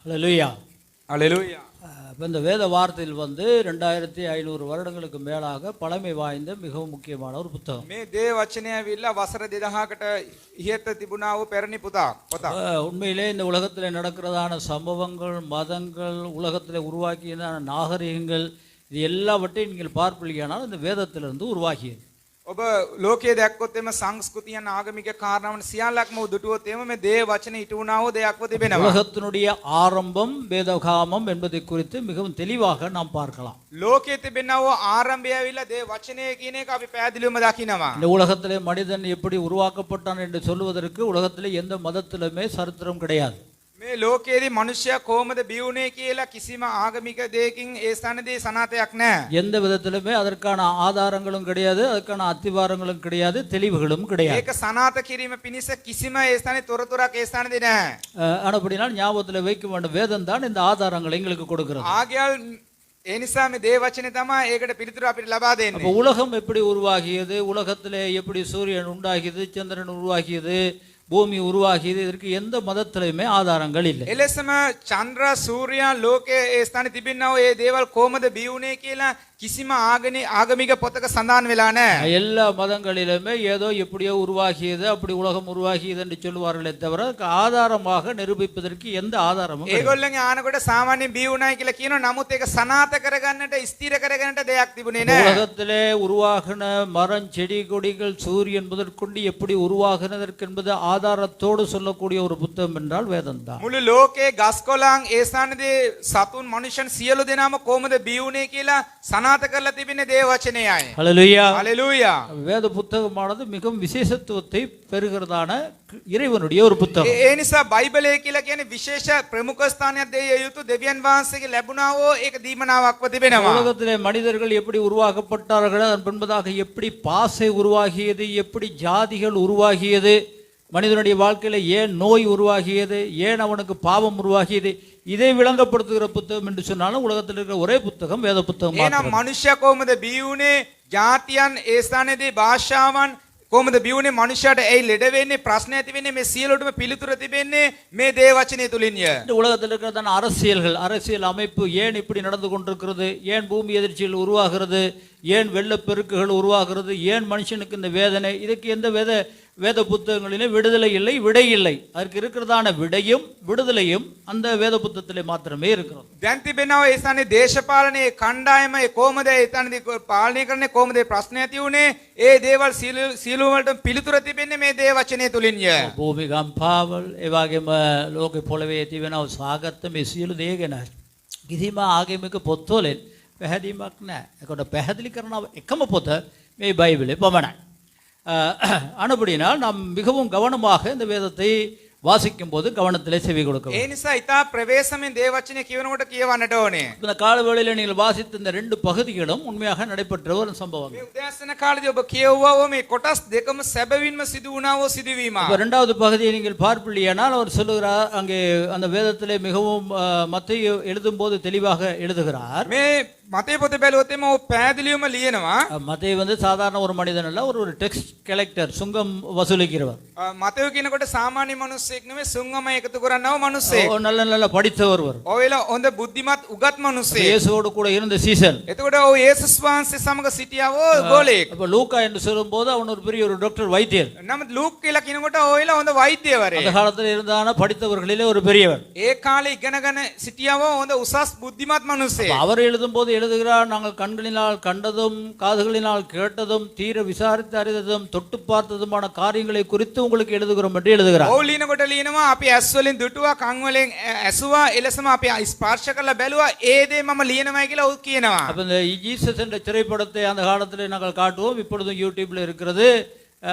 ஹல்லேலூயா. ஹல்லேலூயா. இப்போ இந்த வேத வார்த்தையில் 2500 வருடங்களுக்கு மேலாக பழமை வாய்ந்த மிகவும் முக்கியமான ஒரு புத்தகம். මේ දේ වචනය ඇවිල්ලා වසර 2000කට ඉහත තිබුණා වූ පැරණි පොතක්. உண்மையிலே இந்த உலகத்தில் நடக்கிறதான சம்பவங்கள், மதங்கள், உலகத்தில் உருவாக்கியதான நாகரிகங்கள், இது எல்லாவற்றையும் நீங்கள் பார்ப்பீர்களானால் இந்த வேதத்திலிருந்து உருவாகியது. ඔබ ලෝකයේ දැක්කොත් එම සංස්කෘතියන් ආගමික කාරණාවන් සියල්ලක්ම උදුටුවොත් එම මේ දේ වචන ඊට වුණා වූ දෙයක්ව තිබෙනවා. உலகத்தினுடைய ஆரம்பம் வேதகாமம் என்பதை குறித்து மிகவும் தெளிவாக நாம் பார்க்கலாம். ලෝකයේ තිබෙනා වූ ආරම්භය ඇවිල්ලා දේ වචනය කියන එක අපි පැහැදිලිවම දකිනවා. இந்த உலகத்திலே மனிதன் எப்படி உருவாக்கப்பட்டான் என்று சொல்வதற்கு உலகத்திலே எந்த மதத்திலுமே சரித்திரம் கிடையாது. මේ ලෝකයේදී මිනිසයා කොහොමද බියුනේ කියලා කිසිම ආගමික දෙයකින් ඒ ස්ථානදී සනාතයක් නැහැ. எந்த விதத்திலுமே அதற்கான ஆதாரங்களும் கிடையாது, அதற்கான அத்திவாரங்களும் கிடையாது, தெளிவுகளும் கிடையாது. ඒක සනාත කිරීම පිණිස කිසිම ඒ ස්ථානයේ තොරතුරක් ඒ ස්ථානදී නැහැ. அப்படினால் ஞாபகத்தில் வைக்க வேண்டும், வேதம் தான் இந்த ஆதாரங்களை எங்களுக்கு கொடுக்கிறது. ආගයල් ඒ නිසා මේ දේ වචනේ තමයි ඒකට පිළිතුරු අපිට ලබා දෙන්නේ. அப்ப உலகம் எப்படி உருவாகியது, உலகத்திலே எப்படி சூரியன் உண்டாகியது, சந்திரன் உருவாகியது, பூமி உருவாகியது, இதற்கு எந்த மதத்திலுமே ஆதாரங்கள் இல்லை. එලෙසම චන්ද්‍ර සූර්යා ලෝකයේ ඒ ස්ථානයේ තිබෙනා වූ ඒ දේවල් කොහොමද බියුනේ කියලා කිසිම ආගමික පොතක සඳහන් වෙලා නැහැ. எல்லா மதங்களிலுமே ஏதோ எப்படியோ உருவாகியது, அப்படி உலகம் உருவாகியது என்று சொல்லுவார்களே தவிர ஆதாரமாக நிரூபிப்பதற்கு எந்த ஆதாரமும் இல்லை. ඒගොල්ලන්ගේ ආනකොට සාමාන්‍ය බියුණයි කියලා කියනවා. නමුත් ඒක සනාත කරගන්නට, ස්ථිර කරගන්නට දෙයක් තිබුණේ නැහැ. உலகத்திலே உருவாகின மரம், செடி, கொடிகள், சூரியன் முதற்கொண்டு எப்படி உருவாகினதற்கு என்பது ஆதாரத்தோடு சொல்லக்கூடிய ஒரு புத்தகம் என்றால் வேதம் தான். මුළු ලෝකයේ ගස්කොළන් ඒ ස්ථානයේ සතුන් මනුෂ්‍යයන් සියලු දෙනාම කොහොමද බියුනේ කියලා සනාත කරලා තිබෙන්නේ දේ වචනයයි. ஹல்லேலூயா. ஹல்லேலூயா. வேத புத்தகமானது மிகவும் விசேஷத்துவத்தை பெறுகிறதான இறைவனுடைய ஒரு புத்தகம். ඒ නිසා බයිබලය කියලා කියන්නේ විශේෂ ප්‍රමුඛ ස්ථානයක් දෙය යුතු දෙවියන් වහන්සේගේ ලැබුණා වූ ඒක දීමනාවක්ව තිබෙනවා. உலகத்திலே மனிதர்கள் எப்படி உருவாக்கப்பட்டார்கள், அதன் பின்பதாக எப்படி பாசை உருவாகியது, எப்படி ஜாதிகள் உருவாகியது, மனிதனுடைய வாழ்க்கையில ஏன் நோய் உருவாகியது, ஏன் அவனுக்கு பாவம் உருவாகியது, இதை விளங்கப்படுத்துகிற புத்தகம் என்று சொன்னாலும் உலகத்தில் இருக்கிற ஒரே புத்தகம் வேத புத்தகம். එහෙනම් මනුෂ්‍යයා කොහොමද බියුනේ? ජාතියන් ඒ ස්ථානයේදී භාෂාවන් කොහොමද බියුනේ? මනුෂ්‍යයාට ඒ ලෙඩ වෙන්නේ, ප්‍රශ්න ඇති වෙන්නේ, මේ සියලුටම පිළිතුර තිබෙන්නේ මේ දේ වචනේ තුලින්ය. இந்த உலகத்தில் இருக்கிறதான அரசியல்கள், அரசியல் அமைப்பு ஏன் இப்படி நடந்து கொண்டிருக்கிறது, ஏன் பூமி எதிர்ச்சிகள் உருவாகிறது, ஏன் வெள்ளப்பெருக்குகள் உருவாகிறது, ஏன் மனுஷனுக்கு இந்த வேதனை, இதுக்கு எந்த வேத புத்தகங்களிலே விடுதலை இல்லை, விடை இல்லை. அதற்கு இருக்கிறதான விடையும் விடுதலையும் அந்த வேத புத்தகத்திலே மாத்திரமே இருக்கிறது. දැන් තිබෙනවා ඒ ස්ථානයේ දේශපාලනයේ කණ්ඩායම කොහොමද එතනදී පාලනය කරන්නේ, කොහොමද ප්‍රශ්න ඇති වුනේ, ඒ දේවල් සියලු වලට පිළිතුර තිබෙන්නේ මේ දේ වචනේ තුලින්ය. භූමි කම්පාවල්, ඒ වගේම ලෝකෙ පොළවේ තිබෙනව සාගත මේ සියලු දේ ගැන කිසිම ආගමික පොත්වලින් පැහැදීමක් නැහැ. ඒකට පැහැදිලි කරන එකම පොත මේ බයිබලේ පමණයි. ஆனபடினால் நாம் மிகவும் கவனமாக இந்த வேதத்தை வாசிக்கும் போது கவனத்திலே செவி கொடுக்க வேண்டும். ඒ නිසා ඊට ප්‍රවේශමෙන් දේ වචනේ කියවනකොට කියවන්නට ඕනේ. இந்த காலவேளையில் நீங்கள் வாசித்த இந்த 2 பகுதிகளும் உண்மையாக நடைபெற்ற ஒரு சம்பவம். මේ උදෑසන කාලේදී ඔබ කියවුවා මේ කොටස් දෙකම සැබවින්ම සිදු වුණා වූ සිදුවීමක්. இரண்டாவது பகுதியை நீங்கள் பார்ப்பீர்களானால் அவர் சொல்லுகிறார், அங்கே அந்த வேதத்திலே மிகவும் மத்தேயு எழுதும்போது தெளிவாக எழுதுகிறார். මේ මතේ පොත බැලුවොත් එම ඔය පැහැදිලිවම ලියනවා. மத்தேயு சாதாரண ஒரு மனிதன் அல்ல, ஒரு டெக்ஸ்ட் கலெக்டர், சுங்கம் வசூலிக்கிறவர். මතේ කියනකොට සාමාන්‍ය මිනිස්සෙක් නෙමෙයි, සුංගම එකතු කරන්නව මිනිස්සෙක්. நல்ல நல்ல படித்தவர். ඔයලා හොඳ බුද්ධිමත් උගත් මිනිස්සෙක්. இயேசுவோடு கூட இருந்த சீசன். එතකොට ඔය යේසුස් වහන්සේ සමග සිටියා වූ ගෝලෙක්. அப்ப லூக்கா என்று சொல்லும்போது அவன் ஒரு பெரிய ஒரு டாக்டர், வைத்தியர். නමුත් ලූක් කියලා කියනකොට ඔයලා හොඳ වෛද්‍යවරයෙක්. அந்த காலத்தில் இருந்தான படித்தவர்களிலே ஒரு பெரியவர். ඒ කාලේ ඉගෙනගෙන සිටියා වූ හොඳ උසස් බුද්ධිමත් මිනිස්සෙක්. அவர் எழுதும்போது எழுதுகிறார், நாங்கள் கண்களினால் கண்டதும் காதுகளினால் கேட்டதும் தீர விசாரித்து அறிந்ததும் தொட்டு பார்த்ததுமான காரியங்களை குறித்து உங்களுக்கு எழுதுகிறோம் என்று எழுதுகிறார். ඔව් ලියනකොට ලියනවා අපි ඇස් වලින් දුටුවා, කන් වලින් ඇසුවා, එලෙසම අපි ස්පර්ශ කරලා බැලුවා, ඒ දේ මම ලියනවායි කියලා ඔව් කියනවා. அப்ப இந்த ஜீசஸ் என்ற திரைப்படத்தை அந்த காலத்திலே நாங்கள் காட்டுவோம், இப்பொழுதும் யூடியூப்ல இருக்கிறது,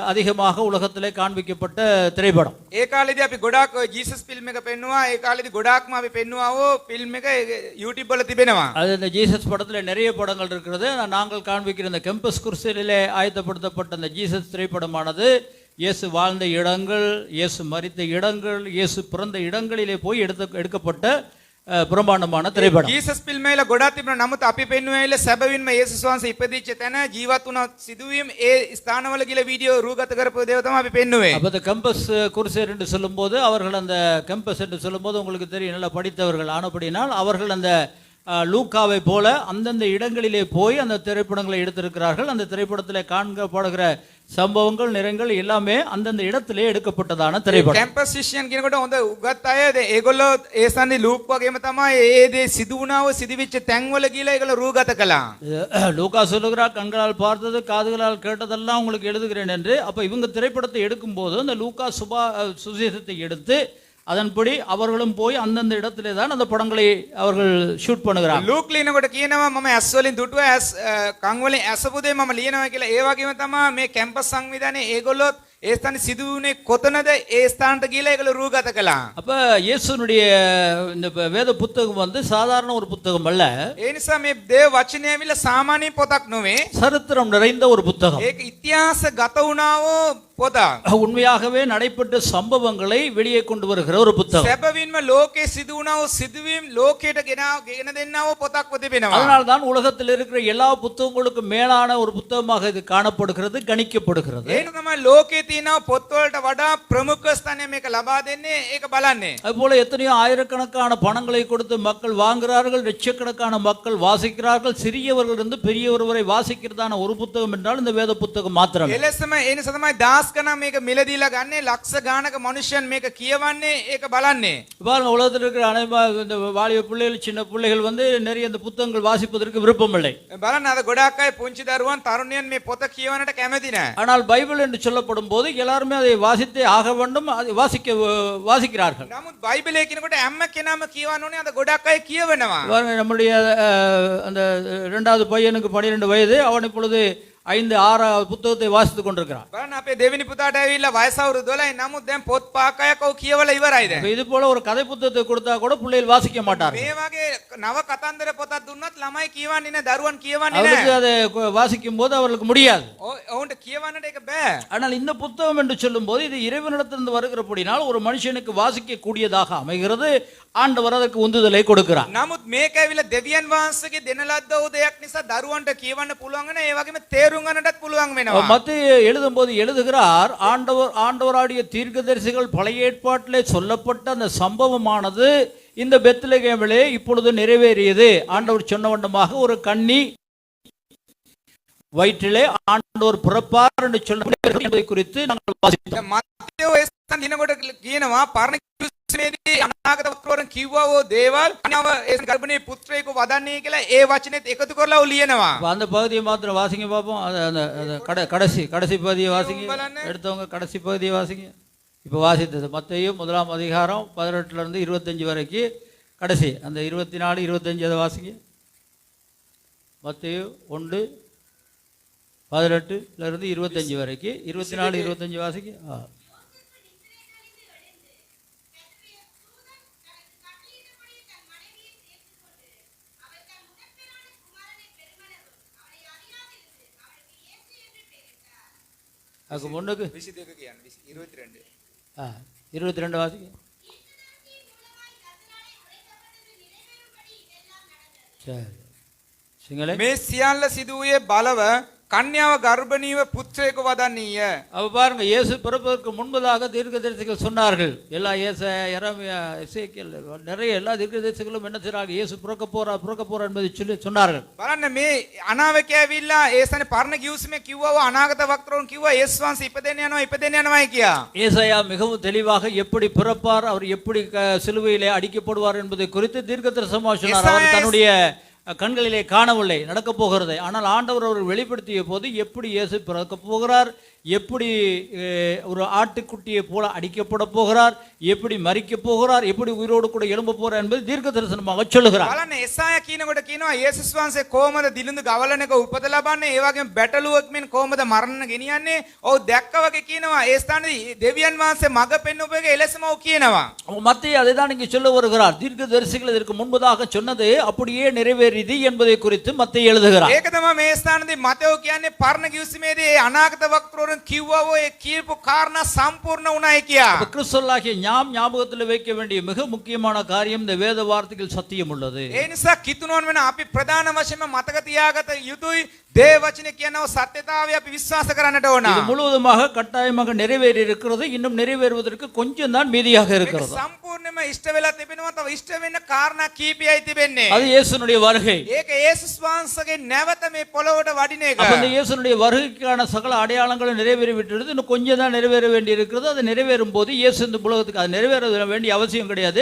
அதிகமாக உலகத்திலே காண்பிக்கப்பட்ட திரைப்படம். ඒ කාලේදී අපි ගොඩාක් ජීසස් ෆිල්ම් එක පෙන්නුවා. ඒ කාලේදී ගොඩාක්ම අපි පෙන්නුවා වූ ෆිල්ම් එක YouTube වල තිබෙනවා. அது இந்த ஜீசஸ் படத்துல நிறைய படங்கள் இருக்கிறது. நாங்கள் காண்பிக்கிற இந்த கேம்பஸ் குருசிலே ஆயத்தப்படுத்தப்பட்ட இந்த ஜீசஸ் திரைப்படமானது இயேசு வாழ்ந்த இடங்கள், இயேசு மரித்த இடங்கள், இயேசு பிறந்த இடங்களிலே போய் எடுக்கப்பட்ட பிரம்மாண்டமான திரைப்படம். ජීසස් ෆිල්ම් වල ගොඩක් තිබුණා. නමුත් අපි පෙන්වුවේ සැබවින්ම යේසුස් වහන්සේ ඉපදිච්ච තැන ජීවත් වුණ සිදුවීම් ඒ ස්ථානවල ගිල වීඩිயோ රූගත කරපු දේව තමයි අපි පෙන්වුවේ. அப்ப இந்த கம்பஸ் குருசேர் என்று சொல்லும்போது அவர்கள் அந்த கம்பஸ் என்று சொல்லும்போது உங்களுக்கு தெரியும், நல்லா படித்தவர்கள் ஆனபடினால் அவர்கள் அந்த லூக்காவை போல அந்தந்த இடங்களிலே போய் அந்த திரைப்படங்களை எடுத்திருக்கிறார்கள். அந்த திரைப்படத்திலே காண்கப்படுகிற சம்பவங்கள் நிறங்கள் எல்லாமே அந்தந்த இடத்திலே எடுக்கப்பட்டதான திரைப்படம். කැම්පස් ශිෂ්‍යයන් කියනකොට හොඳ උගත් අය ඒගොල්ලෝ ඒ සම්දි ලූක් වගේම තමයි ඒ දේ සිදු වුණාව සිදුවිච්ච තැන්වල ගිහලා ඒගොල්ලෝ රූගත කළා. லூக்கா சொல்லுகிறார், கண்களால் பார்த்தது காதுகளால் கேட்டதெல்லாம் உங்களுக்கு எழுதுகிறேன் என்று. அப்ப இவங்க திரைப்படத்தை எடுக்கும்போது அந்த லூக்கா சுவிசேஷத்தை எடுத்து அதன்படி அவர்களும் போய் அந்தந்த இடத்திலே தான் அந்த படங்களை அவர்கள் ஷூட் பண்ணுகிறாங்க. ලූක් ලියනකොට කියනවා මම ඇස් වලින් දුටුවා ඇස් කන් වලින් ඇසපු දේ මම ලියනවා කියලා. ඒ වගේම තමයි මේ කැම්පස් සංවිධානයේ ඒගොල්ලෝ ඒ ස්ථානේ සිදු වුණේ කොතනද ඒ ස්ථානට ගිහලා ඒගොල්ලෝ රූගත කළා. அப்ப இயேசுனுடைய இந்த வேத புத்தகம் வந்து சாதாரண ஒரு புத்தகம் அல்ல. ඒ නිසා මේ දේව වචනය ඇවිල්ලා සාමාන්‍ය පොතක් නෙවෙයි. சரித்திரம் நிறைந்த ஒரு புத்தகம். ඒක ඉතිහාස ගත වුණාව පොතක්. உண்மையாகவே நடைபெற்ற சம்பவங்களை வெளியே கொண்டு வருகிற ஒரு புத்தகம். සැබවින්ම ලෝකේ සිදු වුණාව සිදුවීම් ලෝකයට ගෙන දෙන්නව පොතක්ව තිබෙනවා. அதனால தான் உலகத்தில் இருக்கிற எல்லா புத்தகங்களுக்கும் மேலான ஒரு புத்தகமாக இது காணப்படுகிறது, கணிக்கப்படுகிறது. ඒක තමයි ලෝකේ තියෙන පොත් වලට වඩා ප්‍රමුඛ ස්ථානය මේක ලබා දෙන්නේ. ඒක බලන්නේ. அதுபோல எத்தனையோ ஆயிரக்கணக்கான பணங்களை கொடுத்து மக்கள் வாங்குகிறார்கள், லட்சக்கணக்கான மக்கள் வாசிக்கிறார்கள். சிறியவர்கள் இருந்து பெரியவர் வரை வாசிக்கிறதான ஒரு புத்தகம் என்றால் இந்த வேத புத்தகம் மாத்திரம். එලෙසම ඒ නිසා තමයි දාස් ගණන් මේක මිලදීලා ගන්නේ. ලක්ෂ ගානක මනුෂ්‍යයන් මේක කියවන්නේ, ඒක බලන්නේ. பாருங்க, உலகத்தில் இருக்கிற இந்த வாலிப பிள்ளைகள், சின்ன பிள்ளைகள் வந்து நிறைய இந்த புத்தகங்கள் வாசிப்பதற்கு விருப்பம் இல்லை. බලන්න අද ගොඩාක් අය පුංචි දරුවන් තරුණයන් මේ පොත කියවන්නට කැමති නැහැ. ஆனால் பைபிள் என்று சொல்லப்படும் போது எல்லாருமே அதை வாசித்தே ஆக வேண்டும், அதை வாசிக்கிறார்கள். නමුත් බයිබලයේ කියනකොට හැම කෙනාම කියවන්න ඕනේ. අද ගොඩාක් අය කියවනවා. பாருங்க, நம்முடைய அந்த இரண்டாவது பையனுக்கு 12 வயது, அவன் இப்பொழுது 5-6 புத்தகத்தை வாசித்துக் கொண்டிருக்கிறான். බලන්න අපේ දෙවෙනි පුතාට ඇවිල්ලා වයස අවුරුදු 12යි. නමුත් දැන් පොත් 5ක් අය කියවලා ඉවරයි දැන්. இது போல ஒரு கதை புத்தகத்தை கொடுத்தா கூட பிள்ளைகள் வாசிக்க மாட்டார்கள். මේ වගේ නව කතන්දර පොතක් දුන්නත් ළමයි කියවන්නේ නැහැ, දරුවන් කියවන්නේ அவர்களுக்கு නැහැ. அதை வாசிக்கும் போது அவர்களுக்கு முடியாது. ඔවුන්ට කියවන්නට ඒක බෑ. ஆனால் இந்த புத்தகம் என்று சொல்லும் போது இது இறைவனிடத்திலிருந்து வருகிறபடினால் ஒரு மனுஷனுக்கு வாசிக்க கூடியதாக அமைகிறது. ஆண்டவர் அதற்கு உந்துதலை கொடுக்கிறார். නමුත් මේක ඇවිල්ලා දෙවියන් වහන්සේගේ දෙන ලද්ද වූ දෙයක් නිසා දරුවන්ට කියවන්න පුළුවන් වෙන, ඒ වගේම තේරුම් ගන්නටත් පුළුවන් වෙනවා. மத்தேயு எழுதும்போது எழுதுகிறார், ஆண்டவராடிய தீர்க்கதரிசிகள் பழைய ஏற்பாட்டிலே சொல்லப்பட்ட அந்த சம்பவமானது இந்த பெத்லகேமிலே இப்பொழுது நிறைவேறியது. ஆண்டவர் சொன்ன வண்ணமாக ஒரு கன்னி வயிற்றிலே ஆண்டவர் பிறப்பார் என்று சொல்ல குறித்து நாங்கள் வாசித்தோம். මත්තයෝ ඒ ස්ථාන දිනකොට කියනවා පරණ කිව්ස්මේදී අනාගත වක්‍රවරන් කිව්වා වූ දේවල් අනව ඒ ගර්භණී පුත්‍රයෙකු වදන්නේ කියලා ඒ වචනේත් එකතු කරලා ලියනවා. அந்த பகுதியை மாத்திரம் வாசிங்க பார்ப்போம். அந்த கடைசி பகுதியை வாசிங்க. எடுத்தவங்க கடைசி பகுதியை வாசிங்க. இப்போ வாசித்தது மத்தேயு 1ஆம் அதிகாரம் 18 இருந்து 25 வரைக்கும் கடைசி அந்த 24, 25 அதை வாசிங்க. மத்தேயு 1:18 இருந்து 25 வரைக்கும் 24, 25 வாசிங்க. அதுக்கு முன்னுக்கு 22 කියන්නේ 22. 22 வாசிங்க. சரி, சிங்களே. මේ සියල්ල සිදු වූයේ බලව கன்யாව ගර්භණීව පුත්‍රයෙකු වදන්නීය. அப்ப பாருங்க, இயேசு பிறப்பதற்கு முன்பதாக தீர்க்கதரிசிகள் சொன்னார்கள். எல்லா எரேமியா, எசேக்கியேல் நிறைய எல்லா தீர்க்கதரிசிகளும் என்ன செய்றாங்க, இயேசு பிறக்க போறார் என்பதை சொல்லி சொன்னார்கள். බලන්න මේ අනාවකේ ඇවිල්ලා ඒ සනේ පරණ කිව්ස්මේ කිව්වා වූ අනාගත වක්‍රවරුන් කිව්වා යේසුස් වහන්සේ ඉපදෙන්න යනවායි කියා. ஏசாயா மிகவும் தெளிவாக எப்படி பிறப்பார், அவர் எப்படி சிலுவையிலே அடிக்கப்படுவார் என்பதை குறித்து தீர்க்கதரிசனமாக சொன்னார். அவர் தன்னுடைய கண்களிலே காணவில்லை, நடக்க போகிறது. ஆனால் ஆண்டவர் அவர் வெளிப்படுத்திய போது எப்படி இயேசு பிறக்க போகிறார், எப்படி ஒரு ஆட்டுக்குட்டியை போல அடிக்கப்பட போகிறார், எப்படி மரிக்க போகிறார், எப்படி உயிரோடு கூட எழும்ப போகிறார் என்பது தீர்க்க தரிசனமாக சொல்லுகிறார். බලන්න එසායා කියනකොට කියනවා යේසුස් වහන්සේ කොහමද දිලිඳු ගවලනක උපත ලබන්නේ, ඒ වගේම බැටළුවක් මෙන් කොහමද මරණ ගෙනියන්නේ. ඔව් දැක්ක වගේ කියනවා. ඒ ස්ථානයේ දෙවියන් වහන්සේ මඟ පෙන්වපුවේක එලෙසම ඔව් කියනවා. மத்தேயு அதை தான் இங்கே சொல்ல வருகிறார். தீர்க்க தரிசிகள் இதற்கு முன்பதாக சொன்னது அப்படியே நிறைவேறியது என்பதை குறித்து மத்தேயு எழுதுகிறார். ඒක තමයි මේ ස්ථානයේ මතෙව් කියන්නේ පරණ කිව්ස්මේදී අනාගත වක්‍රවරුන් හාමුදුරන් කිව්වා ඔය කියපු කාරණා සම්පූර්ණ වුණායි කියා. அப்ப கிறிஸ்தவர்களாகிய ஞாம் ஞாபகத்தில் வைக்க வேண்டிய மிக முக்கியமான காரியம் இந்த வேத வார்த்தையில் சத்தியம் உள்ளது. ඒ නිසා කිතුණුවන් වෙන අපි ප්‍රධාන වශයෙන්ම මතක තියාගත යුතුයි දේව වචනේ කියනව සත්‍යතාවය අපි විශ්වාස කරන්නට ඕන. இது முழுவதுமாக கட்டாயமாக நிறைவேறி இருக்கிறது. இன்னும் நிறைவேறுவதற்கு கொஞ்சம் தான் மீதியாக මේක இருக்கிறது. සම්පූර්ණයෙන්ම ඉෂ්ට වෙලා තිබෙනවා. තව ඉෂ්ට වෙන්න කාරණා කීපයයි තිබෙන්නේ. அது இயேசுனுடைய வருகை. ඒක යේසුස් වහන්සේගේ නැවත මේ පොළොවට වඩින එක. அப்ப இந்த இயேசுனுடைய வருகைக்கான சகல அடையாளங்களும் நிறைவேறி விட்டது. இன்னும் கொஞ்சம் தான் நிறைவேற வேண்டி இருக்கிறது. அது நிறைவேறும் போது இயேசு இந்த உலகத்துக்கு அது நிறைவேற வேண்டிய அவசியம் கிடையாது.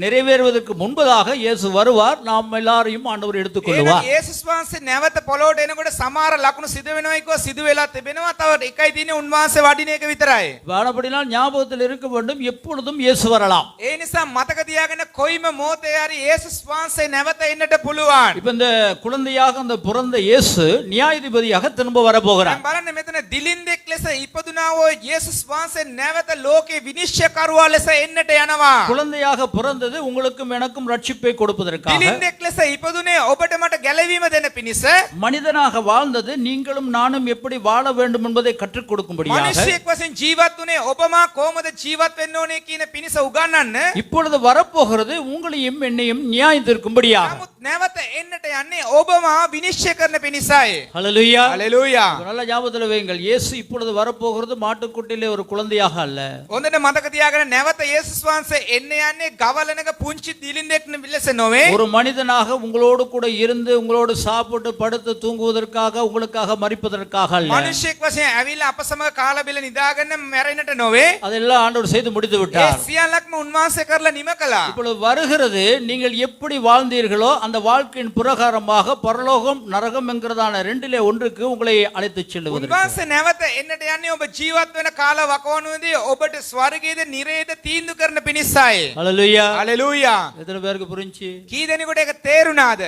நிறைவேறுவதற்கு முன்பதாக இயேசு வருவார். நாம் எல்லாரையும் ஆண்டவர் எடுத்துக்கொள்வார். යේසුස් වහන්සේ නැවත පොළොවට එනකොට සමහර ලකුණු සිදු වෙනවා කිව්වා සිදු වෙලා තිබෙනවා. තව එකයි තියෙන්නේ උන්වහන්සේ වඩින එක විතරයි. வானப்படினால் ஞாபகத்தில் இருக்க வேண்டும். எப்பொழுதும் இயேசு வரலாம். ඒ නිසා මතක තියාගන්න කොයිම මොහොතේ හරි යේසුස් වහන්සේ නැවත එන්නට පුළුවන්. இப்ப இந்த குழந்தையாக அந்த பிறந்த இயேசு நியாயாதிபதியாக திரும்ப வர போகிறார். දැන් බලන්න මෙතන දිලින්දෙක් ලෙස ඉපදුනා වූ යේසුස් වහන්සේ නැවත ලෝකේ විනිශ්චයකරුවා ලෙස එන්නට යනවා. குழந்தையாக பிறந்தது உங்களுக்கும் எனக்கும் ரட்சிப்பை கொடுப்பதற்காக. දිලින්දෙක් ලෙස ඉපදුනේ ඔබට මට ගැලවීම දෙන්න පිණිස. மனிதனாக வாழ்ந்தது நீங்களும் நானும் எப்படி வாழ வேண்டும் என்பதை கற்றுக் கொடுக்கும்படியாக. මිනිසෙක් වශයෙන් ජීවත් වුණේ ඔබමා කොහොමද ජීවත් වෙන්න ඕනේ කියන පිණිස උගන්වන්න. இப்பொழுது வரப்போகிறது உங்களையும் என்னையும் நியாயம் தீர்க்கும்படியாக. නමුත් නැවත එන්නට යන්නේ ඔබමා විනිශ්චය කරන පිණිසයි. ஹல்லேலூயா. හalleluya. நல்ல ஞாபகத்தில் வையுங்கள். இயேசு இப்பொழுது வரப்போகிறது மாட்டுக்குட்டிலே ஒரு குழந்தையாக அல்ல. හොඳට මතක තියාගන්න නැවත යේසුස් වහන්සේ එන්න යන්නේ ගවලනක පුංචි දිලින්දෙක් ලෙස නොවේ. ஒரு மனிதனாக உங்களோடு கூட இருந்து உங்களோடு சாப்பிட்டு படுத்து தூங்குவதற்காக உங்களுக்காக மரிப்பதற்காக அல்ல. මිනිසෙක් වශයෙන් ඇවිල්ලා අප සමග කාලා බෙල නිදාගන්න මැරෙන්නට නොවේ. அதெல்லாம் ஆண்டவர் செய்து முடித்து ඒ விட்டார். සියල්ලක්ම උන්වහන්සේ කරලා නිම කළා. இப்பொழுது வருகிறது நீங்கள் எப்படி வாழ்ந்தீர்களோ அந்த வாழ்க்கையின் பிரகாரமாக பரலோகம் நரகம் என்கிறதான ரெண்டிலே ஒன்றுக்கு உங்களை அழைத்து செல்லுவது. උන්වහන්සේ නැවත එන්නට යන්නේ ඔබ ජීවත් වෙන කාල වකවානුවේදී ඔබට ස්වර්ගයේද නිරේද තීන්දුව කරන පිණිසයි. ஹல்லேலூயா. හalleluya. எத்தனை பேருக்கு புரிஞ்சு? කී දෙනෙකුට ඒක තේරුණාද?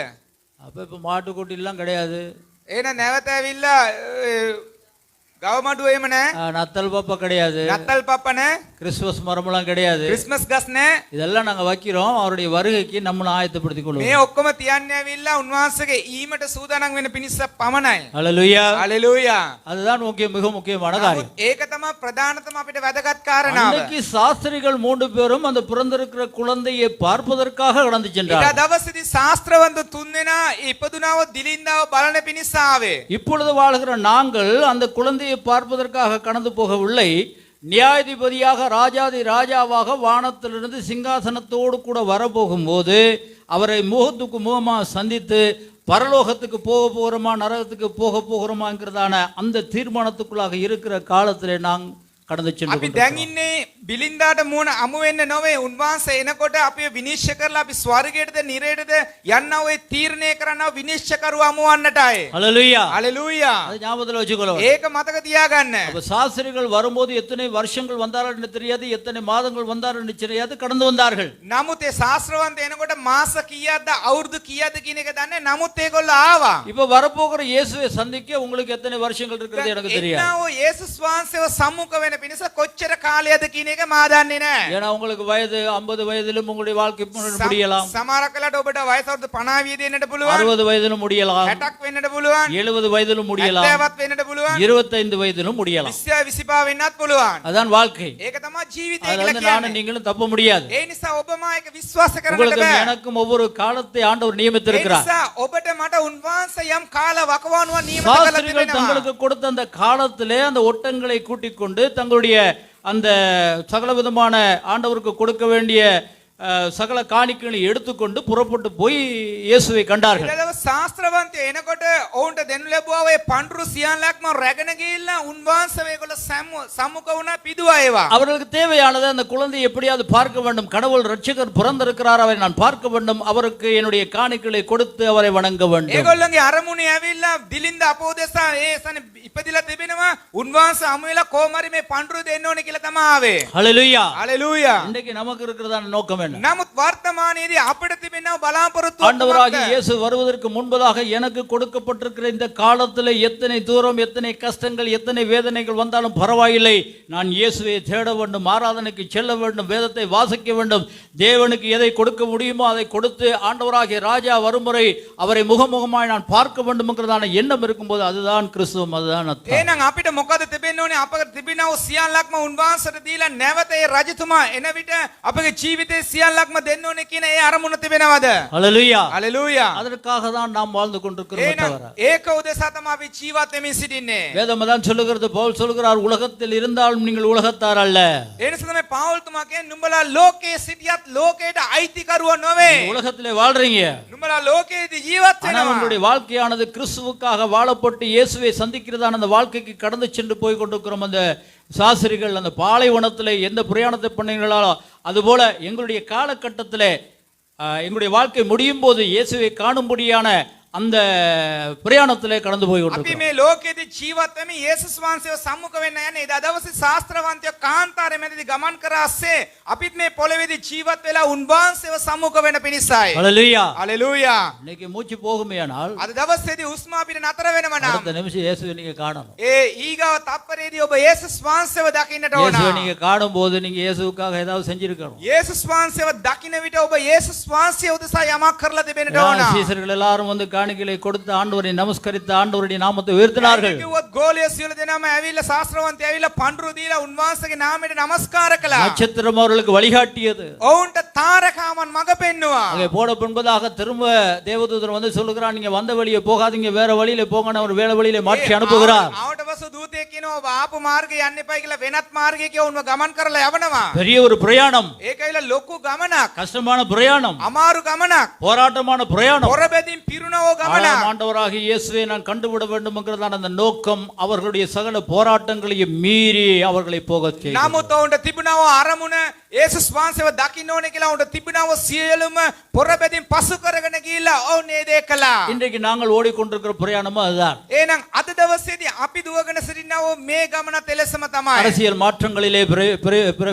அப்ப இப்ப மாட்டுக்குட்டி எல்லாம் கிடையாது. එහෙනම් නැවත ඇවිල්ලා ගව මඩුව එහෙම නැහැ. நத்தல் பாப்பா கிடையாது. නත්තල් පප්ප නැහැ. கிறிஸ்துமஸ் மரமெல்லாம் கிடையாது. ක්‍රිස්මස් ගස් නැහැ. இதெல்லாம் நாங்க வைக்கிறோம் அவருடைய வருகைக்கு நம்மளை ஆயத்தப்படுத்திக் මේ கொள்வோம். ඔක්කොම තියන්නේ ඇවිල්ලා උන්වහන්සේගේ ඊමට සූදානම් වෙන පිණිස පමණයි. ஹல்லேலூயா. හalleluya. அதுதான் மிக முக்கியமான காரியம். ඒක තමයි ප්‍රධානතම අපිට වැදගත් කාරණාව. அன்னைக்கு சாஸ்திரிகள் 3 பேரும் அந்த பிறந்திருக்கிற குழந்தையை பார்ப்பதற்காக கடந்து ඊට சென்றார்கள். දවසේදී ශාස්ත්‍රවන්ත තුන්දෙනා ඉපදුනාව දිලින්දාව බලන පිණිස ආවේ. இப்பொழுது வாழ்கிற நாங்கள் அந்த குழந்தையை பார்ப்பதற்காக கடந்து போகவில்லை. நியாயாதிபதியாக ராஜாதி ராஜாவாக வானத்திலிருந்து சிங்காசனத்தோடு கூட வரப்போகும்போது அவரை முகத்துக்கு முகமாக சந்தித்து பரலோகத்துக்கு போக போகிறோமா நரகத்துக்கு போக போகிறோமாங்கிறதான அந்த தீர்மானத்துக்குள்ளாக இருக்கிற காலத்திலே நாங்கள் கடந்து சென்று අපි දැන් ඉන්නේ බිලින්දාට මූණ අමු වෙන්න නොවේ. උන්වහන්සේ එනකොට අපි විනිශ්චය කරලා අපි ස්වර්ගයටද නිරේටද යන්න ඔය තීරණය කරනවා විනිශ්චයකරුවා අමු වන්නටයි. ஹல்லேலூயா. හalleluya. அதை ஞாபகத்தில் வச்சுக்கொள்ளுங்க. ඒක මතක තියාගන්න. அப்ப சாஸ்திரிகள் வரும்போது எத்தனை வருஷங்கள் வந்தார்கள் என்று தெரியாது, எத்தனை மாதங்கள் வந்தார்கள் என்று தெரியாது, கடந்து வந்தார்கள். නමුත් ඒ ශාස්ත්‍රවන්ත එනකොට මාස කීයක්ද අවුරුදු කීයක්ද කියන එක දන්නේ. නමුත් ඒගොල්ලෝ ආවා. இப்ப வரப்போகிற இயேசுவை சந்திக்க உங்களுக்கு எத்தனை வருஷங்கள் இருக்கிறது எனக்கு தெரியாது. එන්නෝ යේසුස් වහන්සේව සම්මුඛ වෙන පිණිස කොච්චර කාලයක්ද කියන එක මා දන්නේ නැහැ. ஏன்னா உங்களுக்கு வயது 50 வயதிலும் உங்களுடைய வாழ்க்கை முடியலாம், සමහර කලට ඔබට වයස අවුරුදු 50 වියද වෙන්නට පුළුවන්. 60 வயதிலும் முடியலாம், 60ක් වෙන්නට පුළුවන්. 70 வயதிலும் முடியலாம், 70ක් වෙන්නට පුළුවන්. 25 வயதிலும் முடியலாம். 20 25 වෙන්නත් පුළුවන්. அதான் வாழ்க்கை. ඒක තමයි ජීවිතය அதுல කියලා இருந்து நானும் කියන්නේ. நீங்களும் தப்ப முடியாது. ඒ නිසා ඔබම ඒක විශ්වාස කරන්නට உங்களுக்கு බෑ. எனக்கும் ஒவ்வொரு காலத்தை ஆண்டவர் ඒ நியமித்திருக்கிறார். නිසා ඔබට මට උන්වහන්සේ යම් කාල වකවානුව නියමිත කළා சாஸ்திரிகள் තිබෙනවා. தங்களுக்கு கொடுத்த அந்த காலத்திலே அந்த ஒட்டங்களை கூட்டிக் கொண்டு தங்களுடைய அந்த சகல விதமான ஆண்டவருக்கு கொடுக்க வேண்டிய சகல காணிக்கைகளை எடுத்துக்கொண்டு புறப்பட்டு போய் இயேசுவை கண்டார்கள். ඊළඟව ශාස්ත්‍රවන්තය එනකොට ඔවුන්ට දෙනු ලැබුවා ඔය පඬුරු සියල්ලක්ම රැගෙන ගිහිල්ලා උන්වහන්සේ ඒගොල්ලෝ සම්මුඛ වුණා පිදුවා ඒවා. அவர்களுக்கு தேவையானது அந்த குழந்தையை எப்படியாவது பார்க்க வேண்டும், கடவுள் ரட்சகர் பிறந்திருக்கிறார், அவரை நான் பார்க்க வேண்டும், அவருக்கு என்னுடைய காணிக்கைகளை கொடுத்து அவரை வணங்க வேண்டும். ඒගොල්ලන්ගේ අරමුණේ ඇවිල්ලා දිලින්ද අපෝදෙසා ඒ සන ඉපදිලා තිබෙනවා. උන්වහන්සේ අමු වෙලා කොහොම හරි මේ පඬුරු දෙන්න ඕනේ කියලා තමයි ආවේ. ஹல்லேலூயா. හalleluya. இன்றைக்கு நமக்கு இருக்கிறதான நோக்கம் என்ன? என்ன නමුත් වර්තමානයේදී අපිට තිබෙනව බලාපොරොත්තු ஆண்டவராகிய இயேசு வருவதற்கு முன்பதாக எனக்கு கொடுக்கப்பட்டிருக்கிற இந்த காலத்தில் எத்தனை தூரம் எத்தனை கஷ்டங்கள் எத்தனை வேதனைகள் வந்தாலும் பரவாயில்லை, நான் இயேசுவை தேட வேண்டும், ஆராதனைக்கு செல்ல வேண்டும், வேதத்தை வாசிக்க வேண்டும், தேவனுக்கு எதை கொடுக்க முடியுமோ அதை கொடுத்து ஆண்டவராகிய ராஜா வரும் வரை அவரை முகமுகமாய் நான் பார்க்க வேண்டும் என்கிறதான எண்ணம் இருக்கும்போது அதுதான் கிறிஸ்துவம், அதுதான் அர்த்தம். එහෙනම් අපිට මොකද තිබෙන්න ඕනේ? අපකට තිබෙනව සියල්ලක්ම උන්වහන්සේට දීලා නැවත ඒ රජතුමා එන විට අපගේ ජීවිතේ සියල්ලක්ම දෙන්න ඕනේ කියන ඒ අරමුණ තිබෙනවද? ஹல்லேலூயா. හalleluya. அதற்காக தான் நாம் வாழ்ந்து கொண்டிருக்கிறோம். එහෙනම් ඒක උදෙසා තමයි අපි ජීවත් වෙමින් සිටින්නේ. வேதம் தான் சொல்லுகிறது, பவுல் சொல்கிறார், உலகத்தில் இருந்தாலும் நீங்கள் உலகத்தார் அல்ல. ඒ නිසා තමයි පාවුල්තුමා කියන්නේ නුඹලා ලෝකයේ සිටියත් ලෝකයට අයිතිකරුවා නොවේ. உலகத்திலே வாழ்றீங்க, නුඹලා ලෝකයේදී ජීවත් ஆனா වෙනවා. உங்களுடைய வாழ்க்கையானது கிறிஸ்துவுக்காக வாழப்பட்டு இயேசுவை சந்திக்கிறதான அந்த வாழ்க்கைக்கு கடந்து சென்று போய் கொண்டிருக்கிறோம். அந்த சாஸ்திரிகள் அந்த பாலைவனத்தில் எந்த பிரயாணத்தை பண்ணீங்களோ அதுபோல எங்களுடைய காலகட்டத்தில் எங்களுடைய வாழ்க்கை முடியும் போது இயேசுவை காணும்படியான அந்த பிரயாணத்திலே கடந்து போய் අපි கொண்டிருக்கிறோம். මේ ලෝකයේදී ජීවත් වෙමින් යේසුස් වහන්සේව සම්මුඛ වෙන්න යන්නේ. එදා දවසේ ශාස්ත්‍රවන්තයෝ කාන්තාරේ මැදදී ගමන් කරා ASCII අපිත් මේ පොළවේදී ජීවත් වෙලා උන්වහන්සේව සම්මුඛ වෙන පිණිසයි. ஹல்லேலூயா. හalleluya. இன்னைக்கு மூச்சு போகுமேயானால் අද දවසේදී උස්ම අපිට නතර වෙනව නම් அடுத்த நிமிஷம் இயேசுவை நீங்க காணணும். ඒ ඊගාව තප්පරේදී ඔබ යේසුස් වහන්සේව දකින්නට ඕන. இயேசுவை நீங்க காணும் போது நீங்க இயேசுவுக்காக ஏதாவது செஞ்சிருக்கணும். යේසුස් වහන්සේව දකින්න විට ඔබ යේසුස් වහන්සේ උදෙසා යමක් කරලා තිබෙන්නට ඕන. சீசர்கள் எல்லாரும் வந்து காணிக்கைகளை கொடுத்து ஆண்டவரை நமஸ்கரித்து ஆண்டவருடைய நாமத்தை உயர்த்தினார்கள். කිව්වොත් ගෝලිය සියලු දෙනාම ඇවිල්ලා ශාස්ත්‍රවන්තයෝ ඇවිල්ලා පඳුරු දීලා උන්වහන්සේගේ නාමයට නමස්කාර කළා. நட்சத்திரம் அவர்களுக்கு வழிகாட்டியது. ඔවුන්ට තාරකාවන් මඟ පෙන්නුවා. அங்கே போட பின்பதாக திரும்ப தேவதூதர் வந்து சொல்லுகிறார், நீங்க வந்த வழியே போகாதீங்க, வேற வழியில போங்கன்னு அவர் வேற வழியில மாற்றி அனுப்புகிறார். ආවට පසු දූතයෙක් කියනවා ඔබ ආපු මාර්ගේ යන්න එපා කියලා වෙනත් මාර්ගයක උන්ව ගමන් කරලා යවනවා. பெரிய ஒரு பிரயாணம், ඒක ඇවිල්ලා ලොකු ගමනක්, கஷ்டமான பிரயாணம், අමාරු ගමනක්, போராட்டமான பிரயாணம். පොරබැදින් පිරුණව ගමනක්. ஆண்டவராகிய இயேசுவை நான் கண்டுவிட வேண்டும் என்கிறதான அந்த நோக்கம் அவர்களுடைய சகல போராட்டங்களையும் மீறி அவர்களை போகச் செய்தது. නමුත් ඔවුන්ට තිබුණව අරමුණ යේසුස් වහන්සේව දකින්න ඕනේ කියලා ඔවුන්ට තිබුණව සියලුම පොරබැදින් පසු කරගෙන ගිහිල්ලා ඔවුන් ඒ දේ කළා. இன்றைக்கு நாங்கள் ஓடிக்கொண்டிருக்கிற பிரயாணமும் அதுதான். එහෙනම් අද දවසේදී අපි දුවගෙන සිටිනව මේ ගමනත් එලෙසම තමයි. அரசியல் மாற்றங்களிலே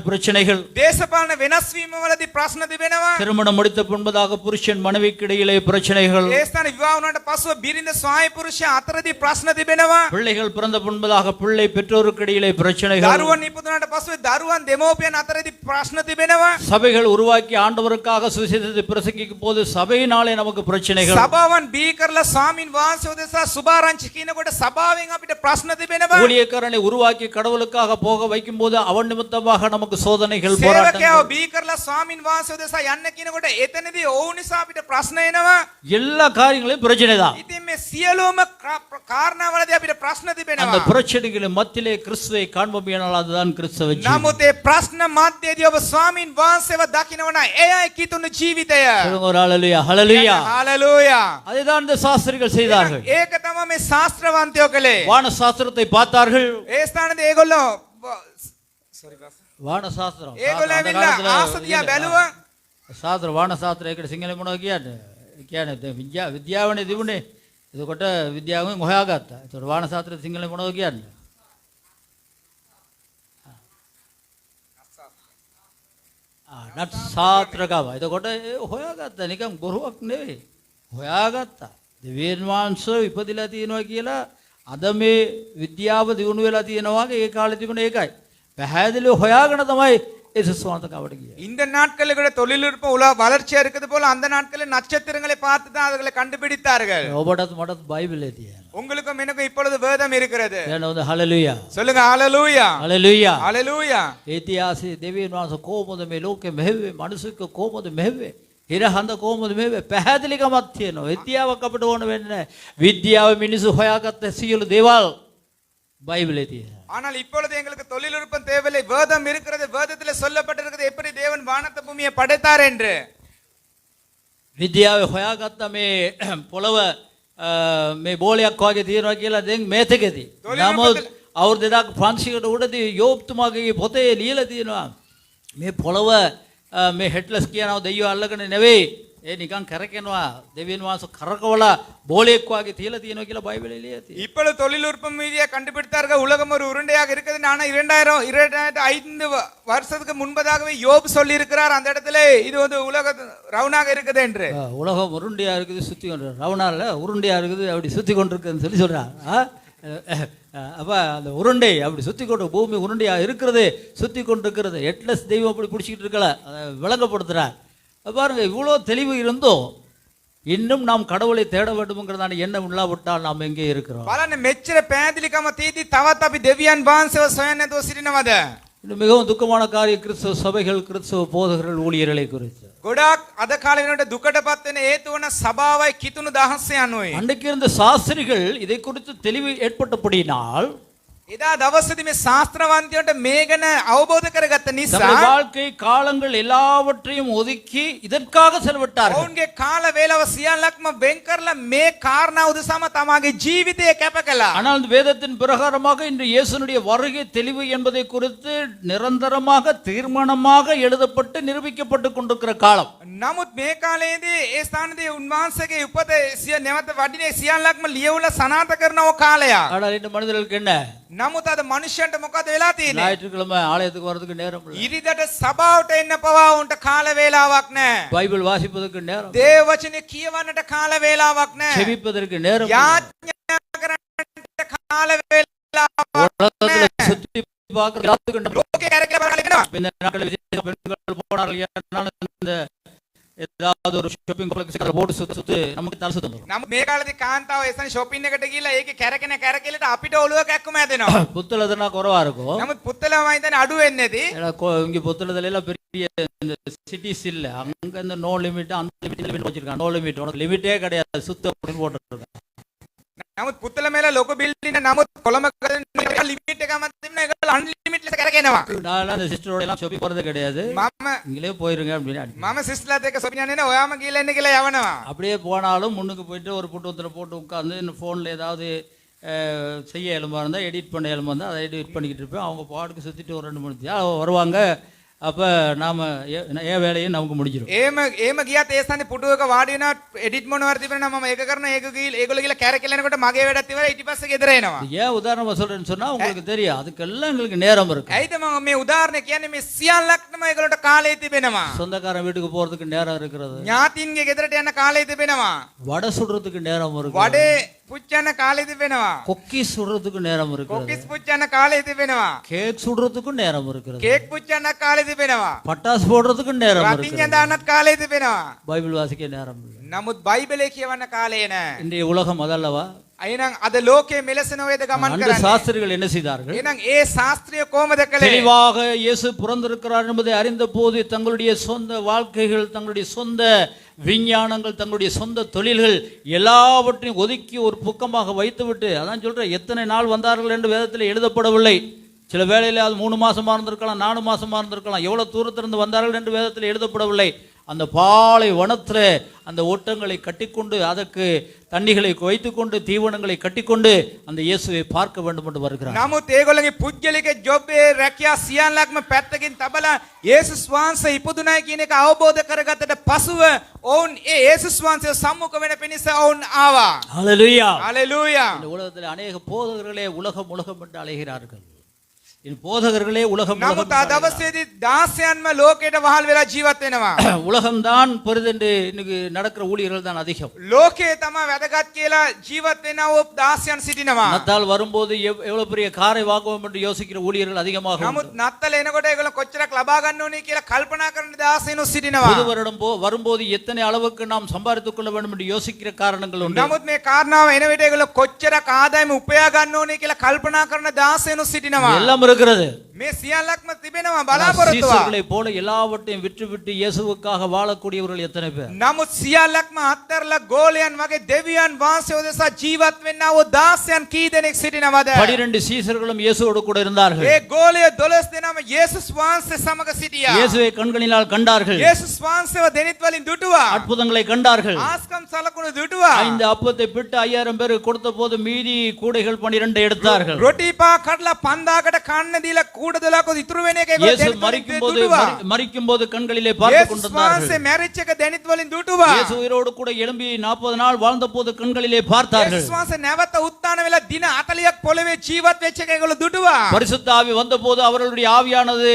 பிரச்சனைகள், දේශපාලන වෙනස් වීම වලදී ප්‍රශ්න තිබෙනවා. திருமணம் முடித்த பின்பதாக புருஷன் மனைவிக்கு இடையிலே பிரச்சனைகள், ඒ ස්ථාන විවාහ වුණාට පසුව බිරිඳ ස්වාමි පුරුෂයා අතරදී ප්‍රශ්න තිබෙනවා. பிள்ளைகள் பிறந்த பின்பதாக பிள்ளை பெற்றோருக்கு இடையிலே பிரச்சனைகள், දරුවන් ඉපදුනාට පසුව දරුවන් දෙමෝපියන් අතරදී ප්‍රශ්න තිබෙනවා. சபைகள் உருவாக்கி ஆண்டவருக்காக சுவிசேஷத்தை பிரசங்கிக்கும் போது சபையினாலே நமக்கு பிரச்சனைகள், සභාවන් බිහි කරලා ස්වාමින් වහන්සේ උදෙසා සුභාරංචි කියනකොට සභාවෙන් අපිට ප්‍රශ්න තිබෙනවා. ஊழியக்காரனை உருவாக்கி கடவுளுக்காக போக வைக்கும் போது அவன் நிமித்தமாக நமக்கு சோதனைகள், සේවකයව போராட்டங்கள், බිහි කරලා ස්වාමින් වහන්සේ උදෙසා යන්න කියනකොට එතනදී ඔවුන් නිසා අපිට ප්‍රශ්න එනවා. எல்லா காரியங்களையும் பிரச்சனை தான். ඉතින් මේ සියලුම කාරණාවලදී අපිට ප්‍රශ්න அந்த තිබෙනවා. பிரச்சனைகளின் மத்தியிலே கிறிஸ்துவை காண்போமையானால் அதுதான் கிறிஸ்தவ ஜீவன். නමුත් ඒ ප්‍රශ්න මැදදී ඔබ ස්වාමින් වහන්සේව දකිනවා නම් එයයි කිතුණු ජීවිතය. சொல்லுங்க ஒரு ஹalleluya, ஹalleluya. හalleluya. அதுதான் இந்த சாஸ்திரிகள் செய்தார்கள். ඒක තමයි මේ ශාස්ත්‍රවන්තයෝ කළේ. வான சாஸ்திரத்தை பார்த்தார்கள். ඒ ස්ථානයේ ඒගොල්ලෝ வான சாஸ்திரம் ඒගොල්ලෝ ඇවිල්ලා ආසතිය බැලුවා. சாஸ்திரம் வான சாஸ்திரம் ඒකට සිංහලෙන් මොනවද කියන්නේ? කියන්නේ විද්‍යාවනේ තිබුණේ. එතකොට විද්‍යාවෙන් හොයාගත්තා. ඒතකොට வான சாஸ்திரம் සිංහලෙන් මොනවද කියන්නේ? නට් සාත්‍රකව. එතකොට හොයාගත්තා, නිකන් බොරුවක් නෙවෙයි. හොයාගත්තා. දෙවියන් වහන්සේ ඉපදිලා තියෙනවා කියලා අද මේ විද්‍යාව දියුණු වෙලා තියෙනවා වගේ ඒ කාලේ තිබුණ ඒකයි. පැහැදිලිව හොයාගෙන තමයි ஏசுஸ் வானத்துக்கு ගියේ. இந்த நாட்களில் கூட தொழில்நுட்பம் உலக வளர்ச்சியா இருக்குது போல அந்த நாட்களில் நட்சத்திரங்களை பார்த்து தான் அவர்களை கண்டுபிடித்தார்கள். ඔබටත් මටත් බයිබලේ තියෙනවා. உங்களுக்கும் எனக்கும் இப்பொழுது வேதம் இருக்கிறது. කියනවාද හලෙලූයා. சொல்லுங்க ஹalleluya. හලෙලූයා. ஹalleluya. ඉතිහාසයේ දෙවියන් වහන්සේ කොහොමද මේ ලෝකෙ මෙහෙව්වේ? මිනිසෙක් කොහොමද මෙහෙව්වේ? හිරහඳ කොහොමද මෙහෙව්වේ? පැහැදිලිකමක් තියෙනවා. විද්‍යාවක් අපිට ඕන වෙන්නේ නැහැ. විද්‍යාව මිනිස්සු හොයාගත්ත සියලු දේවල් பைபிளே තියෙනවා. ஆனால் இப்பொழுது எங்களுக்கு தொழில்நுட்பம் தேவையில்லை. வேதம் இருக்கிறது. வேதத்தில் சொல்லப்பட்டிருக்கிறது எப்படி தேவன் வானத்தை பூமியை படைத்தார் என்று. විද්‍යාවේ හොයාගත්ත මේ පොළව මේ බෝලයක් වගේ තියෙනවා කියලා දැන් මේතකදී. නමුත් අවුරුදු 2500කට උඩදී යෝබ්තුමාගේ පොතේ ලියලා තියෙනවා මේ පොළව මේ හෙට්ලස් කියනවා දෙයියෝ අල්ලගෙන නෙවෙයි නිකන් කරකිනවා දෙවියන් වහන්සේ කරකවලා බෝලෙක් වගේ තියලා තියෙනවා කියලා බයිබලයේ තියෙනවා. இப்பொழுது தொழில்நுட்பம் மீதியா கண்டுபிடித்தார்கள் உலகம் ஒரு உருண்டையாக இருக்குது. ஆனா 2005 வருஷத்துக்கு முன்பதாகவே யோபு சொல்லி இருக்கிறார் அந்த இடத்துல இது வந்து உலக ரவுண்டாக இருக்குது என்று. உலகம் உருண்டையா இருக்குது சுத்தி கொண்டு ரவுண்டால உருண்டையா இருக்குது அப்படி சுத்தி கொண்டிருக்குன்னு சொல்லி சொல்றான். அப்ப அந்த உருண்டை அப்படி சுத்தி கொண்டு பூமி உருண்டையா இருக்கிறது சுத்தி கொண்டிருக்கிறது. எட்லஸ் தெய்வம் அப்படி பிடிச்சிக்கிட்டு இருக்கல அதை விளங்கப்படுத்துறார். பாருங்க இவ்வளோ தெளிவு இருந்தோம் இன்னும் நாம் கடவுளை தேட வேண்டும்ங்கிறதான எண்ணம் இல்லாவிட்டால் நாம் எங்கே இருக்கிறோம்? බලන්න මෙච්චර පැහැදිලිකම තීදී තවත් අපි දෙවියන් වහන්සේව සොයන්නේ නැතුව සිටිනවද? இன்னும் மிகவும் துக்கமான காரியம் கிறிஸ்தவ சபைகள் கிறிஸ்தவ போதகர்கள் ஊழியர்களை குறித்து. ගොඩාක් අද කාලේ වෙනකොට දුකටපත් වෙන හේතු වන සභාවයි කිතුණු දහස්සේ යනුයි. அன்றைக்கு இருந்த சாஸ்திரிகள் இதை குறித்து தெளிவு ஏற்பட்டபடியினால் එදා දවසේදී මේ ශාස්ත්‍රවන්තයන්ට මේ ගැන අවබෝධ කරගත්ත නිසා தங்கள் வாழ்க்கை காலங்கள் எல்லாவற்றையும் ஒதுக்கி இதற்காக செலவிட்டார்கள். ඔවුන්ගේ කාල වේලාව සියල්ලක්ම වෙන් කරලා මේ කාරණා උදෙසාම තමාගේ ජීවිතය කැප කළා. ஆனால் இந்த வேதத்தின் பிரகாரமாக இன்று இயேசுனுடைய வருகை தெளிவு என்பதை குறித்து நிரந்தரமாக தீர்மானமாக எழுதப்பட்டு நிரூபிக்கப்பட்டு கொண்டிருக்கிற காலம். නමුත් මේ කාලයේදී ඒ ස්ථානදී උන්වහන්සේගේ උපත නැවත වඩිනේ සියල්ලක්ම ලියවලා සනාථ කරනව කාලයක්. ஆனால் இந்த மனிதர்களுக்கு என்ன? නමුත් අද මනුෂ්‍යයන්ට මොකද වෙලා තියෙන්නේ? ஞாயிற்றுக்கிழமை ஆலயத்துக்கு வரதுக்கு நேரம் இல்லை. ඉරිදට සභාවට එන්න පවා උන්ට කාල වේලාවක් නැහැ. பைபிள் வாசிப்பதற்கு நேரம், දේව වචනේ කියවන්නට කාල වේලාවක් නැහැ. செபிப்பதற்கு நேரம், යාඥා කරන්නට කාල වේලාවක් உலகத்துல சுத்தி பார்க்கிற எல்லாத்துக்கும் நேரம். ලෝකේ කරකලා බලනවා. இந்த நாட்களில் விசேஷ பெண்கள் போனார்கள் ஏன்னா இந்த ஏதாவது ஒரு ஷாப்பிங் காம்ப்ளெக்ஸ் போட்டு சுத்து நமக்கு தலை சுத்தம். නමුත් මේ කාලේදී කාන්තාව එසන shopping එකට ගිහලා ඒකේ කැරකෙන කැරකෙලට අපිට ඔළුව කැක්කුම හැදෙනවා. புத்தளதுனா குறைவா இருக்கும். නමුත් පුත්තලම හිතන්නේ අඩු වෙන්නේදී. இங்க புத்தளத்துல எல்லாம் பெரிய இந்த சிட்டிஸ் இல்ல, அங்க இந்த நோ லிமிட் அந்த லிமிட் வச்சிருக்காங்க. நோ லிமிட் உனக்கு லிமிட்டே கிடையாது சுத்த அப்படின்னு போட்டுருக்காங்க. නමුත් පුත්තල මේල ලොකු බිල්ඩින් නමුත් කොළඹ ලිමිට් එකක් තිබුණා ඒගොල්ලෝ අන්ලිමිට් ලෙස කරගෙනවා. நான் அந்த சிஸ்டரோட எல்லாம் ஷாப்பிங் போறது கிடையாது. நீங்களே போயிருங்க அப்படின்னு. මම සිස්ටර්ලාත් එක්ක shopping යන්නේ නැහැ ඔයාම ගිහලා එන්න කියලා යවනවා. அப்படியே போனாலும் முன்னுக்கு போயிட்டு ஒரு புத்தகத்துல போட்டு உட்கார்ந்து ஃபோன்ல ஏதாவது செய்ய எழும்பா இருந்தால் எடிட் பண்ண எழும்பா இருந்தால் அதை எடிட் பண்ணிக்கிட்டு இருப்பேன். அவங்க பாட்டுக்கு சுற்றிட்டு ஒரு 2 மணி நேரம் வருவாங்க. அப்போ நாம் ஏன் வேலையும் நமக்கு முடிஞ்சிடும். ඒම ගියත් ඒ ස්ථානේ පුටුවක වාඩි වෙනවා එඩිට් මොනවාර තිබුණා මම ඒක කරන ඒක ඒගොල්ලෝ ගිහලා කැරකෙලනකොට මගේ වැඩත් ඉවරයි ඊට පස්සේ ගෙදර එනවා. ஏன் உதாரணமாக சொல்கிறேன்னு சொன்னால் உங்களுக்கு தெரியும் அதுக்கெல்லாம் எங்களுக்கு நேரம் இருக்கு. ඇයිද මම මේ උදාහරණය කියන්නේ මේ සියල්ලක්ම ඒගොල්ලන්ට කාලය තිබෙනවා. சொந்தக்காரன் வீட்டுக்கு போகிறதுக்கு நேரம் இருக்கிறது. ඥාතින්ගේ ගෙදරට යන කාලය තිබෙනවා. வடை சுடுறதுக்கு நேரம் இருக்கு. වඩේ පුච්චන කාලය තිබෙනවා. கொக்கி சுடுறதுக்கு நேரம் இருக்கு. කොකිස් පුච්චන කාලය තිබෙනවා. கேக் சுடுறதுக்கும் நேரம் இருக்குது. කේක් පුච්චන කාලය තිබෙනවා. பட்டாசு போடுறதுக்கும் நேரம் රතින් இருக்குது. යදානත් කාලය තිබෙනවා. பைபிள் வாசிக்க நேரம் இல்லை. නමුත් බයිබලයේ කියවන්න කාලය නැහැ. இன்றைய உலகம் அதல்லவா? එහෙනම් අද ලෝකයේ මෙලෙස නොවේද ගමන් அந்த කරන්නේ? சாஸ்திரிகள் என்ன செய்தார்கள்? එහෙනම් ඒ ශාස්ත්‍රීය කොහොමද කළේ? தெளிவாக இயேசு பிறந்திருக்கிறார் என்பதை அறிந்த போது தங்களுடைய சொந்த வாழ்க்கைகள், தங்களுடைய சொந்த விஞ்ஞானங்கள், தங்களுடைய சொந்த தொழில்கள் எல்லாவற்றையும் ஒதுக்கி ஒரு பக்கமாக வைத்துவிட்டு, அதான் சொல்றேன், எத்தனை நாள் வந்தார்கள் என்று வேதத்தில் எழுதப்படவில்லை. சில வேளையில் அது 3 மாசமா இருந்திருக்கலாம், 4 மாசமா இருந்திருக்கலாம். எவ்வளவு தூரத்திலிருந்து வந்தார்கள் என்று வேதத்தில் எழுதப்படவில்லை. அந்த பாலை வனத்தில் அந்த ஓட்டங்களை கட்டிக்கொண்டு அதற்கு தண்ணிகளை வைத்துக்கொண்டு தீவனங்களை கட்டிக்கொண்டு அந்த இயேசுவை பார்க்க வேண்டும் என்று வருகிறார். නමුත් ඒගොල්ලන්ගේ පුජ්‍යලික ජොබ් ඒ රැකියා සියල්ලක්ම පැත්තකින් තබලා යේසුස් වහන්සේ ඉපදුනායි කියන එක අවබෝධ කරගත්තට පසුව ඔවුන් ඒ යේසුස් වහන්සේ සම්මුඛ වෙන පිණිස ඔවුන් ආවා. ஹல்லேலூயா. හalleluya. இந்த உலகத்தில் அநேக போதகர்களே உலகம் உலகம் என்று அழைகிறார்கள். இந்த போதகர்களே உலகம் නමුත් අද දවසේදී දාසයන්ම ලෝකයට වහල් වෙලා ජීවත් වෙනවා. உலகம்தான் பெரிதென்று இன்னைக்கு நடக்கிற ஊழியர்கள் தான் அதிகம். ලෝකයේ තමයි වැදගත් කියලා ජීවත් වෙනව දාසයන් සිටිනවා. நத்தால் வரும்போது எவ்வளவு பெரிய காரை வாங்குவோம் என்று யோசிக்கிற ஊழியர்கள் அதிகமாக உண்டு. නමුත් නත්තල එනකොට ඒගොල්ලෝ කොච්චරක් ලබා ගන්න ඕනේ කියලා කල්පනා කරන දාසයන්ු සිටිනවා. புது வருடம் வரும்போது எத்தனை அளவுக்கு நாம் சம்பாதித்துக் கொள்ள வேண்டும் என்று யோசிக்கிற காரணங்கள் உண்டு. නමුත් මේ කාරණාව එන විට ඒගොල්ලෝ කොච්චරක් ආදායම උපයා ගන්න ඕනේ කියලා කල්පනා කරන දාසයන්ු සිටිනවා. எல்லாம் இருக்கிறது. මේ සියල්ලක්ම තිබෙනවා බලාපොරොත්තුව. சீசர்களை போல எல்லாவற்றையும் விட்டு இயேசுவுக்காக வாழக்கூடியவர்கள் எத்தனை பேர்? නමුත් සියල්ලක්ම අත්හැරලා ගෝලයන් වගේ දෙවියන් වහන්සේ උදෙසා ජීවත් වෙන්නා වූ දාසයන් කී දෙනෙක් සිටිනවද? 12 சீசர்களும் இயேசுவோடு கூட இருந்தார்கள். ඒ ගෝලය 12 දෙනාම යේසුස් වහන්සේ සමග සිටියා. இயேசுவை கண்களினால் கண்டார்கள். යේසුස් වහන්සේව දෙනිත් වලින් දුටුවා. அற்புதங்களை கண்டார்கள். ආස්කම් සලකුණු දුටුවා. 5 அப்பத்தை பிட்டு 5000 பேருக்கு கொடுத்த போது மீதி கூடைகள் 12 எடுத்தார்கள். රොටි පා කඩලා 5000කට කන්න දීලා කූඩ 12 ඉතුරු වෙන එක ඒගොල්ලෝ இயேசு දැනිත් වලින් දුටුවා. மரிக்கும் போது கண்களிலே பார்த்து යේසුස් கொண்டிருந்தார்கள். වහන්සේ මැරිච්ච එක දැනිත් වලින් දුටුවා. இயேசு உயிரோடு கூட எழும்பி 40 நாள் வாழ்ந்த போது கண்களிலே பார்த்தார்கள். යේසුස් වහන්සේ නැවත උත්ථාන වෙලා දින 40ක් පොළවේ ජීවත් වෙච්ච එක ඒගොල්ලෝ දුටුවා. பரிசுத்த ஆவி வந்தபோது அவர்களுடைய ஆவியானது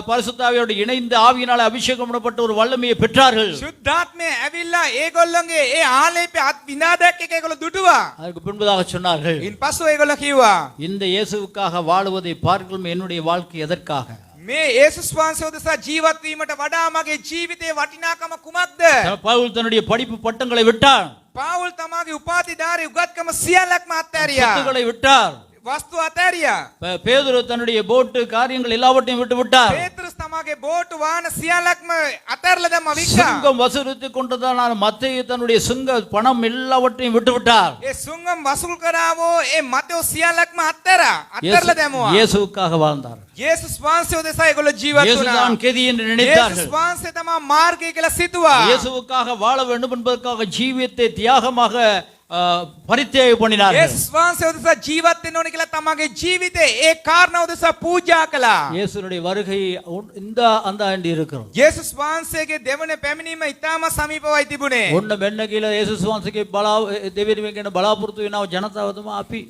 பரிசுத்த ஆவியோடு இணைந்து ஆவியினாலே அபிஷேகம் பண்ணப்பட்ட ஒரு வல்லமையை பெற்றார்கள். ශුද්ධාත්මය ඇවිල්ලා ඒගොල්ලන්ගේ ඒ ආලේපය අත් විඳා දැක්ක එක ඒගොල්ලෝ දුටුවා. அதுக்கு பின்பதாக சொன்னார்கள், ඉන්පස්සෙ ඒගොල්ලෝ කිව්වා இந்த இயேசுவுக்காக வாழுவதை பார்க்கலாம் என்னுடைய வாழ்க்கை எதற்காக? මේ යේසුස් වහන්සේ උදෙසා ජීවත් වීමට වඩා මගේ ජීවිතේ වටිනාකම කුමක්ද? பவுல் தன்னுடைய படிப்பு பட்டங்களை விட்டார், පාවුල් තමාගේ උපාධිධාරී උගත්කම සියල්ලක්ම අත්හැරියා. சொத்துக்களை விட்டார். වස්තු අත්හැරියා. பேதுரு தன்னுடைய போட்டு காரியங்கள் எல்லாவற்றையும் விட்டு விட்டார். පේත්‍රස් තමාගේ බෝට්ටු වාහන සියල්ලක්ම අත්හැරලා දැම්මා වික්කා. சுங்கம் வசூலித்துக் கொண்டதான மத்தேயு தன்னுடைய சுங்க பணம் எல்லாவற்றையும் விட்டு விட்டார். ඒ සුංගම් වසූල් කරාවෝ ඒ මතයෝ සියල්ලක්ම අත්හැරලා දැම්මා. இயேசுவுக்காக வாழ்ந்தார். යේසුස් වහන්සේ උදෙසා ඒගොල්ලෝ ජීවත් වුණා. இயேசுதான் கெதி என்று යේසුස් நினைத்தார்கள். වහන්සේ තමයි මාර්ගය කියලා සිතුවා. இயேசுவுக்காக வாழ வேண்டும் என்பதற்காக ஜீவியத்தை தியாகமாக பரித்தியாகம் பண்ணினார்கள். යේසුස් වහන්සේ උදෙසා ජීවත් වෙන්න ඕනේ කියලා තමගේ ජීවිතේ ඒ කාරණා උදෙසා පූජා කළා. இயேசுனுடைய வருகை இந்த அந்த ஆண்டு இருக்கிறது. යේසුස් වහන්සේගේ දෙවන පැමිණීම ඉතාම සමීපවයි තිබුණේ. ஒன்ன மென்ன கீழே இயேசு சுவாசிக்கு பலா தேவனிமைக்கான பலாபுரத்து ನಾವು ಜನತಾವதமா அப்பி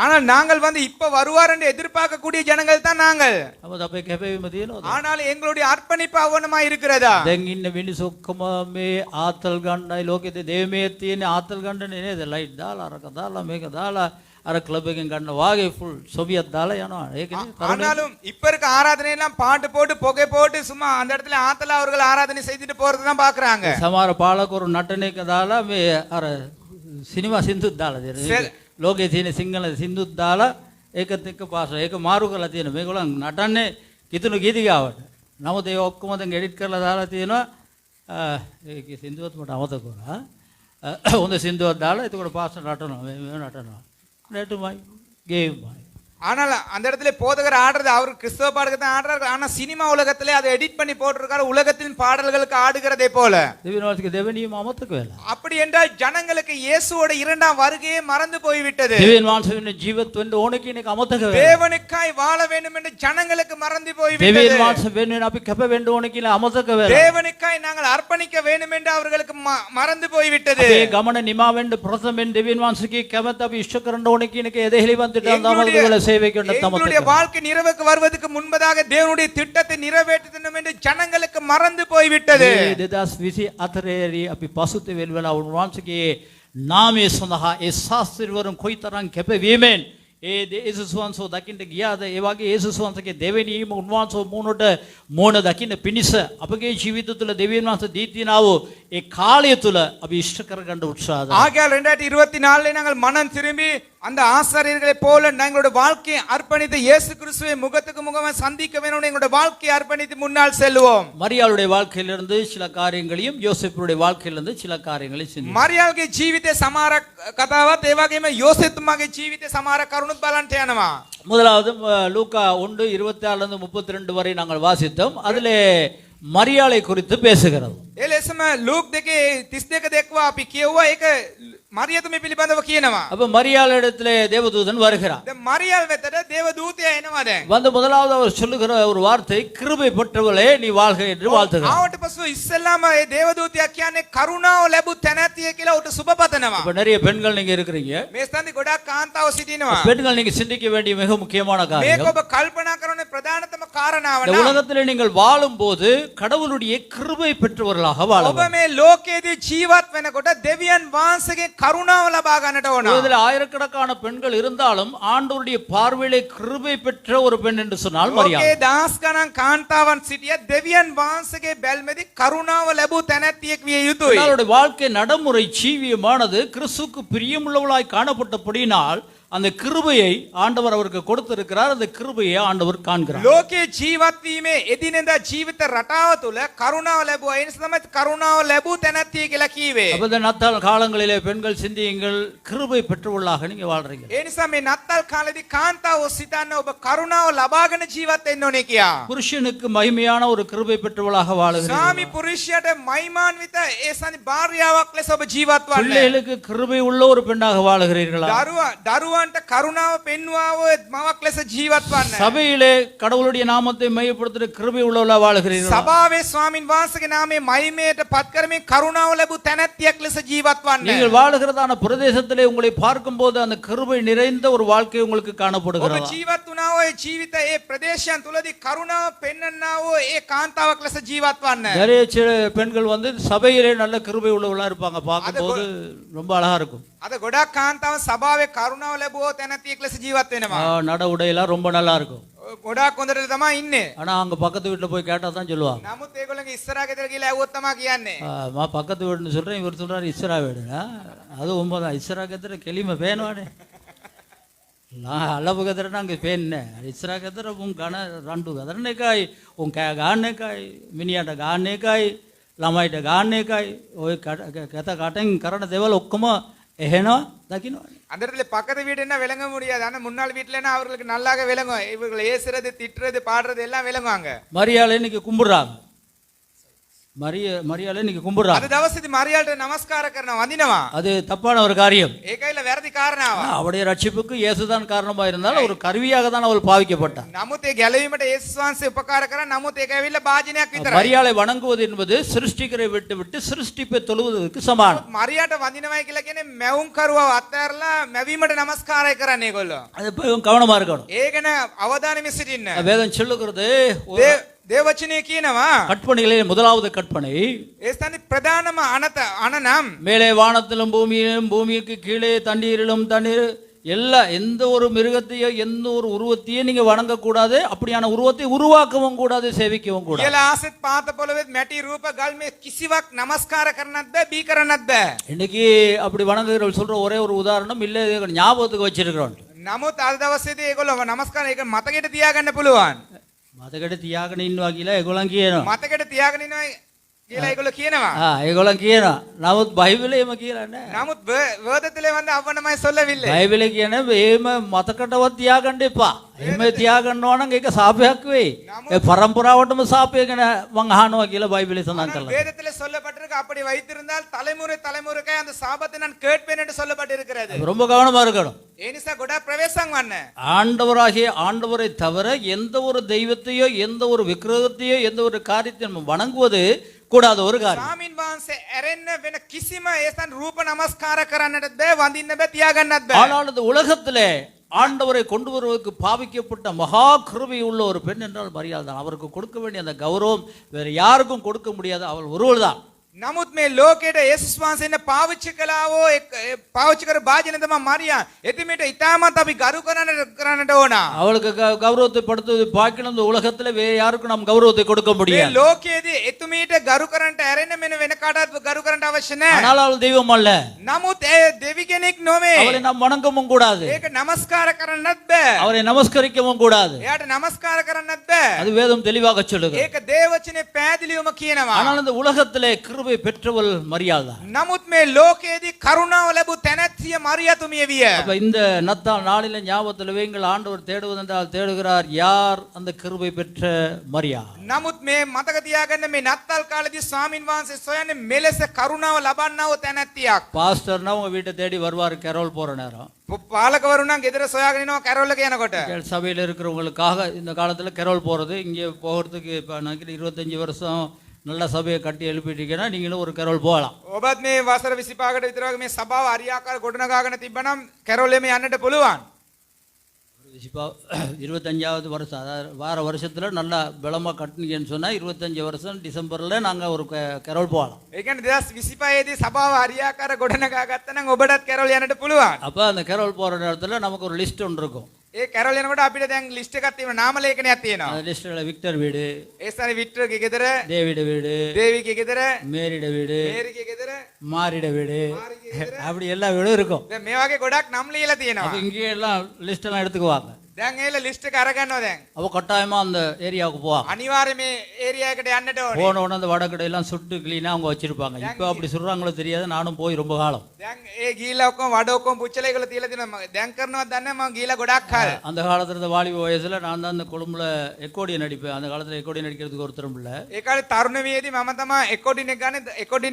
ஆனால் நாங்கள் வந்து இப்ப வருவார் எதிர்பார்க்கக்கூடிய ஜனங்கள் தான் நாங்கள். අප අපේ කැපවීම තියෙනවා. ஆனால் எங்களுடைய අර්පණික අවනමයි இருக்கிறதா? දැන් ඉන්න මිනිස්සු ඔක්කොම මේ ආතල් ගන්නයි ලෝකෙදී දෙවිමේ තියෙන ආතල් ගන්නනේ නේද? ලයිට් දාලා අරක දාලා මේක දාලා අර ක්ලබ් එකෙන් ගන්න වාගේ ෆුල් සොවියත් දාලා යනවා. ඒකනේ තරමේ. ஆனாலும் இப்ப இருக்க ஆராதனை எல்லாம் பாட்டு போட்டு புகை போட்டு சும்மா அந்த இடத்துல ஆத்தல அவர்கள் ஆராதனை செய்துட்டு போறது தான் பாக்குறாங்க. සමහර පාලකවරු නටන එක දාලා මේ අර සිනමා සින්දුත් දාලා දෙනවා. ලෝකේ තියෙන සිංහල සින්දුත් දාලා ඒකත් එක්ක පාස ඒක මාරු කරලා තියෙනවා. මේගොල්ලන් නටන්නේ කිතුණු ගීතිකාවට. නමුත් ඒ ඔක්කොම දැන් එඩිට් කරලා දාලා තියෙනවා. ඒකේ සින්දුවත් මට අමතක වුණා. හොඳ සින්දුවක් දාලා එතකොට පාස නටනවා. මේ නටනවා. නටුමයි ගේම්මයි. ஆனால் அந்த இடத்துல போதகர் ஆடுறது அவர் கிறிஸ்தவ பாடலுக்கு தான் ஆடுறாரு. ஆனா சினிமா உலகத்திலே அதை எடிட் பண்ணி போட்டிருக்காரு உலகத்தின் பாடல்களுக்கு ஆடுகிறதே போல. දෙවියන්වහන්සේගේ දෙවෙනියම අමතක වෙලා. அப்படி என்றால் ஜனங்களுக்கு இயேசுவோட இரண்டாம் வருகையே மறந்து போய்விட்டது. දෙවියන් වහන්සේ ජීවත් වෙන්න ඕන කියන එක අමතක වෙලා. தேவனுக்காய் வாழ வேண்டும் என்று ஜனங்களுக்கு மறந்து போய்விட்டது. දෙවියන් වහන්සේ වෙනුවෙන් අපි කැප වෙන්න ඕන කියලා අමතක වෙලා. தேவனுக்காய் நாங்கள் அர்ப்பணிக்க வேண்டும் என்று அவர்களுக்கு மறந்து போய்விட்டது. අපේ ගමන නිමා වෙන්න ප්‍රථමයෙන් දෙවියන් වහන්සේගේ කැමැත්ත අපි ඉෂ්ට කරන්න ඕන කියන එක එදෙහිලිවන්තට අඳාමද වෙලා சேவை කරන්න எங்களுடைய තමයි. வாழ்க்கை நிறைவுக்கு வருவதற்கு முன்பதாக தேவனுடைய திட்டத்தை நிறைவேற்ற வேண்டும் என்று ஜனங்களுக்கு மறந்து போய்விட்டது. 2024 අපි පසුතැ වෙලා උන්වහන්සේගේ නාමයේ සඳහා ඒ ශාස්ත්‍රවරුන් කොයිතරම් කැපවීමෙන් ඒ යේසුස් වහන්සේ දකින්න ගියාද? ඒ වගේ යේසුස් වහන්සේගේ දෙවෙනියම උන්වහන්සේ මූණට මූණ දකින්න පිණිස අපගේ ජීවිත තුළ දෙවියන් වහන්සේ දී තියනව ඒ කාලය තුළ අපි ඉෂ්ට කරගන්න උත්සාහ කරනවා. ஆகையால் 2024 நாங்கள் மனம் திரும்பி அந்த ஆசாரியர்களை போல எங்களுடைய வாழ்க்கையை அர்ப்பணித்து இயேசு கிறிஸ்துவை முகத்துக்கு முகமாக சந்திக்க வேண்டும். எங்களுடைய வாழ்க்கையை அர்ப்பணித்து முன்னால் செல்வோம். மரியாளுடைய வாழ்க்கையிலிருந்து சில காரியங்களையும் யோசேப்புடைய வாழ்க்கையிலிருந்து சில காரியங்களையும் சிந்திப்போம். මරියාගේ ජීවිතේ සමහර කතාවත් ඒ වගේම යෝසෙෆ්තුමාගේ ජීවිතේ සමහර කරුණුත් බලන්න යනවා. முதலாவது லூக்கா 1:26 32 வரை நாங்கள் வாசித்தோம். அதிலே மரியாளை குறித்து பேசுகிறது. ඒ ලෙසම ලූක් 2:32 දක්වා අපි කියුවා. ඒක මරියතුමි පිළිබඳව කියනවා. அப்ப மரியாள் இடத்திலே தேவதூதன் வருகிறார். දැන් මරියල් වෙතට දේව දූතයා එනවා දැන්. வந்து முதலாவது அவர் சொல்லுகிற ஒரு வார்த்தை கிருபை பெற்றவளே நீ வாழ்க என்று வாழ்த்துகிறார். ආවට පස්සෙ ඉස්සෙල්ලාම ඒ දේව දූතයා කියන්නේ කරුණාව ලැබු තැනැතිය කියලා උට සුබ පතනවා. இப்ப நிறைய பெண்கள் நீங்க இருக்கிறீங்க. මේ ස්ථානේ ගොඩක් කාන්තාව සිටිනවා. பெண்கள் நீங்க சிந்திக்க வேண்டிய மிக முக்கியமான මේක காரியம், ඔබ කල්පනා කරන ප්‍රධානතම කාරණාව இந்த නම් உலகத்திலே நீங்கள் வாழும்போது கடவுளுடைய கிருபை பெற்றவர்களாக வாழ ඔබ வேண்டும். මේ ලෝකයේදී ජීවත් වෙනකොට දෙවියන් වහන්සේගේ කරුණාව ලබා ගන්නට ඕන. இதில் ஆயிரக்கணக்கான பெண்கள் இருந்தாலும் ஆண்டவருடைய பார்வையிலே கிருபை பெற்ற ஒரு பெண் என்று சொன்னால் மரியாள். ලෝකේ දහස් ගණන් කාන්තාවන් සිටිය දෙවියන් වහන්සේගේ බැල්මේදී කරුණාව ලැබූ තැනැත්තියෙක් විය යුතුයි. அவருடைய வாழ்க்கை நடைமுறை ஜீவியமானது கிறிஸ்துவுக்கு பிரியமுள்ளவளாய் காணப்பட்டபடியினால் அந்த கிருபையை ஆண்டவர் அவருக்கு கொடுத்திருக்கிறார். அந்த கிருபையை ஆண்டவர் காண்கிறார். ලෝකේ ජීවත් වීමේ එදිනෙදා ජීවිත රටාව තුළ කරුණාව ලැබුවා. ඒ නිසා තමයි කරුණාව ලැබූ තැනැත්තිය කියලා කීවේ. அப்ப இந்த நத்தாள் காலங்களிலே பெண்கள் சிந்தியுங்கள், கிருபை பெற்றவர்களாக நீங்க வாழ்றீங்க. ඒ නිසා මේ නත්තල් කාලේදී කාන්තාව සිතන්න ඔබ කරුණාව ලබාගෙන ජීවත් වෙන්න ඕනේ කියා. புருஷனுக்கு மகிமையான ஒரு கிருபை பெற்றவளாக வாழுகிறீர்கள். ස්වාමි පුරුෂයාට මහිමාන්විත ඒ සනි භාර්යාවක් ලෙස ඔබ ජීවත් වන්න. பிள்ளைகளுக்கு கிருபை உள்ள ஒரு பெண்ணாக வாழுகிறீர்களா? දරුවා දරුවන්ට කරුණාව පෙන්වාව මවක් ලෙස ජීවත් වන්න. சபையிலே கடவுளுடைய நாமத்தை மையப்படுத்துகிற கிருபை உள்ளவளா வாழ்கிறீர்கள். සභාවේ ස්වාමින් වහන්සේගේ නාමයේ මහිමයට පත් කරමින් කරුණාව ලැබූ තැනැත්තියක් ලෙස ජීවත් වන්න. நீங்கள் வாழுகிறதான பிரதேசத்திலே உங்களை பார்க்கும்போது அந்த கிருபை நிறைந்த ஒரு வாழ்க்கை உங்களுக்கு ඔබ காணப்படுகிறது. ජීවත් වුණා වූ ඒ ජීවිත ඒ ප්‍රදේශයන් තුලදී කරුණාව පෙන්වන්නා වූ ඒ කාන්තාවක් ලෙස ජීවත් වන්න. நிறைய பெண்கள் வந்து சபையிலே நல்ல கிருபை உள்ளவளா இருப்பாங்க. பார்க்கும்போது ரொம்ப அழகா இருக்கும். අද ගොඩක් කාන්තාවන් සභාවේ කරුණාව ලැබුවෝ තැනැත්තියෙක් ලෙස ජීවත් වෙනවා. நட உடையெல்லாம் ரொம்ப நல்லா இருக்கும். ගොඩක් හොඳට තමයි ඉන්නේ. ஆனா அங்க பக்கத்து வீட்டுல போய் கேட்டா தான் சொல்லுவாங்க. නමුත් ඒගොල්ලන්ගේ ඉස්සරහා ගෙදර ගිහලා ඇහුවොත් තමයි කියන්නේ. பக்கத்து வீடுன்னு சொல்றேன், இவர் சொல்றாரு இஸ்ரா வீடுனா அது உண்மைதான். இஸ்ரா கத்திர கெளிமை பேணுவானே அளவு கத்திரனா அங்கே பேன்னு இஸ்ரா கத்திர உன் கண ரெண்டு கதரனேக்காய் உன் காணேக்காய் மினியாட்ட காணேக்காய் ළමයිට ගාන්න එකයි ඔය කත කටෙන් කරන දේවල් ඔක්කොම එහෙනවා දකින්න. அந்த இடத்துல பக்கத்து வீடு என்ன விளங்க முடியாது. ஆனா முன்னாள் வீட்டுலன்னா அவர்களுக்கு நல்லாக விளங்கும். இவர்கள் ஏசுறது திட்டுறது பாடுறது எல்லாம் விளங்குவாங்க. மரியாதை இன்னைக்கு கும்பிடுறாங்க. மரியாதை இன்னைக்கு கும்பிடுறாங்க. அது දවසේදී මරියාට නමස්කාර කරනවා වඳිනවා. அது தப்பான ஒரு காரியம். ඒකයිල වැරදි කාරණාවක්. அவருடைய ரட்சிப்புக்கு இயேசுதான் காரணமா இருந்தாலும் ஒரு கருவியாக தான் அவள் பாவிக்கப்பட்டார். නමුත් ඒ ගැලවීමට යේසුස් වහන්සේ උපකාර කරා. නමුත් ඒක ඇවිල්ලා භාජනයක් විතරයි. மரியாதை வணங்குவது என்பது சிருஷ்டிகரை விட்டு சிருஷ்டிப்பை தொழுவதற்கு சமானம். මරියාට වඳිනවයි කියලා කියන්නේ මැවුම් කරුවව අත්හැරලා මැවීමට නමස්කාරය කරන්නේ ඒගොල්ලෝ. அது கவனமா இருக்கணும். ඒ ගැන අවධානයෙන් සිටින්න. வேதம் சொல்லுகிறது දේවචනය කියනවා கற்பனையிலே முதலாவது கற்பனை ඒ ස්ථානේ ප්‍රධානම අනනම් மேலே வானத்திலும் பூமியிலும் பூமிக்கு கீழே தண்ணீரிலும் தண்ணீர் எல்லா எந்த ஒரு மிருகத்தையோ எந்த ஒரு உருவத்தையும் நீங்க வணங்க கூடாது. அப்படியான உருவத்தை உருவாக்கவும் கூடாது, சேவிக்கவும் கூடாது. කියලා ආසෙත් පාත පොළොවේත් මැටි රූප ගල් මේ කිසිවක් නමස්කාර කරන්නත් බෑ බී කරන්නත් බෑ. இன்னைக்கு அப்படி வணங்குகிறவர்கள் சொல்ற ஒரே ஒரு உதாரணம் இல்ல ஞாபகத்துக்கு வச்சிருக்கிறோம். නමුත් අද දවසේදී ඒගොල්ලෝ නමස්කාර ඒක මතකෙට තියාගන්න පුළුවන්. මතකෙට තියාගෙන ඉන්නවා කියලා ඒගොල්ලන් කියනවා. මතකෙට තියාගෙන ඉන්නවා කියලා ඒගොල්ලෝ කියනවා. ඒගොල්ලන් කියනවා. නමුත් බයිබලයේම කියලා නෑ. නමුත් வேதத்திலே வந்து அவனමයි சொல்லவில்லை. බයිබලේ කියන්නේ එහෙම මතකටවත් තියාගන්න එපා. එහෙම තියාගන්නවා නම් ඒක සාපයක් වෙයි. ඒ පරම්පරාවටම සාපයක් ගැන මං අහනවා කියලා බයිබලේ සඳහන් කරලා. வேதத்திலே சொல்லப்பட்டிருக்கு அப்படி வைத்திருந்தால் தலைமுறைக்கு அந்த சாபத்தை நான் கேட்பேன் என்று சொல்லப்பட்டிருக்கிறது. ரொம்ப கவனமா இருக்கணும். ඒ නිසා ගොඩක් ප්‍රවේශම් වන්න. ஆண்டவராகிய ஆண்டவரை தவிர எந்த ஒரு தெய்வத்தையோ எந்த ஒரு விக்கிரகத்தையோ எந்த ஒரு காரியத்தையும் வணங்குவது கூடாத ஒரு காரியம். ස්වාමින් වහන්සේ ඇරෙන්න වෙන කිසිම ඒසන් රූප නමස්කාර කරන්නට බෑ වඳින්න බෑ තියාගන්නත් බෑ. ஆனால் இந்த உலகத்திலே ஆண்டவரை கொண்டு வருவதற்கு பாவிக்கப்பட்ட மகா கிருபை உள்ள ஒரு பெண் என்றால் மரியாதை தான். அவருக்கு கொடுக்க வேண்டிய அந்த கௌரவம் வேற யாருக்கும் கொடுக்க முடியாது. அவள் ஒருவள் தான். නමුත් මේ ලෝකයට යේසුස් වහන්සේ පාවිච්චි කළාවෝ පාවිච්චි කර භාජන තමයි මරියා. එතිමේට ඉතාමත් අපි ගරු කරන්නට ඕන. அவளுக்கு கௌரவத்தை படுத்துவது பார்க்கணும். இந்த உலகத்துல வேற யாருக்கும் நாம் கௌரவத்தை கொடுக்க මේ முடியாது. ලෝකයේදී එතුමීට ගරු කරන්නට ඇරෙන්න මෙන්න වෙන කාටවත් ගරු කරන්න අවශ්‍ය නැහැ. ஆனால் அவள் தெய்வம் அல்ல. නමුත් ඒ දෙවි කෙනෙක් නොවේ. அவளை நாம் வணங்கவும் கூடாது. ඒක නමස්කාර කරන්නත් බෑ. அவரை நமஸ்கரிக்கவும் கூடாது. එයාට නමස්කාර කරන්නත් බෑ. அது வேதம் தெளிவாக சொல்லுகிறது. ඒක දේවචනේ පැහැදිලිවම කියනවා. ஆனால் இந்த உலகத்திலே கிருபை பெற்றவள் மரியாதை. නමුත් මේ ලෝකයේදී කරුණාව ලැබු තැනැත්තිය මරියතුමිය විය. அப்ப இந்த நத்தாள் நாளில ஞாபகத்தில் வைங்கள். ஆண்டவர் தேடுவதென்றால் தேடுகிறார் யார் அந்த கிருபை பெற்ற மரியா. නමුත් මේ මතක තියාගන්න මේ නත්තල් කාලේදී ස්වාමින් වහන්සේ සොයන්නේ මෙලෙස කරුණාව ලබන්නා වූ තැනැත්තියක්. பாஸ்டர்னா உங்க வீட்டை தேடி வருவார் கரோல் போற நேரம். පාලකවරු නම් ගෙදර සොයාගෙන යනවා කැරෝල් එක යනකොට. சபையில் இருக்கிறவங்களுக்காக இந்த காலத்துல கரோல் போறது இங்கே போகிறதுக்கு இப்போ நினைக்கிறேன் 25 வருஷம் நல்ல சபையை கட்டி எழுப்பிட்டீங்கன்னா நீங்களும் ஒரு கரோல் போகலாம். ඔබත් මේ වසර 25කට විතර වගේ මේ සභාව හරියාකාර ගොඩනගාගෙන තිබ්බනම් කැරෝල් එමේ යන්නට පුළුවන්. 25வது வருஷம் அதாவது வார வருஷத்துல நல்லா பலமா கட்டினீங்கன்னு சொன்னா 25 வருஷம் டிசம்பர்ல நாங்க ஒரு கரோல் போகலாம். ඒ කියන්නේ 2025 දී සභාව හරියාකාර ගොඩනගා ගත්තා නම් ඔබටත් කැරෝල් යන්නට පුළුවන්. அப்ப அந்த கரோல் போற நேரத்துல நமக்கு ஒரு லிஸ்ட் ஒன்று இருக்கும். ඒ කැරෝල් යනකොට අපිට දැන් ලිස්ට් එකක් තියෙනවා නාම ලේඛනයක් තියෙනවා. அந்த லிஸ்ட்ல விக்டர் வீடு, ඒ ස්ථානේ වික්ටර්ගේ ගෙදර, டேவிட் வீடு, දේවිගේ ගෙදර, மேரிட வீடு, මේරිගේ ගෙදර, மாரிட வீடு, මාරිගේ ගෙදර. அப்படி எல்லா வீடும் இருக்கும். දැන් මේ වගේ ගොඩක් නම් ලියලා තියෙනවා. அப்ப இங்கே எல்லாம் லிஸ்ட் எல்லாம் எடுத்துக்குவாங்க. දැන් ඒල ලිස්ට් එක අරගන්නවා දැන්. அவ கட்டாயமா அந்த ஏரியாவுக்கு போவாங்க. අනිවාර්යයෙන් මේ ඒරියා එකට යන්නට ඕනේ. போன உடனே அந்த வடக்கடையெல்லாம் சுட்டு கிளீனா அவங்க வச்சிருப்பாங்க. இப்போ அப்படி சுடுறாங்களோ தெரியாது, நானும் போய் ரொம்ப காலம். දැන් ඒ ගිහිලා ඔක්කොම වඩ ඔක්කොම පුච්චලා ඒගොල්ලෝ තියලා දෙනවා. දැන් කරනවද දන්නේ නැහැ, මම ගිහිලා ගොඩක් කාල. அந்த காலத்துல இந்த வாலிப வயசுல நான் தான் அந்த கொழும்புல எக்கோடியன் நடிப்பேன். அந்த காலத்துல எக்கோடியன் நடிக்கிறதுக்கு ஒருத்தரும் இல்ல. ඒ කාලේ තරුණ වියේදී මම තමයි එකොඩින්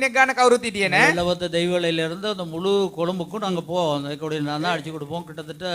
එක ගන්න කවුරුත් හිටියේ නෑ. இலவத்த தெய்வலையில இருந்து அந்த முழு கொழும்புக்கும் நாங்க போவோம். அந்த எக்கோடியன் நான் தான் அடிச்சு கொடுப்போம். கிட்டத்தட்ட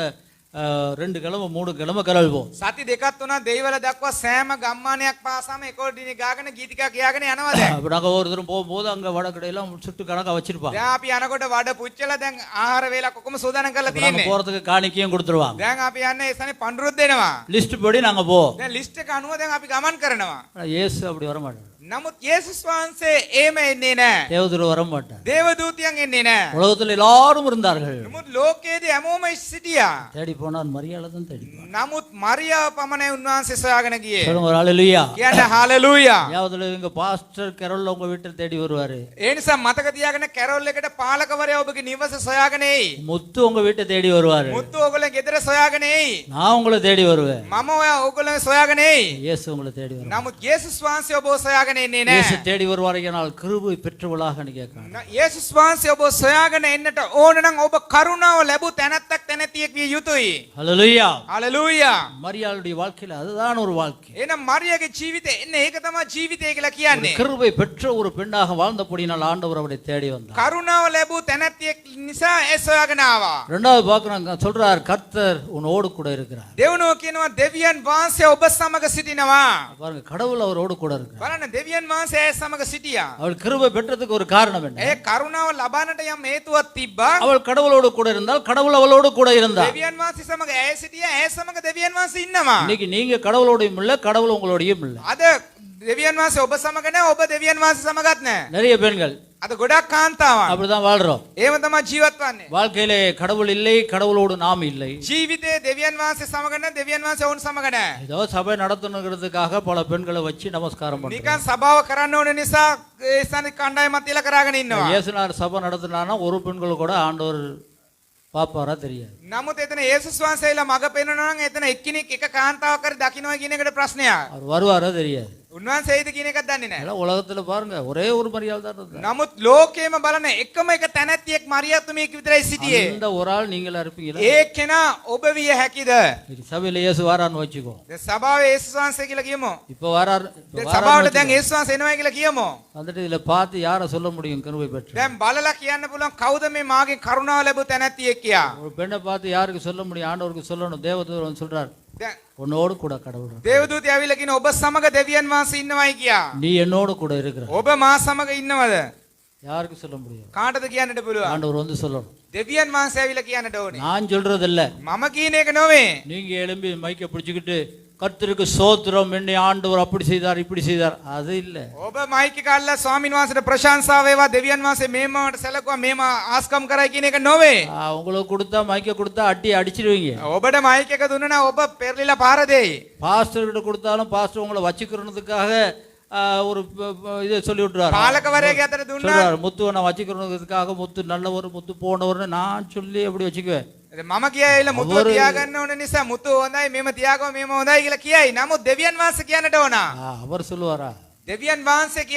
2 கிழமை 3 கிழமை கலல்வோம். සති දෙකක් තුනක් දෙයිවල දක්වා සෑම ගම්මානයක් පාසාම එකොඩින් ගාගෙන ගීතිකා කියාගෙන යනවා දැන්. அப்ப நாங்க ஒருத்தரும் போகும்போது அங்க வடக்கடையெல்லாம் சுட்டு கணக்கா வச்சிருப்பாங்க. දැන් අපි යනකොට වඩ පුච්චලා දැන් ආහාර වේලක් ඔක්කොම සූදානම් කරලා நாங்க තියෙන්නේ. போறதுக்கு காணிக்கையும் கொடுத்துருவாங்க. දැන් අපි යන්නේ ඒසනේ පඳුරුත් දෙනවා. லிஸ்ட் படி நாங்க போவோம். දැන් ලිස්ට් එක අනුව දැන් අපි ගමන් කරනවා. ஆனா இயேசு அப்படி வர மாட்டார். නමුත් යේසුස් වහන්සේ එහෙම එන්නේ නෑ. தேவதூதர் வர மாட்டார். දේවදූතයන් එන්නේ නෑ. உலகத்துல எல்லாரும் இருந்தார்கள். නමුත් ලෝකයේදී හැමෝම සිටියා. தேடி போனார், மரியாதை தான் தேடி போனார். නමුත් මරියාව පමණයි උන්වහන්සේ සොයාගෙන ගියේ. சொல்லுங்க ஒரு ஹalleluya. කියන්න හාලෙලූයා. யாவதுல எங்க பாஸ்டர் கரோல் உங்க வீட்டை தேடி வருவாரு. ඒ නිසා මතක තියාගෙන කැරොල් එකට පාලකවරයා ඔබගේ නිවස සොයාගෙන එයි. முத்து உங்க வீட்டை தேடி வருவாரு. මුත්තු ඔයගොල්ලෝ ගෙදර සොයාගෙන එයි. நான் உங்களை தேடி வருவேன். මම ඔයගොල්ලෝ සොයාගෙන එයි. இயேசு உங்களை தேடி வருவார். නමුත් යේසුස් වහන්සේ ඔබව සොයාගෙන එන්නේ இயேசு නෑ. தேடி வருவாரையானால் கிருபை பெற்றவளாக கேட்கணும். යේසුස් වහන්සේ ඔබව සොයාගෙන එන්නට ඕන නම් ඔබ කරුණාව ලැබූ තැනැත්තක් තැනැතියෙක් විය යුතුයි. ஹalleluya. හalleluya. மரியாளுடைய வாழ்க்கையில அதுதான் ஒரு வாழ்க்கை. එහෙනම් මරියාගේ ජීවිතේ එන්නේ ඒක තමයි ජීවිතය කියලා ஒரு කියන්නේ. கிருபை பெற்ற ஒரு பெண்ணாக வாழ்ந்தபடியினால் ஆண்டவர் அவரை தேடி வந்தார். කරුණාව ලැබූ තැනැතියෙක් නිසා ඒ සොයාගෙන ආවා. ரெண்டாவது பார்க்கறாங்க, சொல்றார் கர்த்தர் உன்னோடு கூட இருக்கிறார். දෙවනුව කියනවා දෙවියන් වහන්සේ ඔබ සමග සිටිනවා. பாருங்க, கடவுள் அவரோடு கூட இருக்கிறார். බලන්න දෙවියන් වහන්සේ ඒ සමග සිටියා. அவள் கிருபை பெற்றதுக்கு ஒரு காரணம் என்ன? ඒ කරුණාව ලබන්නට යම් හේතුවක් තිබ්බා. அவள் கடவுளோடு கூட இருந்தால் கடவுள் அவளோடு கூட இருந்தார். දෙවියන් වහන්සේ සමග ඒ සිටියා, ඒ සමග දෙවියන් වහන්සේ ඉන්නවා. இன்னைக்கு நீங்க கடவுளோடையும் இல்ல, கடவுள் உங்களோடையும் இல்ல. අද දෙවියන් වහන්සේ ඔබ සමග නැහැ, ඔබ දෙවියන් වහන්සේ සමගත් නැහැ. நிறைய பெண்கள் අද ගොඩක් කාන්තාවන් அப்படிதான் வாழ்றோம். එහෙම තමයි ජීවත් වන්නේ. வாழ்க்கையிலே கடவுள் இல்லை, கடவுளோடு நாம் இல்லை. ජීවිතේ දෙවියන් වහන්සේ සමග නැහැ, දෙවියන් වහන්සේ වුන් සමග නැහැ. ஏதோ சபை நடத்தணுங்கிறதுக்காக பல பெண்களை வச்சு நமஸ்காரம் பண்றோம். නිකන් සභාව කරන්න ඕන නිසා ඒ ස්ථාන කණ්ඩායමක් තියලා කරාගෙන ඉන්නවා. இயேசுநாதர் சபை நடத்தினானா ஒரு பெண்கள் கூட ஆண்டவர் பாப்பாரா தெரியாது. නමුත් එතන යේසුස් වහන්සේලා මඟ පෙන්වනවා නම් එතන එක්කිනෙක් එක කාන්තාවක් හරි දකින්නවා කියන එකට ප්‍රශ්නයක්. அவர் வருவாரா தெரியாது. උන්වහන්සේයිද කියන එකක් දන්නේ නැහැ. எல்லாம் உலகத்துல பாருங்க ஒரே ஒரு மரியாதை தான் இருந்தார். නමුත් ලෝකේම බලන එකම එක තැනැත්තියෙක් මරියාතුමියක් විතරයි සිටියේ. அந்த ஒரு ஆள் நீங்களா இருப்பீங்களா? ඒ කෙනා ඔබ විය හැකිද? சரி, சபையில இயேசு வாரான்னு வச்சுக்கோ. දැන් සභාවේ යේසුස් වහන්සේ කියලා කියමු. இப்ப வாரார். දැන් සභාවට දැන් යේසුස් වහන්සේ එනවා කියලා කියමු. வந்துட்டு இதுல பார்த்து யாரை சொல்ல முடியும் கிருபை பெற்று? දැන් බලලා කියන්න පුළුවන් කවුද මේ මාගේ කරුණාව ලැබු තැනැත්තියෙක් කියා. ஒரு பெண்ணை பார்த்து யாருக்கு சொல்ல முடியும்? ஆண்டவருக்கு சொல்லணும். தேவதூதர் வந்து சொல்றார், දැන් உன்னோடு கூட கடவுள் இருக்கிறார். දේවදූතය ඇවිල්ලා කියන ඔබ සමග දෙවියන් වහන්සේ ඉන්නවයි කියා. நீ என்னோடு கூட இருக்கிற. ඔබ මා සමග ඉන්නවද? யாருக்கு சொல்ல முடியும்? කාටද කියන්නට පුළුවන්? ஆண்டவர் வந்து சொல்லணும். දෙවියන් වහන්සේ ඇවිල්ලා කියන්නට ඕනේ. நான் சொல்றது இல்ல. මම කියන එක නෙවෙයි. நீங்க எழும்பி மைக்க பிடிச்சுக்கிட்டு கர்த்தருக்கு சோத்திரம், என்னை ஆண்டவர் அப்படி செய்தார் இப்படி செய்தார், அது இல்ல. ඔබ මයික් එක අල්ලලා ස්වාමීන් වහන්සේට ප්‍රශංසා වේවා, දෙවියන් වහන්සේ මේමවට සැලකුවා, මේම ආස්කම් කරයි කියන එක නෙවෙයි. உங்களுக்கு கொடுத்தா மைக்க கொடுத்தா அடிச்சிடுவீங்க. ඔබට මයික් එක දුන්නා නම් ඔබ පෙරලිලා පාර දෙයි. பாஸ்டர் கிட்ட கொடுத்தாலும் பாஸ்டர் உங்களை வச்சுக்கிறதுக்காக ஒரு இதை சொல்லி விட்டுறாரு. පාලකවරයාගේ අතට දුන්නා. சொல்றாரு, முத்துவை நான் வச்சுக்கிறதுக்காக முத்து நல்லவர், முத்து போனவர்னு நான் சொல்லி அப்படி வச்சுக்குவேன். මම කියයිලා මුතුව තියාගන්න ඕන නිසා මුතුව හොඳයි, මේම තියාගම මේම හොඳයි කියලා කියයි. නමුත් දෙවියන් වහන්සේ කියන්නට ඕන. அவர் சொல்லுவாரா? දෙවියන් වහන්සේ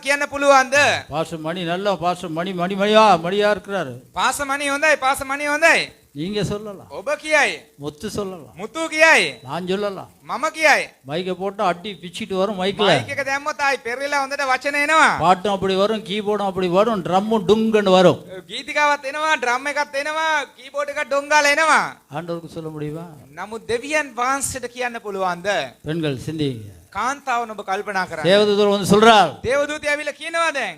කියන්න පුළුවන්ද? பாஸ்டர் மணி நல்ல பாஸ்டர் மணியா இருக்கிறாரு. පාසමණි හොඳයි, පාසමණි හොඳයි. நீங்க சொல்லலாம். ඔබ කියයි. முத்து சொல்லலாம். මුතු කියයි. நான் சொல்லலாம். මම කියයි. மைக்க போட்டா அடி பிச்சிட்டு வரும். மைக்ல මයික් එක දැම්මොත් ආයි පෙරලිලා හොඳට වචන එනවා. பாட்டும் அப்படி வரும், கீபோர்டும் அப்படி வரும், ட்ரம்மும் டுங்குன்னு வரும். ගීතිකාවත් එනවා, ඩ්‍රම් එකත් එනවා, කීබෝඩ් එකත් ඩොංගාලා එනවා. ஆண்டவருக்கு சொல்ல முடியுமா? නමුත් දෙවියන් වහන්සේට කියන්න පුළුවන්ද? பெண்கள் சிந்திங்க. කාන්තාවන් ඔබ කල්පනා කරන්න. தேவதூதர் வந்து சொல்றார், දේවදූතය ඇවිල්ලා කියනවා දැන්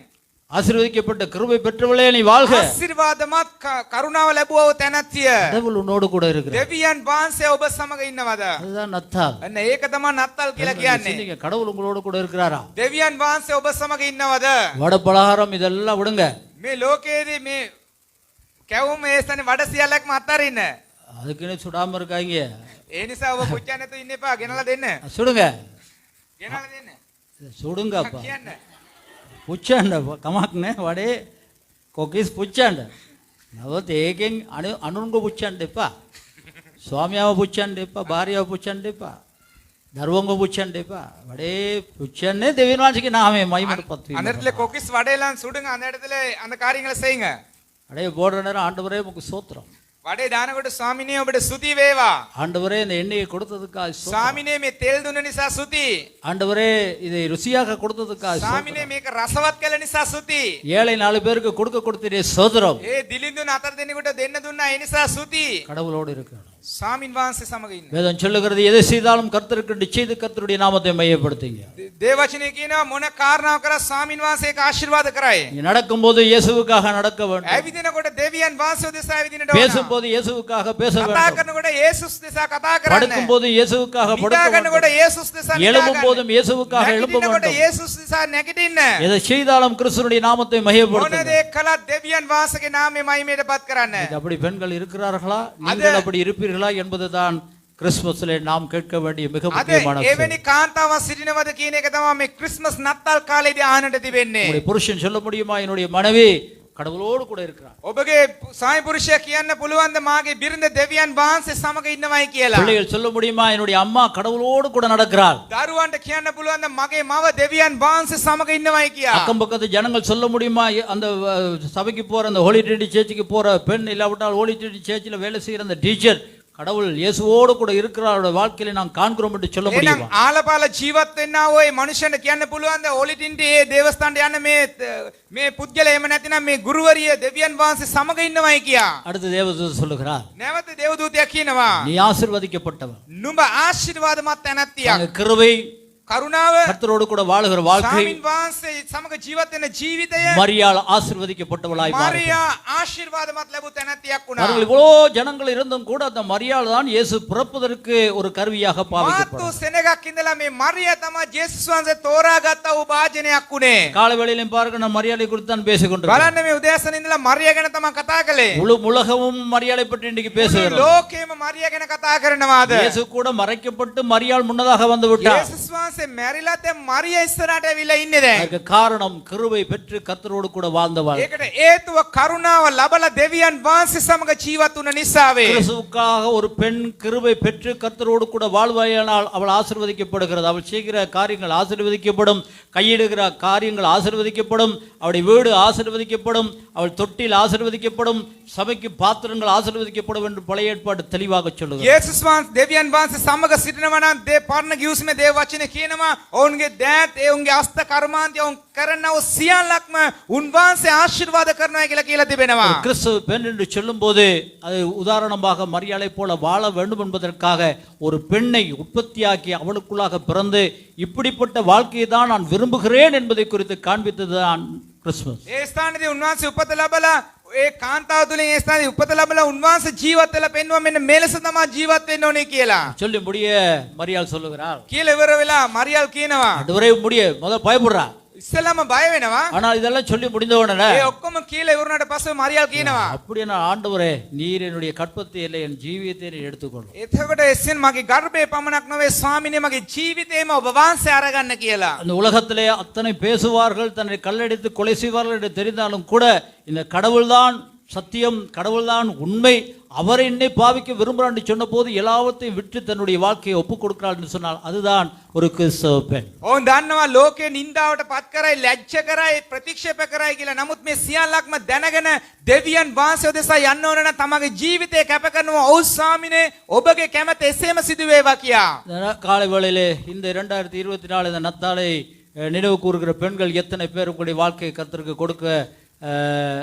ஆசீர்வதிக்கப்பட்ட கிருபை பெற்றவளே நீ வாழ்க. ආශිර්වාදමත් කරුණාව ලැබුවව තැනැත්තිය. கடவுள் உன்னோடு கூட இருக்கிறார். දෙවියන් වහන්සේ ඔබ සමග ඉන්නවද? அதுதான் நத்தால். අන්න ඒක තමයි නත්තල් කියලා කියන්නේ. சிந்திங்க, கடவுள் உங்களோடு கூட இருக்கிறாரா? දෙවියන් වහන්සේ ඔබ සමග ඉන්නවද? வட பலகாரம் இதெல்லாம் விடுங்க. මේ ලෝකයේදී මේ කැවුම් මේ ස්ථානේ වඩ සියල්ලක්ම අත්හරින්න. அதுக்குன்னு சுடாம இருக்காங்க. ඒ නිසා ඔබ පුච්චා නැතුව ඉන්න එපා. ගෙනලා දෙන්න. சுடுங்க. ගෙනලා දෙන්න. சுடுங்கப்பா. කියන්න. පුච්චන්න කමක් නෑ. වඩේ කොකිස් පුච්චන්න. නවත් ඒකෙන් අනුන්ග පුච්චන්න එපා. ස්වාමියාව පුච්චන්න එපා, භාර්යාව පුච්චන්න එපා, දරුවන්ව පුච්චන්න එපා. වැඩේ පුච්චන්නේ දෙවියන් වහන්සේගේ නාමයෙන් මහිමටපත් වීම. அந்த இடத்துல கொக்கிஸ் வடையெல்லாம் சுடுங்க அந்த இடத்துல அந்த காரியங்களை செய்யுங்க அடே போடுற நேரம் ஆண்டவரே உமக்கு ஸ்தோத்திரம். වඩේ දානකොට ස්වාමිනේ ඔබට ස්තුති වේවා ஆண்டவரே இந்த எண்ணெயை கொடுத்ததுக்காக ஸ்தோத்திரம். ස්වාමිනේ මේ තෙල් දුන්න නිසා ස්තුති ஆண்டவரே இதை ருசியாக கொடுத்ததுக்காக ஸ்தோத்திரம். ස්වාමිනේ මේක රසවත් කළ නිසා ස්තුති ஏழை 4 பேருக்கு கொடுக்க கொடுத்தீரே ஸ்தோத்திரம். ඒ දිලිඳුන 4 දෙනෙකුට දෙන්න දුන්නා ඒ නිසා ස්තුති கடவுளோடு இருக்கணும். ස්වාමින් වහන්සේ සමග ඉන්න வேதம் சொல்லுகிறது எதை செய்தாலும் கர்த்தருக்கு நிச்சயித்து கர்த்தருடைய நாமத்தை மையப்படுத்துங்க. දේවචනේ කියනවා මොන කාරණාව කරා ස්වාමින් වහන්සේ ඒක ආශිර්වාද කරයි நீ நடக்கும்போது இயேசுவுக்காக நடக்க வேண்டும். ඇවිදිනකොට දෙවියන් වහන්සේ දෙසා ඇවිදිනට ඕන பேசும்போது இயேசுவுக்காக பேச කතා வேண்டும். කරනකොට යේසුස් දෙසා කතා කරන්න படுக்கும்போது இயேசுவுக்காக නිදා படுக்க ගන්නකොට வேண்டும். යේසුස් දෙසා නිදා எழும்பும் ගන්න போதும் இயேசுவுக்காக எழும்ப නැගිටිනකොට வேண்டும். යේසුස් දෙසා නැගිටින්න எதை செய்தாலும் கிறிஸ்துவினுடைய நாமத்தை මොන மையப்படுத்துங்க. දේ කළත් දෙවියන් වහන්සේගේ නාමය මහිමයටපත් කරන්න இது அப்படி பெண்கள் இருக்கிறார்களா, நீங்கள் அப்படி இருப்பீர்களா என்பதுதான் கிறிஸ்துமஸ்ல நாம் கேட்க வேண்டிய மிக අද முக்கியமான එවැනි කාන්තාවක් සිටිනවද කියන එක තමයි මේ ක්‍රිස්මස් නත්තල් කාලේදී ආනට තිබෙන්නේ உங்களுடைய புருஷன் சொல்ல முடியுமா, என்னுடைய மனைவி கடவுளோடு கூட இருக்கிறார். ඔබගේ සාමි පුරුෂයා කියන්න පුළුවන්ද මාගේ බිරිඳ දෙවියන් වහන්සේ සමග ඉන්නවයි කියලා பிள்ளைகள் சொல்ல முடியுமா, என்னுடைய அம்மா கடவுளோடு கூட நடக்கிறாள். දරුවන්ට කියන්න පුළුවන්ද මගේ මව දෙවියන් වහන්සේ சமக ඉන්නවයි කියලා அக்கம் பக்கத்து ஜனங்கள் சொல்ல முடியுமா, அந்த சபைக்கு போற அந்த ஹோலி ட்ரினிட்டி சர்ச்சுக்கு போற பெண், இல்லாவிட்டால் ஹோலி ட்ரினிட்டி சர்ச்சில் வேலை செய்யற அந்த டீச்சர் கடவுள் இயேசுவோடு கூட இருக்கிறாரோட வாழ்க்கையில நாம் காண்கிறோம் என்று சொல்ல එහෙනම් முடியுமா? ආලපාල ජීවත් වෙන්නා ඔය මනුෂ්‍යන්ට කියන්න පුළුවන්ද ඔලිටින්ට ඒ දේවස්ථානට යන්න මේ පුද්ගලයා එහෙම නැතිනම් මේ ගුරුවරිය දෙවියන් වහන්සේ සමග ඉන්නවයි කියා அடுத்து தேவதூதன் சொல்லுகிறார், නැවත දේවදූතයා කියනවා நீ ஆசீர்வதிக்கப்பட்டவன். නුඹ ආශිර්වාදමත් තැනැත්තියක් அங்க கிருபை, කරුණාව கர்த்தரோடு கூட வாழுகிற வாழ்க்கை, ස්වාමින් වහන්සේ සමග ජීවත් වෙන ජීවිතය மரியாள் ஆசீர்வதிக்கப்பட்டவளாய் மாறுகிறாள். මරියා ආශිර්වාදමත් ලැබු තැනැත්තියක් වුණා அவர்கள் இவ்வளோ ஜனங்கள் இருந்தும் கூட அந்த மரியாள் தான் இயேசு பிறப்பதற்கு ஒரு கருவியாக මාතු பாவிக்கப்பட்டார். සෙනගක් ඉඳලා මේ මරියා තමයි ජේසුස් වහන්සේ තෝරාගත්ත වූ භාජනයක් උනේ காலை வேளையிலும் பாருங்க, நம்ம மரியாதை குறித்து தான் பேசிக் கொண்டிருக்கிறோம். බලන්න මේ උදෑසන ඉඳලා මරියා ගැන තමයි කතා කළේ முழு உலகமும் மரியாதை பற்றி இன்னைக்கு මුළු பேசுகிறோம். ලෝකෙම මරියා ගැන කතා කරනවාද இயேசு கூட மறைக்கப்பட்டு மரியாள் முன்னதாக வந்து விட்டார். ජේසුස් වහන්සේ මැරිලා දැන් මරියා ඉස්සරහට ඇවිල්ලා ඉන්නේ දැන් அதற்கு காரணம் கிருபை பெற்று கர்த்தரோடு கூட வாழ்ந்தவள். ඒකට හේතුව කරුණාව ලබලා දෙවියන් වහන්සේ සමග ජීවත් වුණ නිසාවේ கிறிஸ்துவுக்காக ஒரு பெண் கிருபை பெற்று கர்த்தரோடு கூட வாழ்வாயானால் அவள் ஆசீர்வதிக்கப்படுகிறது. அவள் செய்கிற காரியங்கள் ஆசீர்வதிக்கப்படும், கையிடுகிற காரியங்கள் ஆசீர்வதிக்கப்படும், அவளுடைய வீடு ஆசீர்வதிக்கப்படும், அவள் தொட்டில் ஆசீர்வதிக்கப்படும், சபைக்கு பாத்திரங்கள் ஆசீர்வதிக்கப்படும் என்று பழைய ஏற்பாடு தெளிவாக சொல்லுகிறது. යේසුස් වහන්සේ දෙවියන් වහන්සේ සමග සිටිනවා නම් දේ පරණ ගිවිසුමේ දේව වචනේ කියනවා ඔවුන්ගේ දෑත් ඒ උන්ගේ අස්ත කර්මාන්තය ඔවුන් කරනව සියල්ලක්ම උන්වහන්සේ ආශිර්වාද කරනවා කියලා කියලා තිබෙනවා ஒரு கிறிஸ்துவ பெண் என்று சொல்லும்போது அது உதாரணமாக மரியாளை போல வாழ வேண்டும் என்பதற்காக ஒரு பெண்ணை உற்பத்தியாக்கி அவளுக்குள்ளாக பிறந்து இப்படிப்பட்ட வாழ்க்கையை தான் நான் விரும்புகிறேன் என்பதை குறித்து காண்பித்ததுதான் கிறிஸ்துமஸ். ඒ ස්ථානයේදී උන්වහන්සේ උපත ලැබලා ඒ කාන්තාව තුළින් ඒ ස්ථානයේ උපත ලැබලා උන්වහන්සේ ජීවත් වෙලා පෙන්වුවා මෙන්න මේ ලෙස තමයි ජීවත් වෙන්න ඕනේ කියලා சொல்லி முடிய மரியாள் சொல்லுகிறாள், කියලා ඉවර වෙලා මරියල් කියනවා அதுவரை முடிய முதல் பயப்படுறா. ඉස්සෙල්ලාම බය වෙනවා ஆனால் இதெல்லாம் சொல்லி முடிந்த உடனே ඒ ඔක්කොම කියලා ඉවරනට පස්සේ මරියල් කියනවා அப்படியே நான் ஆண்டவரே நீர் என்னுடைய கற்பத்தை இல்லை என் ஜீவியத்தை நீர் எடுத்துக்கொள்ளும். එතකොට එස්සෙන් මගේ ගර්භයේ පමණක් නොවේ ස්වාමිනේ මගේ ජීවිතේම ඔබ වහන්සේ අරගන්න කියලා அந்த உலகத்திலே அத்தனை பேசுவார்கள், தன்னை கல்லடித்து கொலை செய்வார்கள் என்று தெரிந்தாலும் கூட இந்த கடவுள்தான் சத்தியம், கடவுள்தான் உண்மை, அவரை என்னை பாவிக்க விரும்புகிறான் என்று சொன்ன போது எல்லாவற்றையும் விட்டு தன்னுடைய வாழ்க்கையை ஒப்புக் கொடுக்கிறாள் என்று சொன்னால் அதுதான் ஒரு கிறிஸ்தவ பெண். ඔවුන් දන්නවා ලෝකේ නින්දාවට පත් කරයි ලැජ්ජ කරයි ප්‍රතික්ෂේප කරයි කියලා. නමුත් මේ සියල්ලක්ම දැනගෙන දෙවියන් වහන්සේ දෙසා යන්න ඕන නම් තමගේ ජීවිතය කැප කරනවා. ඔව් ස්වාමිනේ ඔබගේ කැමැත්ත එසේම සිදු වේවා කියා. காலை வேளையிலே இந்த 2024 இந்த நத்தாளை நினைவு கூறுகிற பெண்கள் எத்தனை பேர் உங்களுடைய வாழ்க்கையை கர்த்தருக்கு கொடுக்க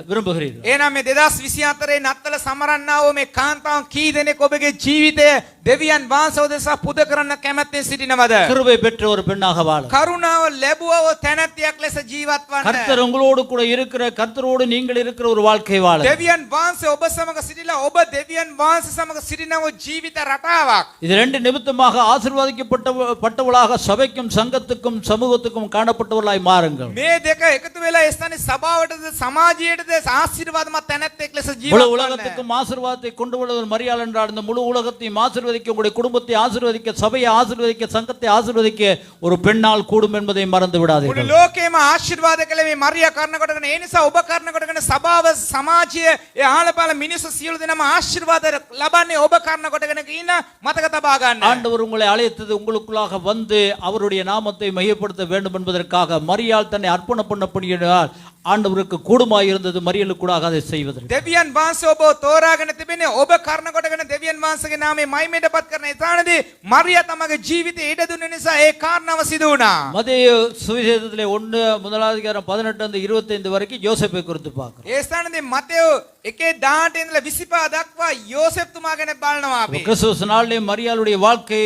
விரும்புகிறீர்கள்? එහෙනම් මේ 2024 නත්තල සමරන්නා වූ මේ කාන්තාවන් කී දෙනෙක් ඔබගේ ජීවිතය දෙවියන් වහන්සේ දෙසා පුද කරන්න කැමැත්තෙන් සිටිනවද? கிருபை பெற்ற ஒரு பெண்ணாக வாழ, කරුණාව ලැබුවව තැනැත්තියක් ලෙස ජීවත් වන්න. கர்த்தர் உங்களோடு கூட இருக்கிற, கர்த்தரோடு நீங்கள் இருக்கிற ஒரு வாழ்க்கை வாழ. දෙවියන් වහන්සේ ඔබ සමග සිටිලා ඔබ දෙවියන් වහන්සේ සමග සිටිනව ජීවිත රටාවක්. இது ரெண்டு நிமித்தமாக ஆசீர்வதிக்கப்பட்டவளாக சபைக்கும் சங்கத்துக்கும் சமூகத்துக்கும் காணப்பட்டவர்களாய் மாறுங்கள். මේ දෙක එකතු වෙලා ස්ථානයේ සභාවටද සමාජයටද ආශිර්වාදමත් තැනැත්තෙක් ලෙස முழு ජීවත් වෙන්න. உலகத்துக்கும் ஆசீர்வாதத்தை கொண்டு வருவது மரியாள் என்றால் இந்த முழு உலகத்தையும் ஆசீர்வதிக்க, உங்களுடைய குடும்பத்தை ஆசீர்வதிக்க, சபையை ஆசீர்வதிக்க, சங்கத்தை ஆசீர்வதிக்க ஒரு பெண்ணால் கூடும் என்பதை மறந்து මුළු விடாதீர்கள். ලෝකෙම ආශිර්වාද කළේ මේ මරියා කරන කොටගෙන ඒ නිසා ඔබ කරන කොටගෙන සභාව සමාජය ඒ ආලපාල මිනිස්සු සියලු දෙනාම ආශිර්වාද ලබන්නේ ඔබ කරන කොටගෙන කියන මතක තබා ගන්න. ஆண்டவர் உங்களை அழைத்தது உங்களுக்குள்ளாக வந்து அவருடைய நாமத்தை மையப்படுத்த வேண்டும் என்பதற்காக. மரியாள் தன்னை அர்ப்பணம் பண்ணபடியால் ஆண்டவருக்கு கூடுமாய் இருந்தது மரியலுக்கூடாக அதை செய்வதற்கு. දෙවියන් වහන්සේ ඔබ තෝරාගෙන තිබෙන්නේ ඔබ කරන කොටගෙන දෙවියන් වහන්සේගේ නාමයේ මහිමයටපත් කරන ස්ථානදී මරියා තමගේ ජීවිතේ ඉඩ දුන්න නිසා ඒ කාරණාව සිදු වුණා. மத்தேயு சுவிசேஷத்திலே 1:25 வரைக்கும் யோசேப்பை குறித்து பார்க்கிறோம். ඒ ස්ථානදී මතෙව් 1:18 ඉඳලා 25 දක්වා යෝසෙප් තුමා ගැන බලනවා අපි. கிறிஸ்துமஸ் நாளிலே மரியாளுடைய வாழ்க்கை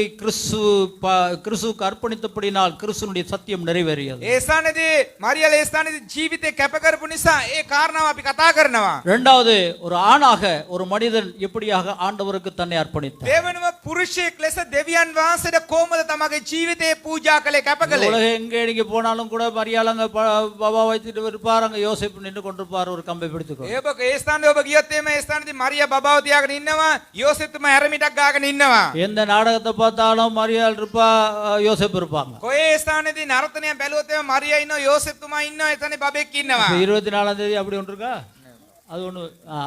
கிறிஸ்துவுக்கு அர்ப்பணித்தபடினால் கிறிஸ்துனுடைய சத்தியம் நிறைவேறியது. ඒ ස්ථානදී මරියාල ඒ ස්ථානදී ජීවිතේ කැප කරපු නිසා ඒ කාරණාව අපි කතා කරනවා. இரண்டாவது, ஒரு ஆணாக ஒரு மனிதன் எப்படியாக ஆண்டவருக்கு தன்னை அர்ப்பணித்தார். දෙවනුව පුරුෂයෙක් ලෙස දෙවියන් වහන්සේට කොහොමද තමගේ ජීවිතේ පූජා කළේ කැප කළේ? உலகம் எங்கே நீங்க போனாலும் கூட மரியாள் அங்க பாபா வைத்துட்டு இருப்பார், அங்க யோசேப்பு நின்று கொண்டிருப்பார் ஒரு கம்பை பிடித்துக்கோ. ඒ ස්ථානයේ ඔබ ගියොත් එමේ ඒ ස්ථානදී මරියා බබාව තියාගෙන ඉන්නවා, යෝසෙප් තුමා ඇරමිටක් ගාගෙන ඉන්නවා. எந்த நாடகத்தை பார்த்தாலும் மரியாள் இருப்பா, யோசேப்பு இருப்பாங்க. කොහේ ස්ථානයේදී නර්තනය බැලුවොත් එමේ මරියා ඉන්නවා, යෝසෙප් තුමා ඉන්නවා, එතන බබෙක් ඉන්නවා. 24 அப்படி ஒன்று இருக்கா? அது ஒன்று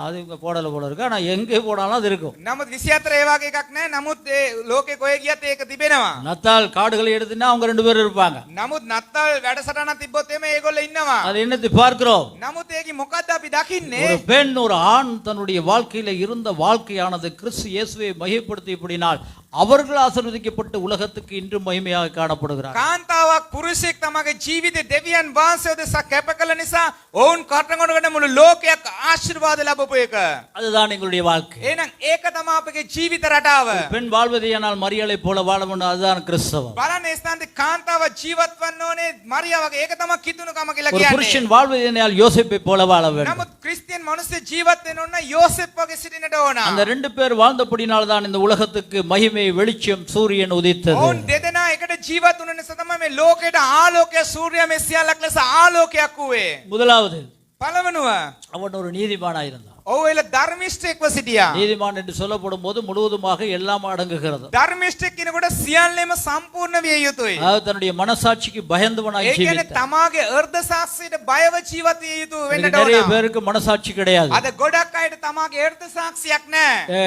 அது இங்கே போடலை போல இருக்கு. ஆனால் எங்கே போனாலும் அது இருக்கும். නමුත් 24 ඒ වගේ එකක් නැහැ. නමුත් ඒ ලෝකේ කොහේ ගියත් ඒක තිබෙනවා. நத்தால் காடுகளை எடுத்துனா அவங்க 2 பேரும் இருப்பாங்க. නමුත් නත්තල් වැඩසටහනක් තිබ්බොත් එමේ ඒගොල්ලෝ ඉන්නවා. அது என்னத்தை பார்க்கிறோம்? නමුත් ඒකේ මොකද්ද අපි දකින්නේ? ஒரு பெண் ஒரு ஆண் தன்னுடைய வாழ்க்கையில இருந்த வாழ்க்கையானது கிறிஸ்து இயேசுவை மையப்படுத்தியபடினால் அவர்கள் ஆசீர்வதிக்கப்பட்ட உலகத்துக்கு இன்றும் மகிமையாக காணப்படுகிறார். කාන්තාවක් පුරුෂයෙක් තමගේ ජීවිතේ දෙවියන් වහන්සේ උදෙසා කැප කළ නිසා ඔවුන් කටගොඩ මුළු ලෝකයක් ආශිර්වාද ලැබපු එක. அதுதான் எங்களுடைய வாழ்க்கை. එහෙනම් ඒක තමයි අපගේ ජීවිත රටාව. பெண் வாழ்வதேயானால் மரியாளை போல வாழ வேண்டும். அதுதான் கிறிஸ்தவம். බලන්න ඒ ස්ථානයේ කාන්තාව ජීවත් වන්න ඕනේ මරියා වගේ. ඒක තමයි කිතුණුකම කියලා ஒரு කියන්නේ. புருஷன் வாழ்வதேயானால் யோசேப்பை போல வாழ வேண்டும். නමුත් ක්‍රිස්තියානි මිනිස්සු ජීවත් වෙන්න ඕන යෝසෙප් වගේ සිටින්නට ඕන. அந்த 2 பேர் வாழ்ந்தபடினால் தான் இந்த உலகத்துக்கு மகிமை, வெளிச்சம், சூரியன் உதித்தது. ඔවුන් දෙදෙනා එකට ජීවත් වුණ නිසා තමයි මේ ලෝකයට ආලෝකය සූර්යයා මේ සියල්ලක් ලෙස ආලෝකයක් වූවේ. முதலாவது, පළවෙනුව அவன் ஒரு நீதிமானாய் இருந்தான். ඔව් එල ධර්මිෂ්ඨයෙක්ව සිටියා. நீதிமான் என்று சொல்லப்படும் போது முழுவதுமாக எல்லாம் அடங்குகிறது. ධර්මිෂ්ඨයෙක් කියනකොට සියල්ලම සම්පූර්ණ විය යුතුයි. அதாவது தன்னுடைய மனசாட்சிக்கு பயந்தவனாய் ඒ කියන්නේ ஜீவித்தார். තමාගේ අර්ධ සාක්ෂියට බයව ජීවත් විය යුතු වෙන්නට இன்னைக்கு நிறைய ඕන. பேருக்கு மனசாட்சி கிடையாது. අද ගොඩක් අයට තමාගේ අර්ධ සාක්ෂියක් නැහැ.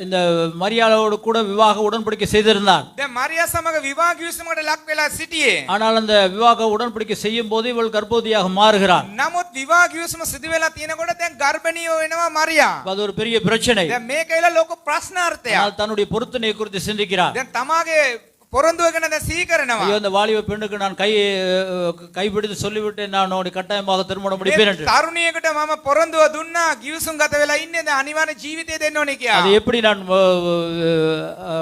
இந்த மரியாளோடு கூட விவாக உடன்படிக்கை செய்திருந்தார். දැන් මරියා සමග විවාහ කිවිසුමකට ලක් වෙලා සිටියේ. ஆனால் அந்த விவாக உடன்படிக்கை செய்யும் போது இவள் கர்ப்பவதியாக மாறுகிறார். නමුත් විවාහ කිවිසුම සිදු වෙලා තියෙනකොට දැන් ගර්භණීය වෙනවා මරියා. அது ஒரு பெரிய பிரச்சனை. දැන් මේක එල ලොකු ප්‍රශ්නාර්ථයක්. ஆனால் தன்னுடைய பொருத்தனை குறித்து சிந்திக்கிறார். දැන් තමාගේ பொருந்துව ගැන දැන් සිහි කරනවා. ஐயோ, இந்த வாலிப பெண்ணுக்கு நான் கைப்பிடித்து சொல்லிவிட்டேன், நான் உன்னை கட்டாயமாக திருமணம் முடிப்பேன் என்று. තරුණියකට මම පොරොන්දුව දුන්නා කිවිසුම් ගත වෙලා ඉන්නේ දැන් අනිවාර්ය ජීවිතය දෙන්න ඕනේ කියලා. அதை எப்படி நான்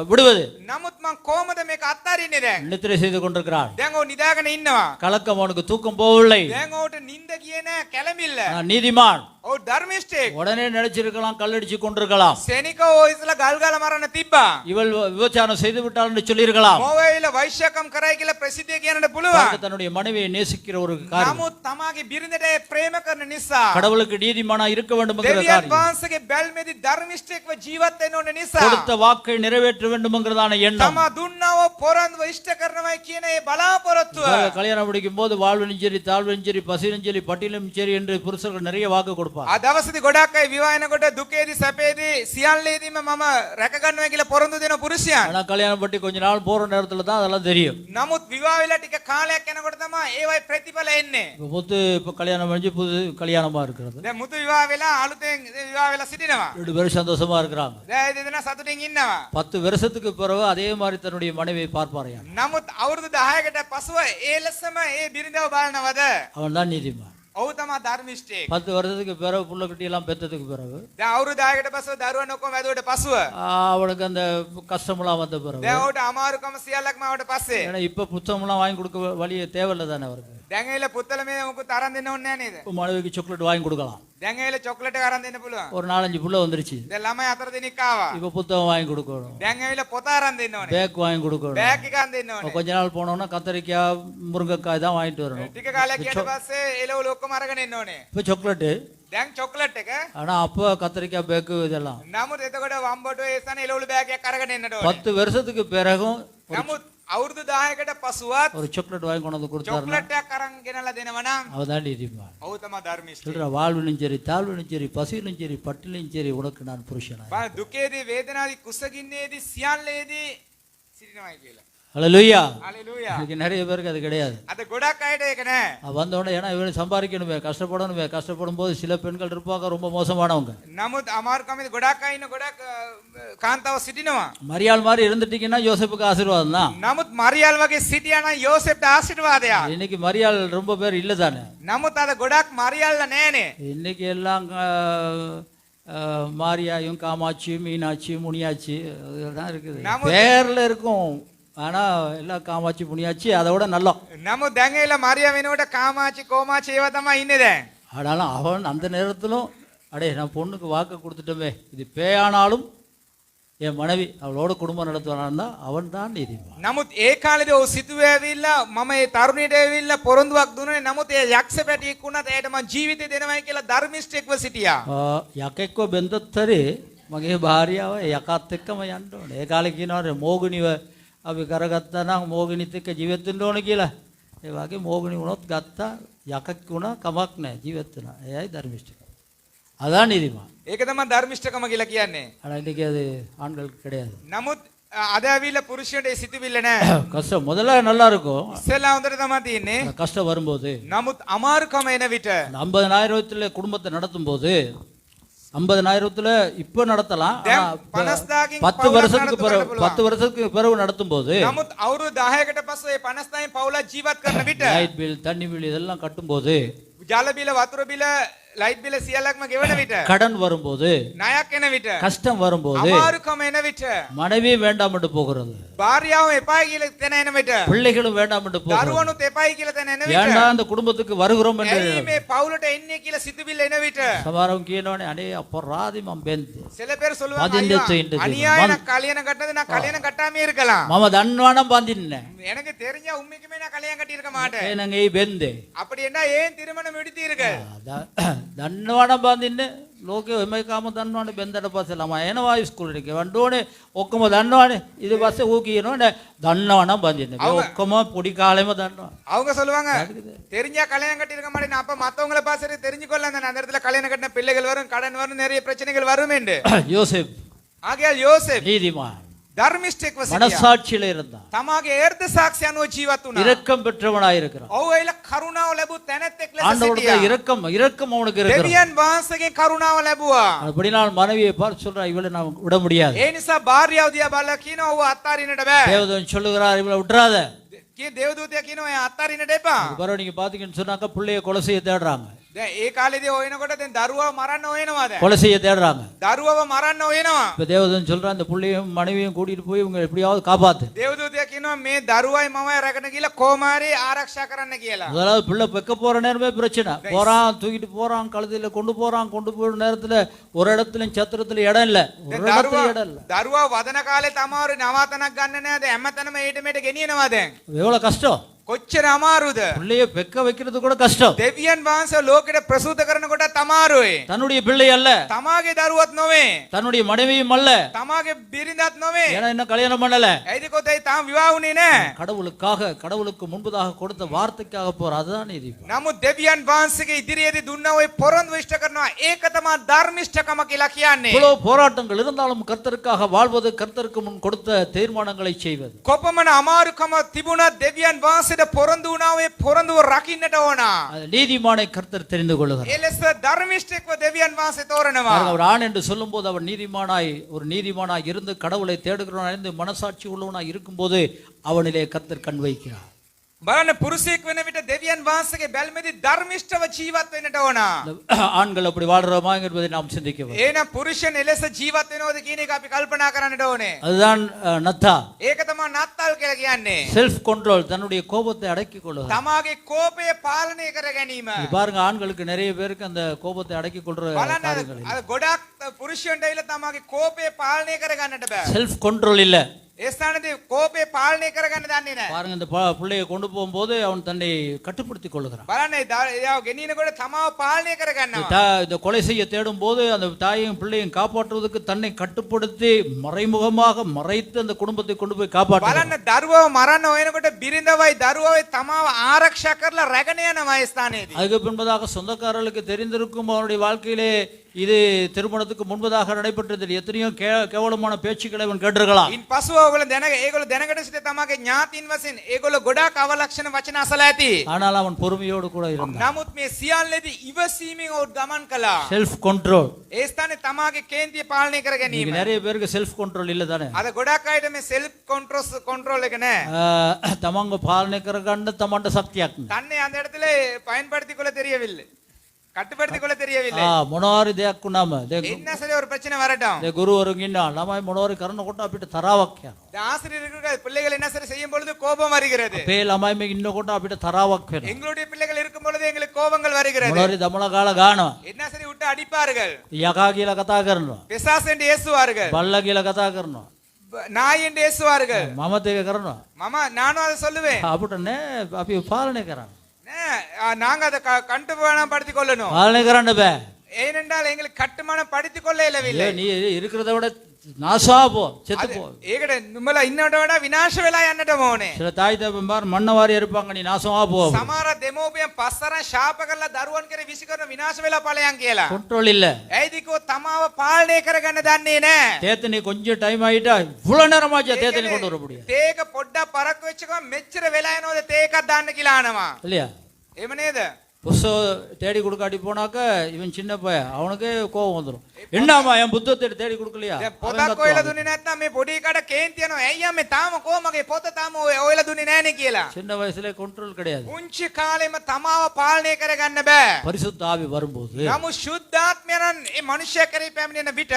விடுவது? නමුත් මං කොහමද මේක අත්හරින්නේ දැන්? நித்திரை செய்து கொண்டிருக்கிறார். දැන් ඔව් නිදාගෙන ඉන්නවා. கலக்கம், அவனுக்கு தூக்கம் போகவில்லை. දැන් ඔහුට නිින්ද ගියේ නෑ කැළඹිල්ල. நான் நீதிமான். ඔව් ධර්මිෂ්ඨයෙක්. உடனே நினைச்சிருக்கலாம், கல்லடிச்சு கொண்டிருக்கலாம். සෙනිකව ඔය ඉස්සලා ගල් ගාලා මරන්න තිබ්බා. இவள் விபச்சாரம் செய்து விட்டாள் என்று சொல்லியிருக்கலாம். මොවයිල වෛශ්‍යකම් කරයි කියලා ප්‍රසිද්ධිය කියන්නට පුළුවන්. தன்னுடைய மனைவியை நேசிக்கிற ஒரு காரியம். නමුත් තමාගේ බිරිඳට ප්‍රේම කරන නිසා கடவுளுக்கு நீதிமானா இருக்க வேண்டும் என்கிற දෙවියන් காரியம். වහන්සේගේ බැල්මේදී ධර්මිෂ්ඨයෙක්ව ජීවත් වෙන්න ඕන නිසා கொடுத்த வாக்கை நிறைவேற்ற வேண்டும் என்கிறதான எண்ணம். තමා දුන්නව පොරොන්දුව ඉෂ්ට කරනවයි කියන ඒ බලාපොරොත්තුව. கல்யாணம் முடிக்கும் போது வாழ்வினும் சரி, தாழ்வினும் சரி, பசியிலும் சரி, பட்டியலும் சரி என்று புருஷர்கள் நிறைய வாக்கு கொடுப்பார். ආ දවසේදී ගොඩක් අය විවාහ වෙනකොට දුකේදී සැපේදී සියල්ලේදීම මම රැක ගන්නවා කියලා පොරොන්දු දෙන පුරුෂයන්. ஆனா கல்யாணம் பட்டி கொஞ்ச நாள் போற நேரத்துல தான் அதெல்லாம் தெரியும். නමුත් විවාහ වෙලා ටික කාලයක් යනකොට තමයි ඒවයි ප්‍රතිඵල එන්නේ. இப்ப கல்யாணம் முடிஞ்சு புது கல்யாணமா இருக்கிறது. දැන් මුතු විවාහ වෙලා අලුතෙන් විවාහ වෙලා සිටිනවා. 2 பேரும் சந்தோஷமா இருக்கிறாங்க. දැන් දෙදෙනා සතුටින් ඉන්නවා. 10 வருஷத்துக்கு பிறகு அதே மாதிரி தன்னுடைய மனைவியை பார்ப்பாரையா. නමුත් අවුරුදු 10කට පසුව ඒ ලෙසම ඒ බිරිඳව බලනවද? அவன் தான் நீதிமான். ඔව් තමයි ධර්මිෂ්ඨයෙක්. 10 வருஷத்துக்கு பிறகு புள்ள குட்டி எல்லாம் பெற்றதுக்கு பிறகு දැන් අවුරුදු 10කට පසුව දරුවන් ඔක්කොම වැදුවට පසුව அவனுக்கு அந்த கஷ்டமெல்லாம் வந்த பிறகு, දැන් ඔහුට අමාරුකම සියල්ලක්ම ආවට පස්සේ ஏன்னா இப்ப புத்தகம்லாம் வாங்கி கொடுக்க வழியே தேவையில்லை தானே அவருக்கு. දැන් ඇවිල්ලා පුත්තල මේ මොකුත් අරන් දෙන්න ඕනේ නැහැ නේද? இப்போ மனைவிக்கு சாக்லேட் வாங்கி கொடுக்கலாம். දැන් ඇවිල්ලා චොක්ලට් එක අරන් දෙන්න පුළුවන්. ஒரு 4-5 புள்ள வந்துருச்சு. දැන් ළමයි 4 දෙනෙක් ආවා. இப்போ புத்தகம் வாங்கி கொடுக்கணும், දැන් ඇවිල්ලා පොත අරන් දෙන්න ඕනේ. பேக் வாங்கி கொடுக்கணும். බෑග් එක අරන් දෙන්න ඕනේ. கொஞ்ச நாள் போனோம்னா கத்தரிக்காய் முருங்கைக்காய் தான் வாங்கிட்டு வரணும். ටික කාලයක් ගියට පස්සේ එළවලු ඔක්කොම අරගෙන එන්න ඕනේ. இப்போ சாக்லேட்டு, දැන් චොක්ලට් එක ஆனா அப்போ கத்தரிக்காய் பேக்கு இதெல்லாம் නමුත් එතකොට වම්බොටුව ඒ ස්ථානේ එළවලු බෑග් එකක් අරගෙන එන්නට ඕනේ. 10 வருஷத்துக்கு பிறகும் නමුත් අවුරුදු 10කට පසුවත් ஒரு சாக்லேட் வாங்கி கொண்டு வந்து கொடுத்தாருன்னா චොක්ලට් එකක් අරන් ගෙනලා දෙනවා නම් அவதான் நீதிமான். ඔහු තමයි ධර්මිෂ්ඨ. சொல்ற வாழ்விலும் சரி, தாழ்விலும் சரி, பசியிலும் சரி, பட்டிலும் சரி, உனக்கு நான் புருஷனாய். බා දුකේදී වේදනාදී කුසගින්නේදී සියල්ලේදී සිටිනවායි කියලා. ஹல்லேலூயா. හalleluya. இன்னைக்கு நிறைய பேருக்கு அது கிடையாது. අද ගොඩක් අයට ඒක නෑ. வந்த உடனே ஏன்னா இவனை சம்பாதிக்கணுமே, கஷ்டப்படணுமே, கஷ்டப்படும் போது சில பெண்கள் இருப்பாங்க ரொம்ப மோசமானவங்க. නමුත් අමාරුකමේදී ගොඩක් අය ඉන්න ගොඩක් කාන්තාව සිටිනවා. மரியாள் மாதிரி இருந்துட்டீங்கன்னா யோசேப்புக்கு ஆசீர்வாதம் தான். නමුත් මරියල් වගේ සිටියා නම් යෝසෙෆ්ට ආශිර්වාදයක්. இன்னைக்கு மரியாள் ரொம்ப பேர் இல்ல தானே. නමුත් අද ගොඩක් මරියල්ලා නෑනේ. இன்னைக்கு எல்லாம் மாரியாயும் காமாட்சியும் மீனாட்சியும் முனியாச்சி தான் இருக்குது. பேர்ல இருக்கும், ஆனா எல்லாம் காமாட்சி முனியாச்சி அதை விட நல்லா. නමුත් දැන් ඇවිල්ලා මරියා වෙනුවට කාමාචි කෝමාචි ඒවා තමයි ඉන්නේ දැන්. ஆனாலும் அவன் அந்த நேரத்திலும் அடே நான் பொண்ணுக்கு வாக்கு கொடுத்துட்டோமே, இது பேயானாலும் என் மனைவி அவளோட குடும்பம் நடத்துவானா அவன் தான் நீதிமான். නමුත් ඒ කාලේදී ඔහු සිතුවේ ඇවිල්ලා මම ඒ තරුණියට ඇවිල්ලා පොරොන්දුවක් දුන්නේ. නමුත් ඒ යක්ෂ පැටියෙක් වුණත් එයාට මම ජීවිතය දෙනවයි කියලා ධර්මිෂ්ඨෙක්ව සිටියා. යකෙක්ව බෙන්දතරේ මගේ භාර්යාව යකත් එක්කම යන්න ඕනේ. ඒ කාලේ කියනවානේ මෝගිනිව අපි කරගත්තා නම් මෝගිනිත් එක්ක ජීවත් වෙන්න ඕනේ කියලා. ඒ වගේ මෝගිනි වුණොත් ගත්තා, යකෙක් වුණා කමක් නැහැ, ජීවත් වෙනවා. එයයි ධර්මිෂ්ඨ. அதான் நீதிமான். ඒක තමයි ධර්මිෂ්ඨකම කියලා කියන්නේ. ஆனால் இன்னைக்கு அது ஆண்களுக்கு கிடையாது. නමුත් අද ඇවිල්ලා පුරුෂයන්ට ඒ සිතුවිල්ල නෑ. கஷ்டம் முதல்ல நல்லா இருக்கும், ඉස්සෙල්ලා හොඳට තමයි තියෙන්නේ. கஷ்டம் வரும்போது නමුත් අමාරුකම එන විට 50,000 குடும்பத்தை நடத்தும் போது 50,000 இப்ப நடத்தலாம், ஆனா 50,000 10 வருஷத்துக்கு பிறகு 10 வருஷத்துக்கு பிறகு நடத்தும் போது නමුත් අවුරුදු 10කට පස්සේ 50,000 පවුලක් ජීවත් කරන විට லைட் பில், தண்ணி பில் இதெல்லாம் கட்டும் போது, ජල බිල, වතුර බිල, ලයිට් බිල සියල්ලක්ම ගෙවන විට, கடன் வரும்போது, ණයක් එන විට, கஷ்டம் வரும்போது, අමාරුකම එන විට, மனைவி வேண்டாம் என்று போகிறது, භාර්යාව එපායි කියලා තැන එන විට, பிள்ளைகளும் வேண்டாம் என்று போகிறது, දරුවනුත් එපායි කියලා තැන එන විට, ஏன்டா அந்த குடும்பத்துக்கு வருகிறோம் என்று ඇයි මේ පවුලට එන්නේ කියලා සිතුවිල්ල එන විට, சமாரம் කියනෝනේ අනේ අපරාධි මම බෙන්දේ. சில பேர் சொல்லுவாங்க பதினெட்டு ஐயா, இன்ட்டு அநியாயம் நான் கல்யாணம் கட்டினது நான் கல்யாணம் கட்டாமே இருக்கலாம். මම දන්නවනම් බඳින්නේ எனக்கு தெரிஞ்ச உண்மைக்குமே நான் கல்யாணம் கட்டி இருக்க மாட்டேன். නැහැ. එහෙනම් ඒ බෙන්දේ. அப்படி என்ன ஏன் திருமணம் எடுத்தீர்கள்? දන්නවනම් බඳින්නේ. ලෝකෙ එම එකම දන්නවනේ බෙන්දට පස්සේ ළමයි එනවා ඉස්කෝලේට ගෙවන්න ඕනේ. ඔක්කොම දන්නවනේ. ඊට පස්සේ ඌ කියනෝනේ දන්නවනම් බඳින්නේ. මේ ඔක්කොම පොඩි කාලෙම දන්නවා. அவங்க சொல்லுவாங்க தெரிஞ்சா கல்யாணம் கட்டி இருக்க மாட்டேன். அப்ப மத்தவங்கள பாசறி தெரிஞ்சுக்கொள்ள அந்த நேரத்துல கல்யாணம் கட்டின பிள்ளைகள் வரும், கடன் வரும், நிறைய பிரச்சனைகள் வரும் என்று. யோசேப் ஆகையால் யோசேப் நீதிமான், ධර්මිෂ්ඨෙක්ව සිටියා. மனசாட்சியில இருந்தான், තමාගේ එර්ධ සාක්ෂි අනුව ජීවත් වුණා. இரக்கம் பெற்றவனாய் இருக்கிறான். ඔහු එල කරුණාව ලැබු තැනැත්තෙක් ලෙස ஆண்டவருடைய සිටියා. இரக்கம் அவனுக்கு இருக்கிறது. දෙවියන් වහන්සේගෙන් කරුණාව ලැබුවා. அப்படினால் மனைவியை பார்த்து சொல்றான், இவளை நான் விட முடியாது. ඒ නිසා භාර්යාව දිහා බලලා කියනවා ඔහු අත්හරින්නට බෑ. தேவதூதன் சொல்லுகிறார், இவளை விட்டுறாத. කිය දේවදූතයා කියනවා එයා අත්හරින්නට එපා. பிறகு நீங்க பாத்தீங்கன்னு சொன்னாக்கா பிள்ளைய கொலை செய்ய தேடுறாங்க, දැන් ඒ කාලේදී හොයනකොට දැන් දරුවව මරන්න හොයනවා දැන්. கொலை செய்ய தேடுறாங்க. දරුවව මරන්න හොයනවා. இப்ப தேவதூதன் சொல்றான், இந்த பிள்ளையும் மனைவியும் கூட்டிட்டு போய் இவங்க எப்படியாவது காப்பாத்து. දේවදූතයා කියනවා මේ දරුවයි මමයි රැකගෙන ගිහලා කොමාරි ආරක්ෂා කරන්න කියලා. முதலாவது பிள்ளை பெக்க போற நேரமே பிரச்சனை. போறான், தூக்கிட்டு போறான், கழுதையில கொண்டு போற நேரத்துல ஒரு இடத்துலயும் சத்திரத்துல இடம் இல்ல, ஒரு இடத்துல இடம் இல்ல. දරුවා වදන කාලේ තමාරු නවාතනක් ගන්න නෑ. දැන් හැමතැනම ඊට මෙට ගෙනියනවා දැන්. எவ்வளவு கஷ்டம். කොච්චර අමාරුද? பிள்ளைய பெக்க வைக்கிறது கூட கஷ்டம். දෙවියන් වහන්සේ ලෝකෙට ප්‍රසූත කරනකොට තමාරුයි. தன்னுடைய பிள்ளை அல்ல, තමාගේ දරුවත් නොවේ. தன்னுடைய மனைவியும் அல்ல. තමාගේ බිරිඳත් නොවේ. ஏன்னா இன்னும் கல்யாணம் பண்ணல. ඇයිද කොතේ තාම විවාහ වුණේ නෑ. கடவுளுக்காக, கடவுளுக்கு முன்பதாக கொடுத்த வார்த்தைக்காக போற, அதுதான் நீதி. නමුත් දෙවියන් වහන්සේගේ ඉදිරියේදී දුන්නා ඔය පොරොන්දු ඉෂ්ට කරනවා. ඒක තමයි ධර්මිෂ්ඨකම කියලා කියන්නේ. இவ்வளவு போராட்டங்கள் இருந்தாலும் கர்த்தருக்காக வாழ்வது, கர்த்தருக்கு முன் கொடுத்த தீர்மானங்களை செய்வது. කොපමණ අමාරුකම තිබුණත් දෙවියන් වහන්සේට පොරොන්දු වුණා ඔය පොරොන්දුව රකින්නට ඕන. அது நீதிமானை கர்த்தர் தெரிந்து கொள்கிறார். ඒ ලෙස ධර්මිෂ්ඨෙක්ව දෙවියන් වහන්සේ තෝරනවා. பாருங்க, ஒரு ஆண் என்று சொல்லும்போது அவன் நீதிமானாய் இருந்து கடவுளை தேடுகிறவனாய் இருந்து மனசாட்சி உள்ளவனாய் இருக்கும்போது அவனிலே கர்த்தர் கண் வைக்கிறார். බලන්න පුරුෂයෙක් වෙන විට දෙවියන් වහන්සේගේ බැල්මේදී ධර්මිෂ්ඨව ජීවත් වෙන්නට ඕන. இந்த ஆண்கள் அப்படி வாழ்றோமா என்பதை நாம் சிந்திக்க வேண்டும். එහෙනම් පුරුෂයන් එලෙස ජීවත් වෙනවද කියන එක අපි කල්පනා කරන්නට ඕනේ. அதுதான் நத்தா. ඒක තමයි නත්තල් කියලා කියන්නේ. செல்ஃப் கண்ட்ரோல், தன்னுடைய கோபத்தை அடக்கிக் கொள்வது. තමාගේ කෝපය පාලනය කර ගැනීම. இது பாருங்க, ஆண்களுக்கு நிறைய பேருக்கு அந்த கோபத்தை அடக்கிக் கொள்ற බලන්න காரியங்கள் இல்லை. අර ගොඩක් පුරුෂයන්ට ඇවිල්ලා තමාගේ කෝපය පාලනය කර ගන්නට බෑ. செல்ஃப் கண்ட்ரோல் இல்ல. ඒ ස්ථානයේ කෝපය පාලනය කරගන්න දන්නේ නැහැ. பாருங்க, இந்த பிள்ளையை கொண்டு போகும்போது அவன் தன்னை கட்டுப்படுத்திக் கொள்ளுகிறான். බලන්න එයාව ගෙනිනකොට තමාව පාලනය කරගන්නවා. இந்த கொலை செய்ய தேடும் போது அந்த தாயையும் பிள்ளையும் காப்பாற்றுவதற்கு தன்னை கட்டுப்படுத்தி மறைமுகமாக மறைத்து அந்த குடும்பத்தை கொண்டு போய் காப்பாற்ற. බලන්න දරුවව මරන්න හොයනකොට බිරිඳවයි දරුවවයි තමාව ආරක්ෂා කරලා රැගෙන යනවා ඒ ස්ථානයේදී. அதுக்கு பின்பதாக சொந்தக்காரர்களுக்கு தெரிந்திருக்கும் அவனுடைய வாழ்க்கையிலே இது திருமணத்துக்கு முன்பதாக நடைபெற்றது. எத்தனையோ கேவலமான பேச்சுக்களை அவன் கேட்டிருக்கலாம். ඉන් පසුව ඒගොල්ලෝ දැනගට සිට තමාගේ ඥාතින් වශයෙන් ඒගොල්ලෝ ගොඩාක් අවලක්ෂණ වචන අසලා ඇති. ஆனால் அவன் பொறுமையோடு கூட இருந்தான். නමුත් මේ සියල්ලේදී ඉවසීමෙන් ඔහු ගමන් කළා. Self control. ඒ ස්ථානේ තමාගේ කේන්තිය පාලනය කර ගැනීම. நிறைய பேருக்கு செல்ஃப் கண்ட்ரோல் இல்ல தானே. අද ගොඩක් අයට මේ සෙල්ෆ් කන්ට්‍රෝල් එක නැහැ. தமங்க பாலனை කරගන්න තමන්ට சக்திයක් නැහැ. தன்னை அந்த இடத்துல பயன்படுத்திக் கொள்ள தெரியவில்லை, கட்டுப்படுத்திக் கொள்ள தெரியவில்லை. මොනවාරි දෙයක් වුණාම என்ன சரி ஒரு பிரச்சனை வரட்டும், ගුරුවරුන් ඉන්නවා ළමයි මොනවාරි කරනකොට අපිට තරාවක් යනවා. இந்த ஆசிரியர்கள் பிள்ளைகள் என்ன சரி செய்யும் பொழுது கோபம் வருகிறது. අපේ ළමයි මේ ඉන්නකොට අපිට තරාවක් වෙනවා. எங்களுடைய பிள்ளைகள் இருக்கும் பொழுது எங்களுக்கு கோபங்கள் வருகிறது. මොනවාරි දමල ගාලා ගන්නවා. என்ன சரி விட்டு அடிப்பார்கள், යකා කියලා කතා කරනවා. பிசாசு என்று ஏசுவார்கள், බල්ලා කියලා කතා කරනවා. நாய் என்று ஏசுவார்கள். මමත් ඒක කරනවා. நானும் அதை சொல்லுவேன். අපිට නෑ, අපි පාලනය කරන්න. நாங்க அதை கட்டுமானம் படுத்திக் கொள்ளணும். පාලනය කරන්න බෑ. ஏனென்றால் எங்களுக்கு கட்டுமானம் படுத்திக் கொள்ள இயலவில்லை. நீ இருக்கிறத விட நாசா போ, செத்து போ. ඒකට නුඹලා ඉන්නවට වඩා විනාශ වෙලා යන්නට ඕනේ. சில தாய் தகப்பன் பார் மண்ணவாரி இருப்பாங்க, நீ நாசமா போ. සමහර දෙමෝපියන් පස්සරන් ශාප කරලා දරුවන් කෙරේ විසි කරන විනාශ වෙලා ඵලයන් කියලා. கண்ட்ரோல் இல்ல. ඇයිද කිව්වොත් තමාව පාලනය කරගන්න දන්නේ නැහැ. தேத்தனி கொஞ்சம் டைம் ஆயிட்டா இவ்வளவு நேரமாச்சா தேத்தனி கொண்டு வர முடியும் තේක පොඩ්ඩක් පරක්කු වෙච්ච ගමන් මෙච්චර වෙලා යනවද තේකක් දාන්න කියලා අහනවා. இல்லையா? එහෙම නේද? புஸ்தகம் தேடி கொடுக்காட்டி போனாக்க இவன் சின்ன பையன், அவனுக்கே கோபம் வந்துடும். என்னம்மா என் புத்தகத்தை தேடி கொடுக்கலையா? දැන් පොතක් ඔයලා දුන්නේ නැත්නම් මේ පොඩි කාට කේන්ති යනවා. ඇයි අම්මේ තාම කොහමගේ පොත තාම ඔයලා දුන්නේ නැහනේ කියලා. சின்ன வயசுல கண்ட்ரோல் கிடையாது. පුංචි කාලෙම තමාව පාලනය කරගන්න බෑ. பரிசுத்த ஆவி வரும்போது නමුත් ශුද්ධාත්මයන් මේ මනුෂ්‍ය කරේ පැමිණෙන විට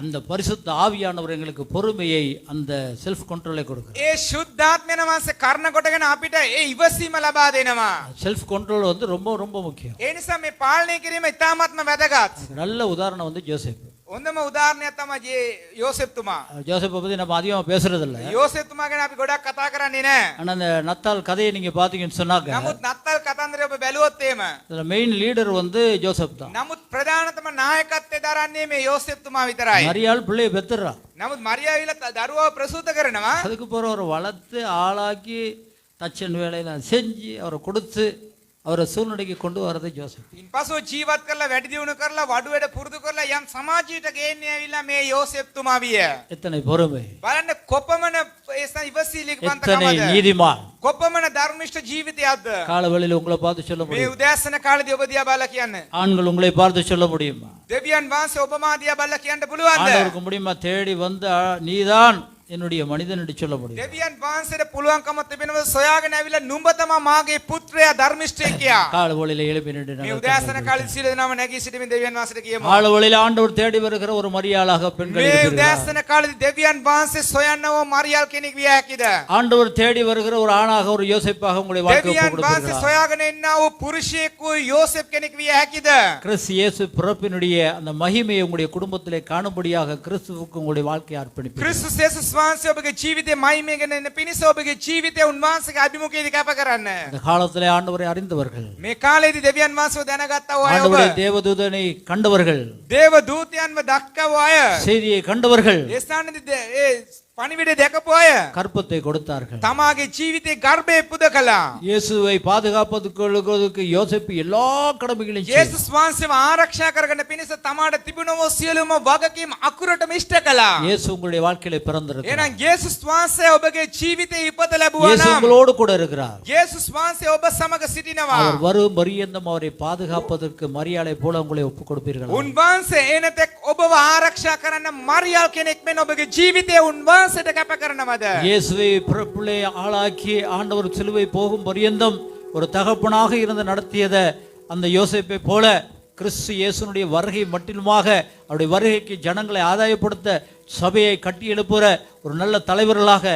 அந்த பரிசுத்த ஆவியானவர் எங்களுக்கு பொறுமையை, அந்த செல்ஃப் கண்ட்ரோலை கொடுக்கிறார். ඒ ශුද්ධාත්මයන් වහන්සේ කර්ණ කොටගෙන අපිට ඒ ඉවසීම ලබා දෙනවා. செல்ஃப் கண்ட்ரோல் வந்து ரொம்ப ரொம்ப முக்கியம். ඒ නිසා මේ පාලනය කිරීම ඉතාමත්ම වැදගත්. நல்ல உதாரணம் வந்து ஜோசப். හොඳම උදාහරණයක් තමයි යෝසෙප් තුමා. ஜோசப்பை பத்தி நம்ம அதிகமா பேசுறது இல்ல. යෝසෙප් තුමා ගැන අපි ගොඩක් කතා කරන්නේ නැහැ. ஆனா அந்த நத்தால் கதையை நீங்க பாத்தீங்கன்னு சொன்னாக்க නමුත් නත්තල් කතන්දරය ඔබ බැලුවොත් එහෙම இதுல மெயின் லீடர் வந்து ஜோசப் தான். නමුත් ප්‍රධානතම නායකත්වය දරන්නේ මේ යෝසෙප් තුමා විතරයි. மரியாள் பிள்ளையை பெத்துறா. නමුත් මරියාවිල දරුවව ප්‍රසූත කරනවා. அதுக்கு பிறகு அவரை வளர்த்து ஆளாக்கி தச்சன் வேலையெல்லாம் செஞ்சு அவரை கொடுத்து அவரை சூழ்நிலைக்கு கொண்டு வரது ஜோசப். ඉන්පසු ජීවත් කරලා වැඩි දියුණු කරලා වඩුවේට පුරුදු කරලා යම් සමාජයට ගේන්නේ ඇවිල්ලා මේ යෝසෙප් තුමා විය. எத்தனை பொறுமை, බලන්න කොපමණ ඉවසීලිකවන්තකමද, எத்தனை நீதிமான். කොපමණ ධර්මිෂ්ඨ ජීවිතයක්ද. காலவெளியில் உங்களை பார்த்து சொல்ல මේ முடியும். උදෑසන කාලේදී ඔබ දිහා බලලා කියන්න. ஆண்கள் உங்களை பார்த்து சொல்ல முடியுமா? දෙවියන් වහන්සේ ඔබ මා දිහා බලලා කියන්න පුළුවන්ද? ஆண்டவருக்கு முடியுமா? தேடி வந்து நீதான் என்னுடைய மனிதன் என்று சொல்ல முடியும். දෙවියන් වහන්සේට පුළුවන්කම තිබෙනවද සොයාගෙන ඇවිල්ලා නුඹ තමා මාගේ පුත්‍රයා ධර්මිෂ්ඨයෙක් කියා. காலவெளியில் எழுப்பி நின்று මේ උදෑසන කාලේ සියලු දෙනාම නැගී සිටමින් දෙවියන් වහන්සේට කියමු. காலவெளியில் ஆண்டவர் தேடி வருகிற ஒரு மரியாளாக பெண்கள் මේ இருக்கிறார்கள். උදෑසන කාලේදී දෙවියන් වහන්සේ සොයන්නව මරියල් කෙනෙක් විය හැකිද? ஆண்டவர் தேடி வருகிற ஒரு ஆணாக, ஒரு யோசேப்பாக உங்களுடைய வாழ்க்கையை දෙවියන් වහන්සේ கொடுக்கிறார். සොයාගෙන එන්නා වූ පුරුෂයෙකු යෝසෙප් කෙනෙක් විය හැකිද? கிறிஸ்து இயேசு பிறப்பினுடைய அந்த மகிமையை உங்களுடைய குடும்பத்திலே காணும்படியாக கிறிஸ்துவுக்கு உங்களுடைய வாழ்க்கையை அர்ப்பணிப்பீர்கள். ක්‍රිස්තුස් යේසුස් වහන්සේ ඔබගේ ජීවිතේ මහිමය ගැන එන පිණිස ඔබගේ ජීවිතය උන්වහන්සේගේ අභිමුඛයේදී කැප කරන්න. அந்த காலத்திலே ஆண்டவரை அறிந்தவர்கள், මේ කාලේදී දෙවියන් වහන්සේව දැනගත්තා වූ අය ඔබ, ஆண்டவருடைய தேவதூதனை கண்டவர்கள், දේව දූතයන්ව දක්කව අය, செய்தியை கண்டவர்கள், ඒ ස්ථානයේදී ඒ පණිවිඩය දැකපු අය கற்பத்தை கொடுத்தார்கள். තමාගේ ජීවිතේ ගර්භය පුද කළා. இயேசுவை பாதுகாப்பதற்கு யோசேப்பு எல்லா கடமைகளையும் செய்தார். යේසුස් වහන්සේව ආරක්ෂා කරගන්න පිණිස තමාට තිබුණව සියලුම වගකීම් අකුරටම ඉෂ්ට කළා. இயேசு உங்களுடைய வாழ்க்கையில பிறந்திருக்கிறார். එහෙනම් යේසුස් වහන්සේ ඔබගේ ජීවිතේ ඉපත ලැබුවා இயேசு නම් உங்களோடு கூட இருக்கிறார். යේසුස් වහන්සේ ඔබ සමග සිටිනවා. அவர் வரும் பரியந்தம் அவரை பாதுகாப்பதற்கு மரியாளை போல உங்களை ஒப்புக் கொடுப்பீர்கள். උන්වහන්සේ එනතෙක් ඔබව ආරක්ෂා කරන්න මරියල් කෙනෙක් මෙන් ඔබගේ ජීවිතය උන්වහන්සේ වහන්සේට කැප කරනවද? இயேசுவை பிறப்பிலே ஆளாக்கி ஆண்டவர் சிலுவை போகும் பரியந்தம் ஒரு தகப்பனாக இருந்து நடத்தியத அந்த யோசேப்பை போல கிறிஸ்து இயேசுனுடைய வருகை மட்டிலுமாக அவருடைய வருகைக்கு ஜனங்களை ஆதாயப்படுத்த சபையை கட்டி எழுப்புற ஒரு நல்ல தலைவர்களாக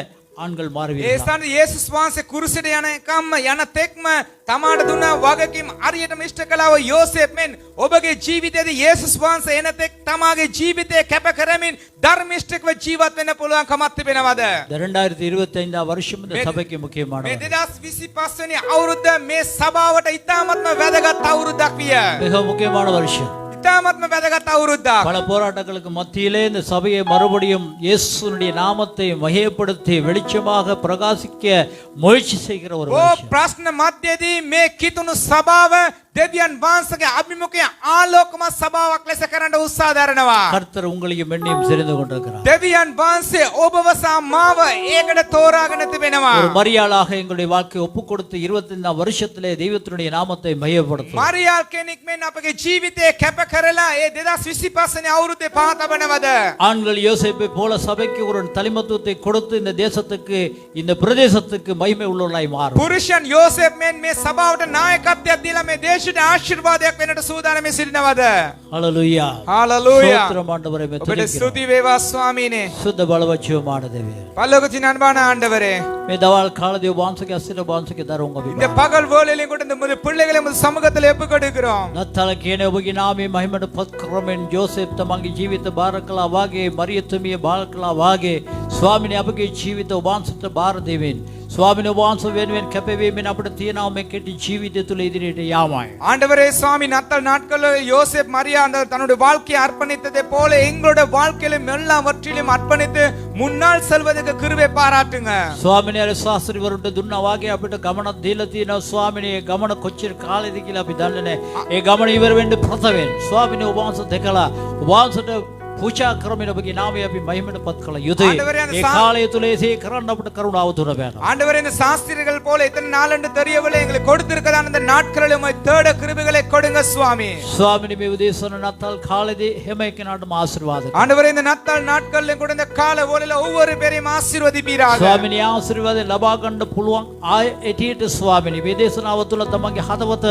ஆண்கள் ඒ மாறுவீர்கள். ස්ථානයේ යේසුස් වහන්සේ කුරුසෙට යන එකම යන තෙක්ම තමාට දුන්න වගකීම් හරියටම ඉෂ්ට කළාව යෝසේප් මෙන් ඔබගේ ජීවිතයේදී යේසුස් වහන්සේ එන තෙක් තමාගේ ජීවිතය කැප කරමින් ධර්මිෂ්ඨකව ජීවත් වෙන්න පුළුවන් කමක් තිබෙනවද? இந்த 2025 வருஷம் இந்த சபைக்கு මේ முக்கியமானது. 2025 වෙනි අවුරුද්ද මේ සභාවට ඉතාමත්ම වැදගත් අවුරුද්දක් විය. மிக முக்கியமான வருஷம். ඉතාමත්ම වැදගත් අවුරුද්දක්. பல போராட்டங்களுக்கு மத்தியிலே இந்த சபையை மறுபடியும் இயேசுனுடைய நாமத்தை மகிமைப்படுத்தி வெளிச்சமாக பிரகாசிக்க முயற்சி செய்கிற ஒரு ඕ வருஷம். ප්‍රශ්න මැදදී මේ කිතුණු සභාව දෙවියන් වහන්සේගේ අභිමුඛය ආලෝකමත් සභාවක් ලෙස කරන්න උත්සාහ දරනවා. கர்த்தர் உங்களையும் என்னையும் தெரிந்து கொண்டிருக்கிறார். දෙවියන් වහන්සේ ඔබව සහ මාව ඒකට තෝරාගෙන තිබෙනවා. ஒரு மரியாளாக எங்களுடைய வாழ்க்கையை ஒப்புக் கொடுத்து 25 வருஷத்திலே தெய்வத்தினுடைய நாமத்தை மகிமைப்படுத்தும். මරියාල් කෙනෙක් මෙන් අපගේ ජීවිතේ කැප කරලා ඒ 2025 වෙනි අවුරුද්දේ පහතබනවද? ஆண்கள் யோசேப்பை போல சபைக்கு ஒரு தலைமத்துவத்தை கொடுத்து இந்த தேசத்துக்கு இந்த பிரதேசத்துக்கு மகிமை உள்ளவர்களாய் மாறும். පුරුෂයන් යෝසෙප් මෙන් මේ සභාවට නායකත්වයක් දීලා මේ දේශයට ආශිර්වාදයක් වෙන්නට සූදානම් සිටිනවද? ஹalleluya. හාලලූයා. ஸ்தோத்திரம் ஆண்டவரே. ඔබට துதிக்கிறோம். ස්තුති වේවා ස්වාමීනි. சுத்த பலவச்சியமான தேவரே. පල්ලෝක තිනන්බාන ආණ්ඩවරේ. මේ දවල් කාලදී වංශක අසිර වංශක දරුවෝ இந்த අපි பகல் வேளையிலும் கூட இந்த பிள்ளைகளை உமது சமூகத்தில் ஒப்புக் கொடுக்கிறோம். නත්තල කියන ඔබගේ නාමයේ මහිමට පත් කරමින් ජෝසෙප් තමන්ගේ ජීවිත බාර කළා වාගේ මරියතුමිය බාර කළා වාගේ ස්වාමිනේ අපගේ ජීවිත ඔබ වහන්සේට බාර දෙමින් ස්වාමිනේ ඔබ වහන්සේ වෙනුවෙන් කැපවීමෙන් අපිට තියෙනවා මේ කෙටි ජීවිතය තුළ ඉදිරියට යාමයි. ஆண்டவரே சுவாமி நத்தல் நாட்களில் யோசேப் மரியா தன்னுடைய வாழ்க்கையை அர்ப்பணித்ததை போல எங்களோட வாழ்க்கையிலும் எல்லாவற்றிலும் அர்ப்பணித்து முன்னால் செல்வதற்கு கிருபை பாராட்டுங்க. ස්වාමිනේ අර ශාස්ත්‍රීවරුන්ට දුන්නා වාගේ අපිට ගමනක් දීලා තියෙනවා. ස්වාමිනේ ගමන කොච්චර කාලෙද කියලා අපි දන්නේ නැහැ. ඒ ගමන ඉවර වෙන්න ප්‍රථමයෙන් ස්වාමිනේ ඔබ වහන්සේ දැකලා ඔබ වහන්සේට පූජා කරමින් ඔබගේ නාමය අපි මහිමට පත් කළ යුතුයි. ආண்டவரே, அந்த ඒ කාලය තුල ඒ කරන්න අපිට කරුණාව දුර බෑනවා. ஆண்டவரே இந்த சாஸ்திரிகள் போல எத்தனை நாள் என்று தெரியவில்லை எங்களுக்கு கொடுத்திருக்கதான இந்த நாட்களில் உம்மை தேட கிருபைகளை கொடுங்க சுவாமி. ස්වාමිනේ මේ උදේසන නත්තල් කාලෙදී හැම එක්කෙනාටම ආශිර්වාද කරන්න. ஆண்டவரே இந்த நத்தாள் நாட்களிலும் கூட இந்த கால வேளையில ஒவ்வொரு பேரையும் ஆசீர்வதிப்பீராக. ස්වාමිනේ ආශිර්වාද ලබා ගන්න පුළුවන් ආය එටියට ස්වාමිනේ මේ දේශනාව තුළ තමන්ගේ හදවත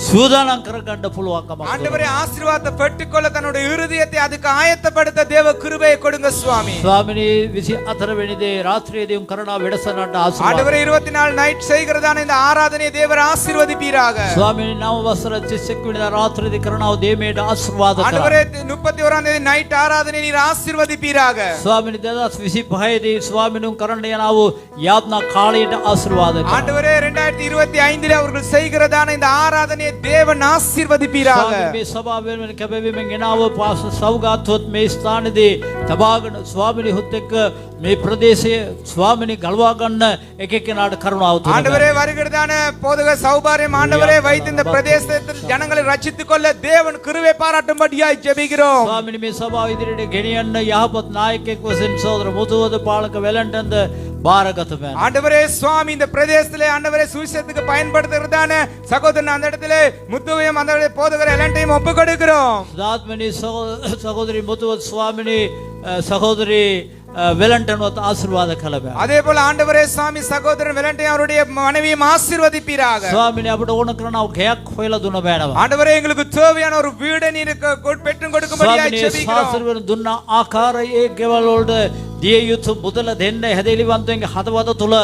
සූදානම් කර ගන්න පුළුවන්කමක් දුන්නා. ஆண்டவரே ஆசீர்வாதத்தை பெற்றுக்கொள்ள தன்னுடைய இருதயத்தை அதுக்கு ஆயத்தப்படுத்த தேவ கிருபையை கொடுங்க சுவாமி. ස්වාමිනේ 24 වෙනි දේ රාත්‍රියේදී කරනා වැඩසටහනට ආශිර්වාද. ஆண்டவரே 24 நைட் செய்கிறதான இந்த ஆராதனை தேவர் ஆசீர்வதிப்பீராக. ස්වාමිනේ නව වසර 31 වෙනිදා රාත්‍රියේදී කරනා දේමේට ආශිර්වාද කරා. ஆண்டவரே 31 தேதி நைட் ஆராதனை நீர் ஆசீர்வதிப்பீராக. ස්වාමිනේ 2025 දී ස්වාමිනුන් කරන්න යන ආ වූ යාත්නා කාලයට ආශිර්වාද කරා. ஆண்டவரே 2025 அவர்கள் செய்கிறதான இந்த ஆராதனையை தேவன் ஆசீர்வதிப்பீராக. ස්වාමිනේ මේ සභාව වෙනුවෙන් කැපවීමෙන් ගෙනාව පාස සෞගාත්වත් මේ ස්ථානයේදී තබාගෙන ස්වාමිනේ හොත් එක්ක මේ ප්‍රදේශයේ ස්වාමිනේ ගලවා ගන්න එක එක්කෙනාට කරුණාව දුන්නා. ஆண்டவரே வருகிறதான போதக சௌபாரியம் ஆண்டவரே வைத்து இந்த பிரதேசத்தில் ஜனங்களை ரட்சித்துக் கொள்ள தேவன் கிருபை பாராட்டும்படியாய் ஜெபிக்கிறோம். ස්වාමිනේ මේ සභාව ඉදිරියට ගෙනියන්න යහපත් නායකයෙක් වශයෙන් සෝදර මුතුවද පාලක වෙලන්ටන්ද බාරගත වෙනවා. ஆண்டவரே சுவாமி இந்த பிரதேசத்திலே ஆண்டவரே சுவிசேஷத்துக்கு பயன்படுத்துகிறதான சகோதரன் அந்த இடத்திலே முத்துவையும் அந்த போதகர் எல்லாத்தையும் ஒப்புக் கொடுக்கிறோம். සදාත්මනී සහෝදරි මුතුවද ස්වාමිනේ සහෝදරි වෙලන්ටන්වත් ආශිර්වාද කළ බෑ. அதே போல ஆண்டவரே சுவாமி சகோதரன் வெலண்டை அவருடைய மனைவியும் ஆசீர்வதிப்பீராக. ස්වාමිනේ අපිට ඕන කරන ගයක් හොයලා දුන්න බෑනවා. ஆண்டவரே எங்களுக்கு தேவையான ஒரு வீடை நீர் பெற்றுக் கொடுக்கும்படியாய் ස්වාමිනේ ஜெபிக்கிறோம். ශාස්ත්‍රවල දුන්න ආකාරයේ ගෙවල් වලට දිය යුතු මුදල දෙන්න හැදෙලිවන්තයන්ගේ හදවත තුල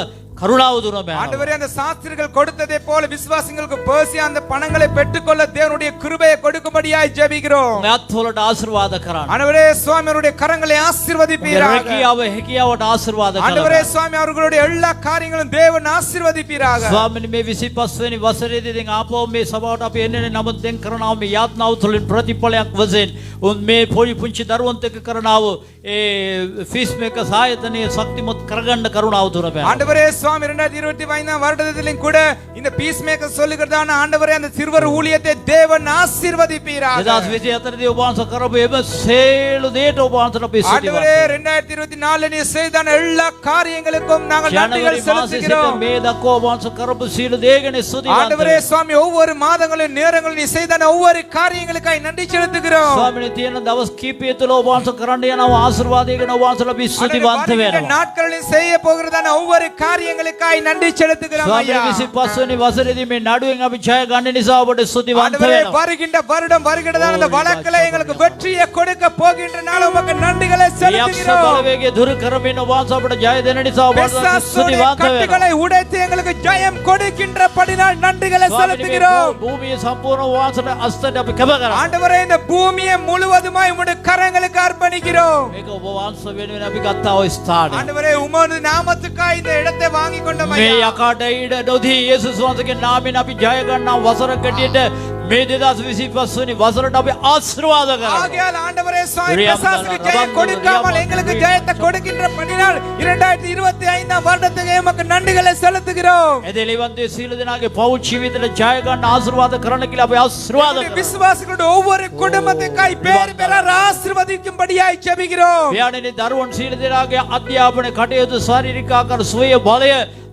கருணாව දුන බෑ. ஆண்டவரே அந்த சாஸ்திரிகள் கொடுத்ததை போல விசுவாசிகளுக்கு பேசி அந்த பணங்களை பெற்றுக்கொள்ள தேவனுடைய கிருபையை கொடுக்கும்படியாய் ஜெபிக்கிறோம். මෙත් වලට ආශිර්වාද කරන්න. ஆண்டவரே சுவாமி அவருடைய கரங்களை ஆசீர்வதிப்பீராக. හැකියාවට ආශිර්වාද කරන්න. ஆண்டவரே சுவாமி அவர்களுடைய எல்லா காரியங்களும் தேவன் ஆசீர்வதிப்பீராக. ස්වාමිනේ මේ 25 වෙනි වසරේදී දැන් ආපහු මේ සභාවට අපි එන්නේ නමුත් දැන් කරනවා මේ යාත්නාව තුළින් ප්‍රතිඵලයක් වශයෙන් උන් මේ පොඩි පුංචි දරුවන්ට එක්ක කරනවා ඒ ෆීස් මේක සායතනයේ ශක්තිමත් කරගන්න කරුණාව දුන බෑ. ஆண்டவரே சுவாமி 2025 வருடத்திலும் கூட இந்த பீஸ் மேக்கர் சொல்லுகிறதான ஆண்டவரே அந்த சிறுவர் ஊழியத்தை தேவன் ஆசீர்வதிப்பீராக. 2024 දී ඔබ වහන්සේ කරපු එම සියලු දේට ඔබ වහන්සේට අපි ஆண்டவரே ස්තුතිවන්ත 2024 நீ செய்தான எல்லா காரியங்களுக்கும் நாங்கள் நன்றிகள் ජනවරි මාසයේ සිට செலுத்துகிறோம். මේ දක්වා ඔබ වහන්සේ කරපු සියලු දේ ගැන ஆண்டவரே ස්තුතිවන්ත சுவாமி ஒவ்வொரு மாதங்களும் நேரங்களும் நீ செய்தான ஒவ்வொரு காரியங்களுக்காய் நன்றி செலுத்துகிறோம். ස්වාමීනි තියෙන දවස් කීපය තුළ ඔබ වහන්සේ කරන්න යන ආශිර්වාදය ගැන ඔබ වහන්සේට අපි ස්තුතිවන්ත வருகின்ற වෙනවා. நாட்களில் செய்ய போகிறதான ஒவ்வொரு காரியங்களுக்காய் நன்றி செலுத்துகிறோம் ස්වාමීනි ஐயா. 25 වෙනි වසරේදී මේ නඩුවෙන් අපි ජය ගන්න නිසා ඔබට ස්තුතිවන්ත ஆண்டவரே වෙනවා. வருகின்ற வருடம் வருகிறதான அந்த ஓ, வழக்கிலே விபாச்சா எங்களுக்கு வெற்றியை கொடுக்க போகின்ற நாள் உமக்கு நன்றிகளை යක්ෂ செலுத்துகிறோம். බලවේගය දුරු කරමින් ඔබ වහන්සේ අපට ජය දෙන නිසා ඔබට பிசாசுடைய ස්තුතිවන්ත වෙනවා. கட்டுகளை உடைத்து எங்களுக்கு ஜெயம் கொடுக்கின்றபடினால் நன்றிகளை ස්වාමීනි, செலுத்துகிறோம். මේ භූමියේ සම්පූර්ණ ඔබ වහන්සේට අස්තට අපි කැප කරනවා. ஆண்டவரே இந்த பூமியை முழுவதுமாய் உம்முடைய கரங்களுக்கு அர்ப்பணிக்கிறோம். මේක ඔබ වහන්සේ වෙනුවෙන් අපි ගත්තා ඔය ස්ථානය. ஆண்டவரே உமது நாமத்துக்காய் இந்த இடத்தை வாங்கி கொண்டோம் මේ ஐயா. යකාට ඉඩ නොදී යේසුස් වහන්සේගේ නාමයෙන් අපි ජය ගන්නා වසර කැටියට මේ 2025 වෙනි වසරට අපි ආශිර්වාද කරනවා. ஆகையால் ஆண்டவரே சுவாமி ரியாம் பிசாசுக்கு தானா, ஜெயம் ரபம் கொடுக்காமல் ரியாம் எங்களுக்கு ரியாம் ஜெயத்தை கொடுக்கின்றபடினால் 2025 வருடத்துக்கு உமக்கு நன்றிகளை செலுத்துகிறோம். එදෙලිවන්තේ සීල දෙනාගේ පෞල් ජීවිතයට ජය ගන්න ආශිර්වාද කරන්න කියලා අපි ආශිර්වාද කරනවා. விசுவாசிகளுடைய ஒவ்வொரு குடும்பத்துக்காய் பேர் பெறார் ஆசீர்வதிக்கும்படியாய் ஜெபிக்கிறோம். පියාණෙනි දරුවන් සීල දෙනාගේ අධ්‍යාපන කටයුතු ශාරීරික ආකාර සුවය බලය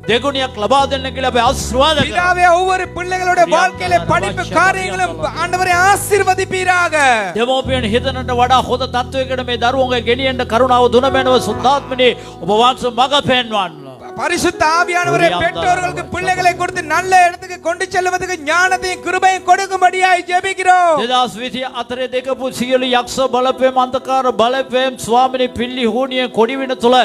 දෙගුණයක් ලබා දෙන්න කියලා අපි ආශිර්වාද කරනවා. பிதாவே ஒவ்வொரு பிள்ளைகளுடைய வாழ்க்கையில படிப்பு காரியங்களும் ஆண்டவரே ஆசீர்வதிப்பீராக. දෙමෝපියන් හිතනට වඩා හොඳ තත්වයකට මේ දරුවන්ගේ ගෙනියන්න කරුණාව දුන මැනව සුද්ධාත්මනේ ඔබ වහන්සේ මඟ පෙන්වන්න. பரிசுத்த ஆவியானவரே பெற்றோர்களுக்கு பிள்ளைகளை கொடுத்து நல்ல இடத்துக்கு கொண்டு செல்வதற்கு ஞானத்தையும் கிருபையும் கொடுக்கும்படியாய் ஜெபிக்கிறோம். 2024 දෙකපු සියලු යක්ෂ බලපෑම් අන්ධකාර බලපෑම් ස්වාමිනේ පිල්ලි හෝනිය කොඩි වෙන තුල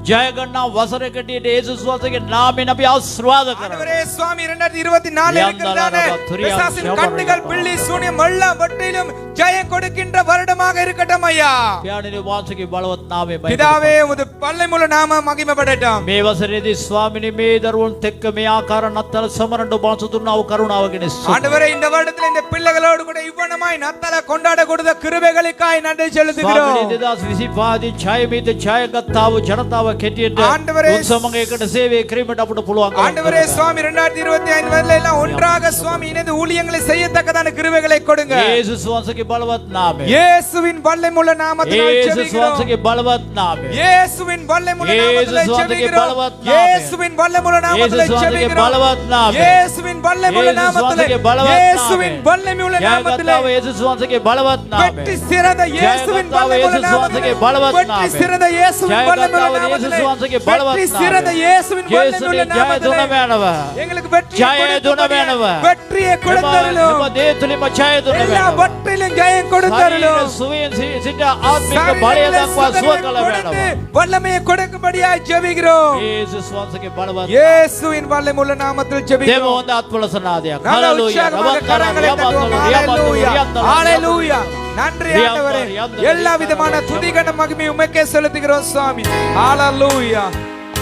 ජය ගන්නා වසරකට යේසුස් වහන්සේගේ නාමයෙන් අපි ආශිර්වාද කරනවා. ஆண்டவரே சுவாமி 2024 இருக்கிறதானே பிசாசின் கட்டுகள் பிள்ளி சூனியம் எல்லாம் வற்றிலும் ஜெயம் கொடுக்கின்ற வருடமாக இருக்கட்டும் ஐயா. පියාණෙනි වහන්සේගේ බලවත් නාමයෙන් பிதாவே உமது வல்லமையுள்ள நாமம் மகிமைப்படட்டும். මේ වසරේදී ස්වාමිනේ මේ දරුවන්ත් එක්ක මේ ආකාර නත්තල සමරන්න ඔබ වහන්සේ දුන්නා වූ කරුණාව ගැන ස්තුතියි. ஆண்டவரே இந்த வருடத்தில் இந்த பிள்ளைகளோடு கூட இவ்வனமாய் நத்தல கொண்டாட கொடுத்த கிருபைகளுக்காய் நன்றி செலுத்துகிறோம். ස්වාමිනේ 2025 දී ජයමිත ජයගත්තා වූ ජනතාව කෙටියට ආණ්ඩවරේ උත්සවයකට සේවය කිරීමට අපට පුළුවන්. ஆண்டவரே சுவாமி 2025 வருல எல்லாம் ஒன்றாக சுவாமி இணைந்து ஊழியங்களை செய்யத்தக்கதான கிருபைகளை கொடுங்க. යේසුස් වහන්සේගේ බලවත් නාමයෙන්. இயேசுவின் வல்லமையுள்ள நாமத்தினால் යේසුස් ஜெபிக்கிறோம். වහන්සේගේ බලවත් නාමයෙන්. இயேசுவின் வல்லமையுள்ள நாமத்திலே இயேசு ஜெபிக்கிறோம். வல்லமையுள்ள இயேசுவின் வல்லமையுள்ள நாமத்திலே இயேசு ஜெபிக்கிறோம். வல்லமையுள்ள நாமம். இயேசுவின் வல்லமையுள்ள இயேசு நாமத்திலே வல்லமையுள்ள இயேசுவின் நாமம். வல்லமையுள்ள நாமத்திலே ජයගත්තා වූ යේසුස් වහන්සේගේ බලවත් නාමයෙන්. வெற்றி சிறந்த இயேசுவின் ஜெயகர்த்தாவே வல்லமையுள்ள இயேசு சுவாசகே நாமத்திலே பலவத் வெற்றி நாமம். சிறந்த இயேசுவின் ஜெயகர்த்தாவே வல்லமையுள்ள இயேசு நாமத்திலே சுவாசகே பலவத் வெற்றி நாமம். சிறந்த இயேசுவின் வல்லமையுள்ள යේසුනේ ජය நாமத்திலே දුන මැනව. எங்களுக்கு வெற்றியை ජය දුන கொடுத்தருளும். මැනව. வெற்றியை கொடுத்தருளும். එම දේ තුලින්ම ජය දුන எல்லா මැනව. வற்றிலும் ஜெயம் கொடுத்தருளும். ශරීර සුවයෙන් සිට ආත්මික බලය දක්වා සුව කළ මැනව. வல்லமையை கொடுக்கும்படியாய் ஜெபிக்கிறோம். යේසුස් වහන්සේගේ බලවත් இயேசுவின் வல்லமையுள்ள நாமத்தில் දෙව ஜெபிக்கிறோம். හොඳ අත්පලසනාදයක්. நல்ல හalleluya. உற்சாகமான கரங்களை தட்டுவோம். ஹalleluya. ஹalleluya. நன்றி ஆண்டவரே. எல்லா விதமான துதி கன மகிமை உமக்கே செலுத்துகிறோம் சுவாமி. ஹalleluya.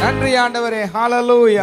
நன்றி ஆண்டவரே. ஹalleluya.